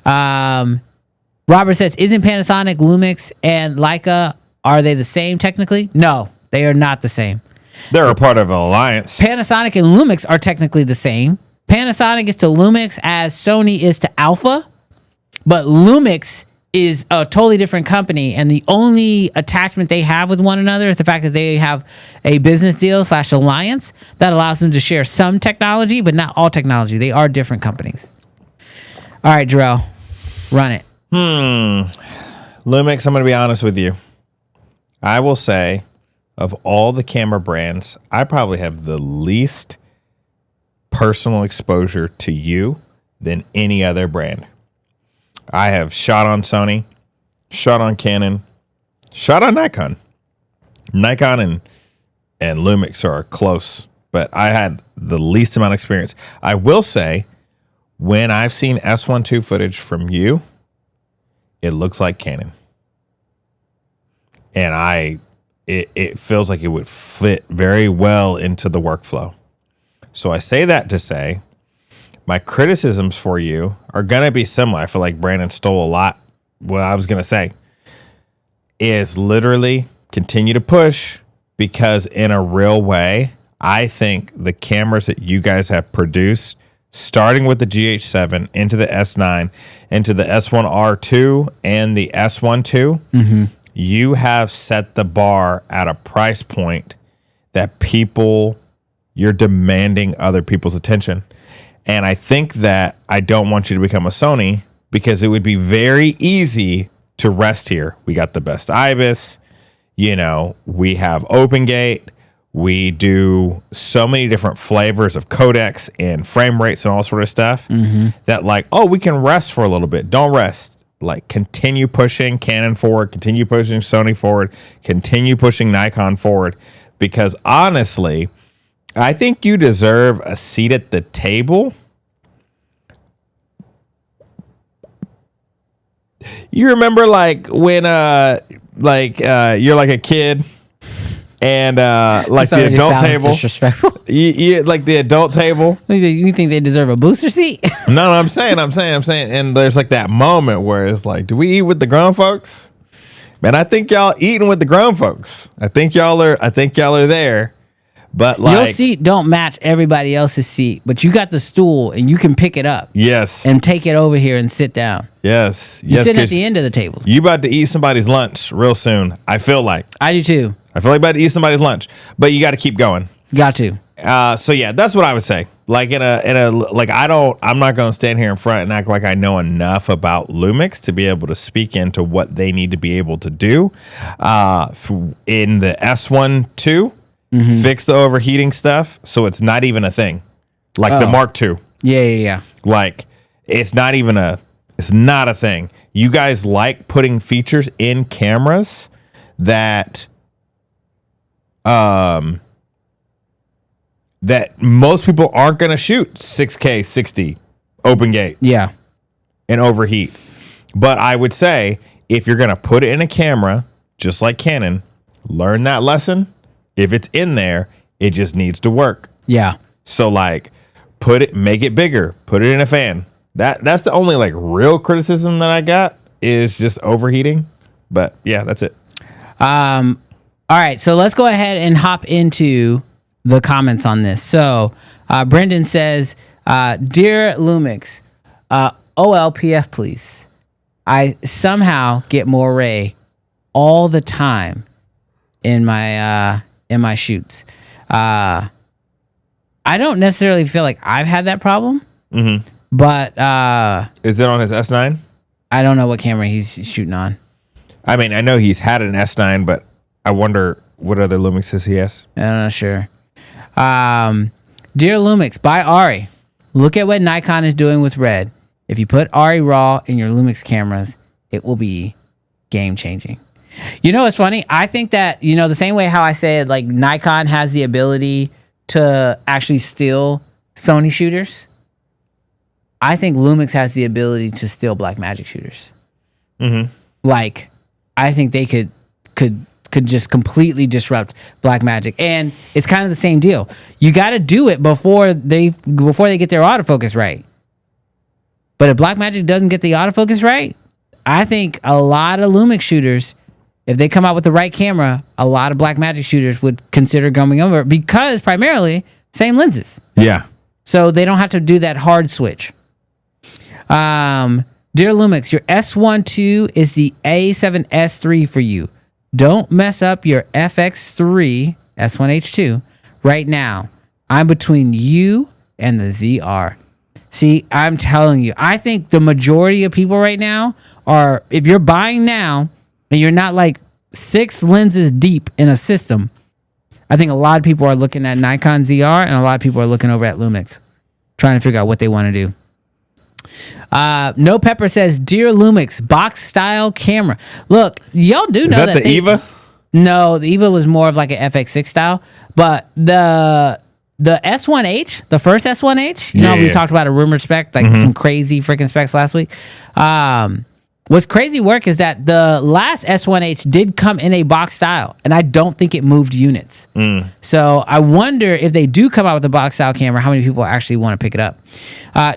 Robert says, isn't Panasonic, Lumix, and Leica, are they the same technically? No, they are not the same.
They're a part of an alliance.
Panasonic and Lumix are technically the same. Panasonic is to Lumix as Sony is to Alpha, but Lumix is a totally different company, and the only attachment they have with one another is the fact that they have a business deal / alliance that allows them to share some technology, but not all technology. They are different companies. All right, Jarrell, run it.
Lumix, I'm going to be honest with you. I will say of all the camera brands, I probably have the least personal exposure to you than any other brand. I have shot on Sony, shot on Canon, shot on Nikon. Nikon and Lumix are close, but I had the least amount of experience. I will say, when I've seen S12 footage from you, it looks like Canon. And it feels like it would fit very well into the workflow. So I say that to say, my criticisms for you are going to be similar. I feel like Brandon stole a lot. What I was going to say is literally continue to push, because in a real way, I think the cameras that you guys have produced, starting with the GH7 into the S9, into the S1R2 and the S12, you have set the bar at a price point that you're demanding other people's attention. And I think that I don't want you to become a Sony, because it would be very easy to rest here. We got the best IBIS, we have open gate. We do so many different flavors of codecs and frame rates and all sort of stuff that we can rest for a little bit. Don't rest. Continue pushing Canon forward, continue pushing Sony forward, continue pushing Nikon forward, because honestly, I think you deserve a seat at the table. You remember when you're like a kid and the adult table.
Disrespectful.
You like the adult table.
You think they deserve a booster seat?
No, I'm saying. And there's that moment where it's do we eat with the grown folks? Man, I think y'all eating with the grown folks. I think y'all are there. But
your seat don't match everybody else's seat, but you got the stool and you can pick it up.
Yes.
And take it over here and sit down.
Yes.
You're sitting at the end of the table.
You about to eat somebody's lunch real soon. I feel like.
I do too.
I feel like about to eat somebody's lunch, but you got to keep going.
Got to.
So yeah, that's what I would say. I'm not going to stand here in front and act like I know enough about Lumix to be able to speak into what they need to be able to do. In the S12, fix the overheating stuff, so it's not even a thing. The Mark II.
Yeah.
It's not a thing. You guys like putting features in cameras that that most people aren't going to shoot 6K 60 open gate.
Yeah.
And overheat. But I would say, if you're going to put it in a camera, just like Canon, learn that lesson. If it's in there, it just needs to work.
Yeah.
So make it bigger, put it in a fan. That's the only real criticism that I got, is just overheating. But yeah, that's it.
All right, so let's go ahead and hop into the comments on this. So Brendan says, "Dear Lumix, OLPF please. I somehow get more ray all the time in my shoots. I don't necessarily feel like I've had that problem, but
is it on his S9?
I don't know what camera he's shooting on.
I mean, I know he's had an S9, but I wonder what other Lumixes he has.
I'm not sure. Dear Lumix, buy Ari. Look at what Nikon is doing with Red. If you put Ari RAW in your Lumix cameras, it will be game changing." It's funny. I think that, the same way how I said Nikon has the ability to actually steal Sony shooters, I think Lumix has the ability to steal Blackmagic shooters. I think they could just completely disrupt Blackmagic, and it's kind of the same deal. You got to do it before they get their autofocus right. But if Blackmagic doesn't get the autofocus right, I think a lot of Lumix shooters, if they come out with the right camera, a lot of Blackmagic shooters would consider going over, because primarily same lenses.
Yeah.
So they don't have to do that hard switch. Dear Lumix, your S12 is the A7S III for you. Don't mess up your FX3 S1H2 right now. I'm between you and the ZR. See, I'm telling you, I think the majority of people right now are, if you're buying now and you're not 6 lenses deep in a system, I think a lot of people are looking at Nikon ZR, and a lot of people are looking over at Lumix, trying to figure out what they want to do. No Pepper says, "Dear Lumix, box style camera." Look, y'all do know
that the Eva?
No, the Eva was more of like an FX6 style, but the S1H, the first S1H, you know, we talked about a rumored spec, like some crazy freaking specs last week. What's crazy work is that the last S1H did come in a box style, and I don't think it moved units. So I wonder if they do come out with a box style camera, how many people actually want to pick it up.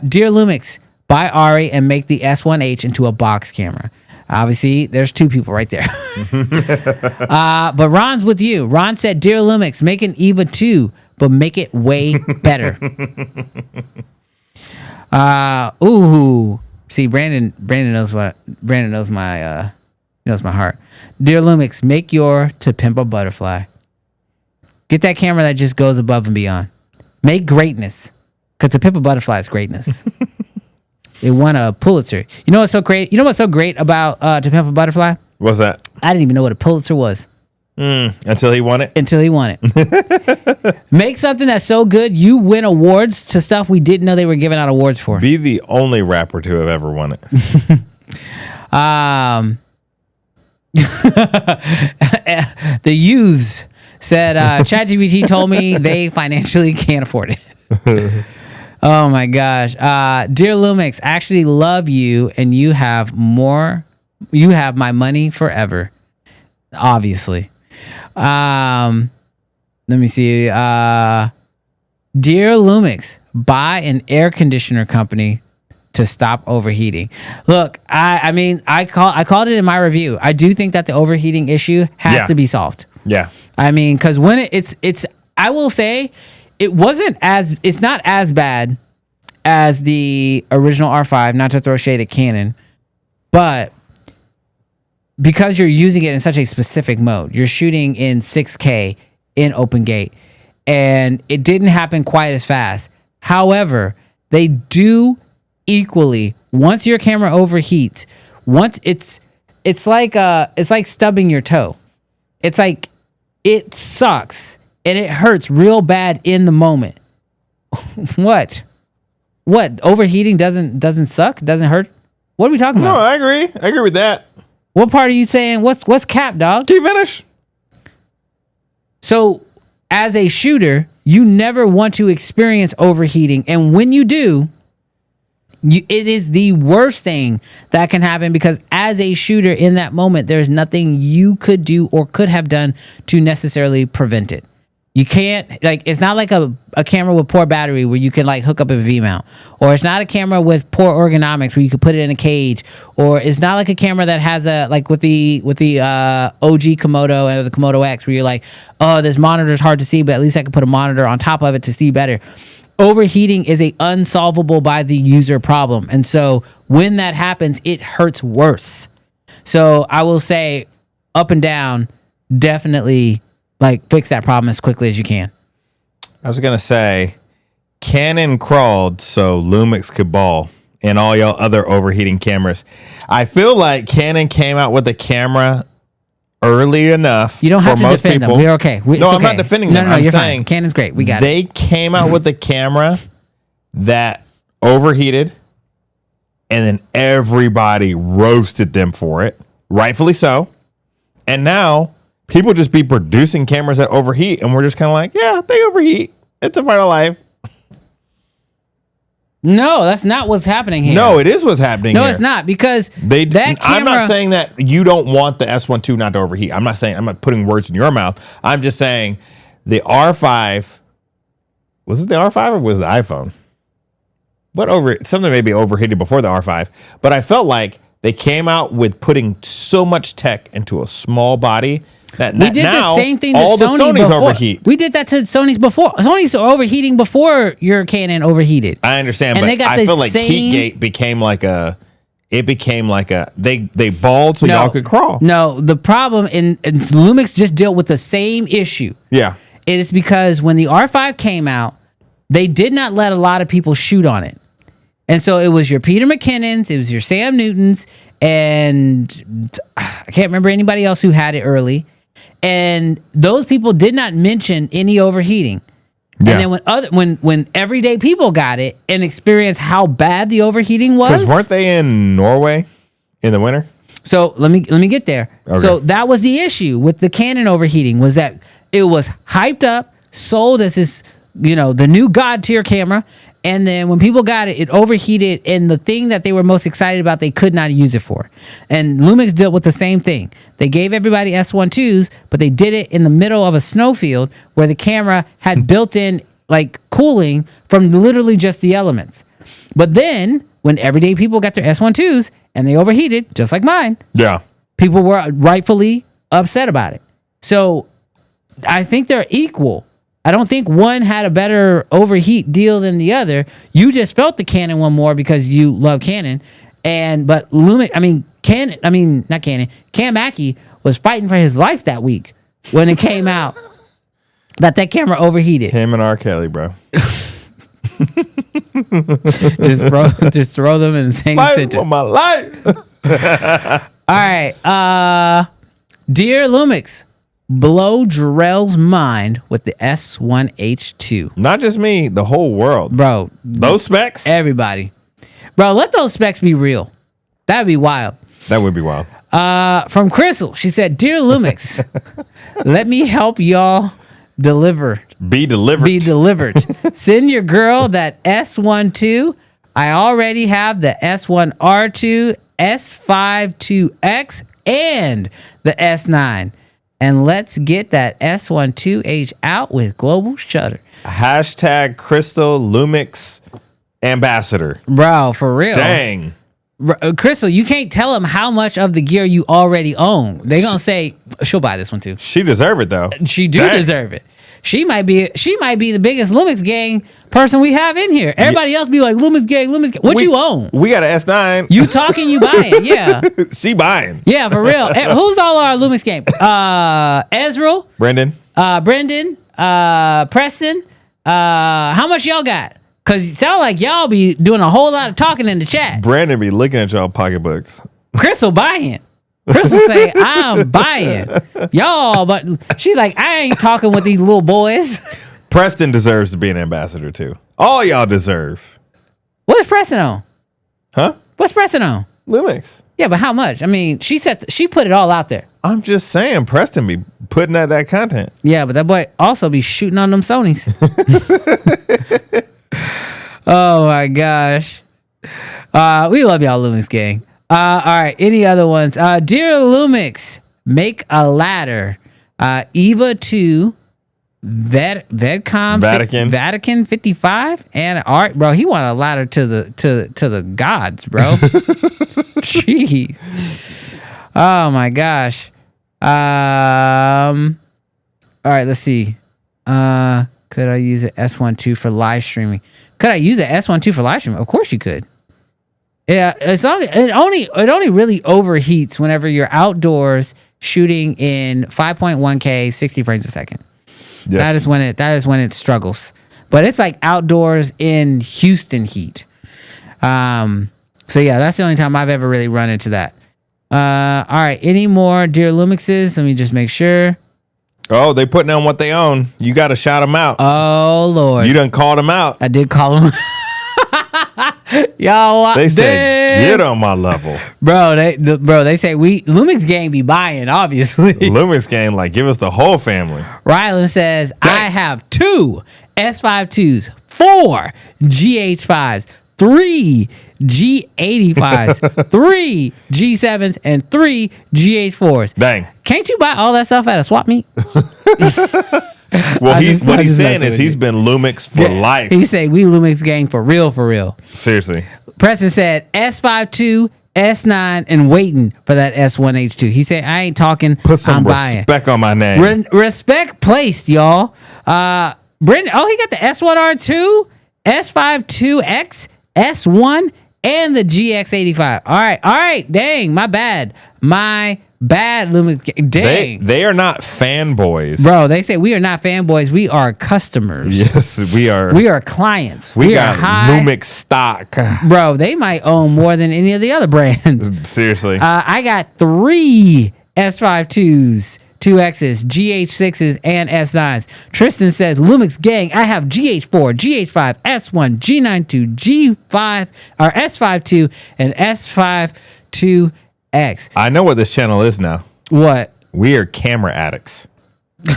Dear Lumix, buy Ari and make the S1H into a box camera. Obviously, there's two people right there. But Ron's with you. Ron said, "Dear Lumix, make an Eva 2, but make it way better." Ooh. See, Brandon knows my heart. Dear Lumix, make your To Pimp a Butterfly. Get that camera that just goes above and beyond. Make greatness, because To Pimp a Butterfly is greatness. It won a Pulitzer. You know what's so great? You know what's so great about To Pimp a Butterfly?
What's that?
I didn't even know what a Pulitzer was.
Until he won it?
Until he won it. Make something that's so good, you win awards to stuff we didn't know they were giving out awards for.
Be the only rapper to have ever won it.
The youths said, ChatGPT told me they financially can't afford it. Oh my gosh. Dear Lumix, actually love you, and you have my money forever. Obviously. Let me see. Dear Lumix, buy an air conditioner company to stop overheating. Look, I called it in my review. I do think that the overheating issue has to be solved.
Yeah.
I mean, because when it's I will say it's not as bad as the original R5, not to throw shade at Canon, but because you're using it in such a specific mode, you're shooting in 6K in open gate, and it didn't happen quite as fast. However, they do equally, once your camera overheats, once it's like stubbing your toe. It's like, it sucks and it hurts real bad in the moment. What overheating doesn't suck, doesn't hurt? What are we talking about?
No, I agree with that.
What part are you saying? What's cap, dog?
Can you finish?
So, as a shooter, you never want to experience overheating, and when you do, it is the worst thing that can happen, because as a shooter in that moment, there's nothing you could do or could have done to necessarily prevent it. You can't, like, it's not like a camera with poor battery where you can like hook up a V-mount, or it's not a camera with poor ergonomics where you could put it in a cage, or it's not like a camera that has a, like with the OG Komodo and the Komodo X, where you're like, oh, this monitor is hard to see, but at least I can put a monitor on top of it to see better. Overheating is a unsolvable by the user problem, and so when that happens, it hurts worse. So I will say, up and down, definitely, like, fix that problem as quickly as you can.
I was going to say, Canon crawled so Lumix could ball, and all y'all other overheating cameras. I feel like Canon came out with a camera early enough.
You don't have to defend
people.
them. We're okay.
No, I'm not defending them.
No,
I'm
you're
saying
fine. Canon's great. We got it.
They came out with a camera that overheated, and then everybody roasted them for it, rightfully so. And now people just be producing cameras that overheat, and we're just kind of like, yeah, they overheat. It's a part of life.
No, that's not what's happening here.
No, it is what's happening here.
No, it's not, because
that camera, I'm not saying that you don't want the S12 not to overheat. I'm not putting words in your mouth. I'm just saying the R5, was it the R5 or was it the iPhone? Something may be overheated before the R5, but I felt like they came out with putting so much tech into a small body that
we did the same thing to
all the
Sony
Sonys
before.
overheat.
We did that to Sony's before. Sony's overheating before your Canon overheated.
I understand,
and
but I feel like Heatgate became like they balled so y'all could crawl.
No, the problem in Lumix just dealt with the same issue.
Yeah.
It is because when the R5 came out, they did not let a lot of people shoot on it. And so it was your Peter McKinnons, it was your Sam Newtons, and I can't remember anybody else who had it early. And those people did not mention any overheating.
Yeah.
And then when everyday people got it and experienced how bad the overheating was,
Because weren't they in Norway in the winter?
so let me get there.
Okay.
So that was the issue with the Canon overheating, was that it was hyped up, sold as this, the new god tier camera, and then when people got it, it overheated, and the thing that they were most excited about, they could not use it for. And Lumix dealt with the same thing. They gave everybody S12s, but they did it in the middle of a snowfield where the camera had built-in cooling from literally just the elements. But then when everyday people got their S12s and they overheated, just like mine,
Yeah.
people were rightfully upset about it. So I think they're equal. I don't think one had a better overheat deal than the other. You just felt the Canon one more because you love Canon. But Cam Mackey was fighting for his life that week when it came out that camera overheated.
Him and R. Kelly, bro.
just throw them in the same
Fight
sentence.
for my life.
All right. Dear Lumix, blow Jarrell's mind with the S1H2.
Not just me, the whole world.
Bro,
Those specs?
everybody. Bro, let those specs be real. That'd be wild.
That would be wild.
From Crystal, she said, Dear Lumix, let me help y'all deliver.
Be delivered.
Send your girl that S12. I already have the S1R2, S52X, and the S9. And let's get that S12H out with global shutter.
Hashtag Crystal Lumix ambassador.
Bro, for real.
Dang.
Crystal, you can't tell them how much of the gear you already own. They're going to say, she'll buy this one too.
She deserve it though.
She do
Dang.
deserve it. She might be the biggest Lumix gang person we have in here. Everybody else be like, Lumix gang. What you own?
We got an S9.
You talking, you buying. Yeah.
She buying.
Yeah, for real. Who's all our Lumix gang? Ezra,
Brendan.
Brendan, Preston. How much y'all got? Because it sounds like y'all be doing a whole lot of talking in the chat.
Brandon be looking at y'all pocketbooks.
Crystal buying. Crystal say, I'm buying. Y'all, but she like, I ain't talking with these little boys.
Preston deserves to be an ambassador too. All y'all deserve.
What's Preston on?
Huh?
What's Preston on?
Lumix.
Yeah, but how much? I mean, she put it all out there.
I'm just saying, Preston be putting out that content.
Yeah, but that boy also be shooting on them Sonys. Oh my gosh. We love y'all, Lumix gang. All right, any other ones? Dear Lumix, make a ladder. Eva 2, Vatican 55, and art, bro. He want a ladder to the gods, bro. Jeez. Oh my gosh. All right, let's see. Could I use an S12 for live streaming? Could I use an S12 for live streaming? Of course you could. Yeah, it only really overheats whenever you're outdoors shooting in 5.1K 60 frames a second.
Yes.
That is when it struggles. But it's like outdoors in Houston heat. So yeah, that's the only time I've ever really run into that. All right, any more Dear Lumixes? Let me just make sure.
Oh, they putting on what they own. You got to shout them out.
Oh Lord,
You done called them out.
I did call them. Y'all,
They said, get on my level.
bro. They say Lumix gang be buying. Obviously,
Lumix game, like, give us the whole family.
Rylan says, I have 2 S52s, 4 GH5s, 3 G85s, 3 G7s, and 3 GH4s.
Dang.
Can't you buy all that stuff at a swap meet?
Well, what he's saying
messing
is
with
he's
you.
been Lumix for life.
He say we Lumix gang for real, for real.
Seriously.
Preston said S52, S9, and waiting for that S1H2. He said, I ain't talking.
Put some
I'm buying.
respect on my name.
Respect placed, y'all. Brendan, he got the S1R2, S52X, S1, and the GX85. All right. Dang, my bad, Lumix. Dang.
They are not fanboys.
Bro, they say we are not fanboys. We are customers.
Yes, we are.
We are clients.
We
are
got
high.
Lumix stock.
Bro, they might own more than any of the other brands.
Seriously.
I got 3 S52s, 2Xs, GH6s, and S9s. Tristan says, Lumix gang, I have GH4, GH5, S1, G92, G5, or S52, and S52X.
I know what this channel is now.
What?
We are camera addicts.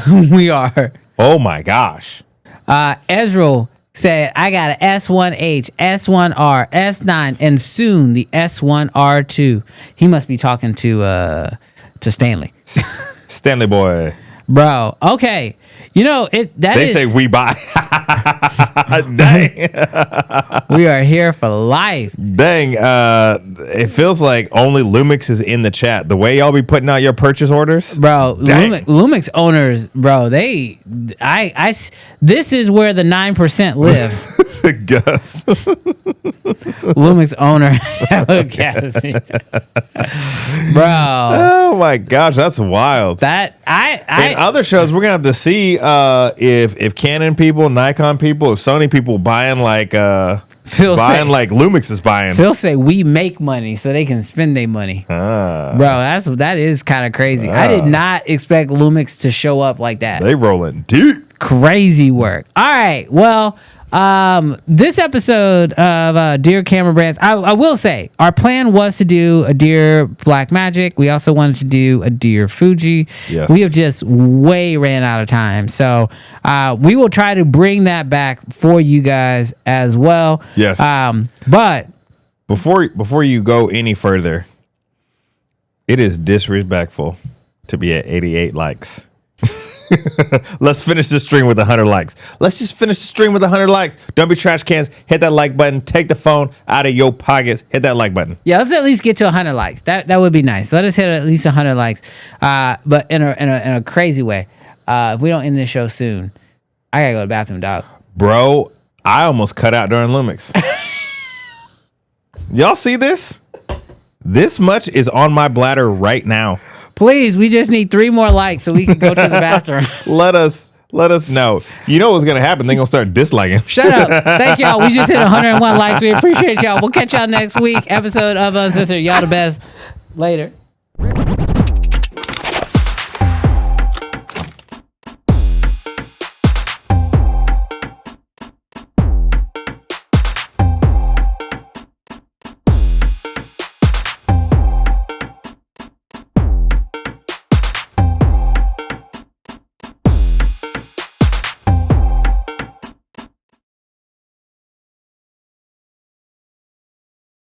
We are.
Oh my gosh.
Ezreal said, I got an S1H, S1R, S9, and soon the S1R2. He must be talking to Stanley.
Stanley boy.
Bro, okay. You know,
They say we buy. Dang.
We are here for life.
Dang. It feels like only Lumix is in the chat. The way y'all be putting out your purchase orders.
Bro, Lumix owners, bro, this is where the 9% live.
Gus.
Lumix owner. Bro.
Oh my gosh, that's wild.
In
other shows, we're gonna have to see if Canon people, Nikon people, if Sony people buying like Lumix is buying.
Phil say we make money so they can spend their money. Bro, that is kind of crazy. I did not expect Lumix to show up like that.
They rolling deep.
Crazy work. All right. Well, this episode of Dear Camera Brands, I will say our plan was to do a Dear Blackmagic. We also wanted to do a Dear Fuji.
Yes.
We have just way ran out of time. So we will try to bring that back for you guys as well.
Yes.
But
before you go any further, it is disrespectful to be at 88 likes. Let's finish this stream with 100 likes. Let's just finish the stream with 100 likes. Don't be trash cans. Hit that like button. Take the phone out of your pockets. Hit that like button.
yeah, let's at least get to 100 likes. That would be nice. Let us hit at least 100 likes. But in a crazy way. If we don't end this show soon, I gotta go to the bathroom, dog.
Bro, I almost cut out during Lumix. Y'all see this? This much is on my bladder right now.
Please, we just need 3 more likes so we can go to the bathroom.
Let us know. You know what's gonna happen? They're gonna start disliking.
Shut up. Thank y'all. We just hit 101 likes. We appreciate y'all. We'll catch y'all next week. Episode of Uncensored. Y'all the best. Later.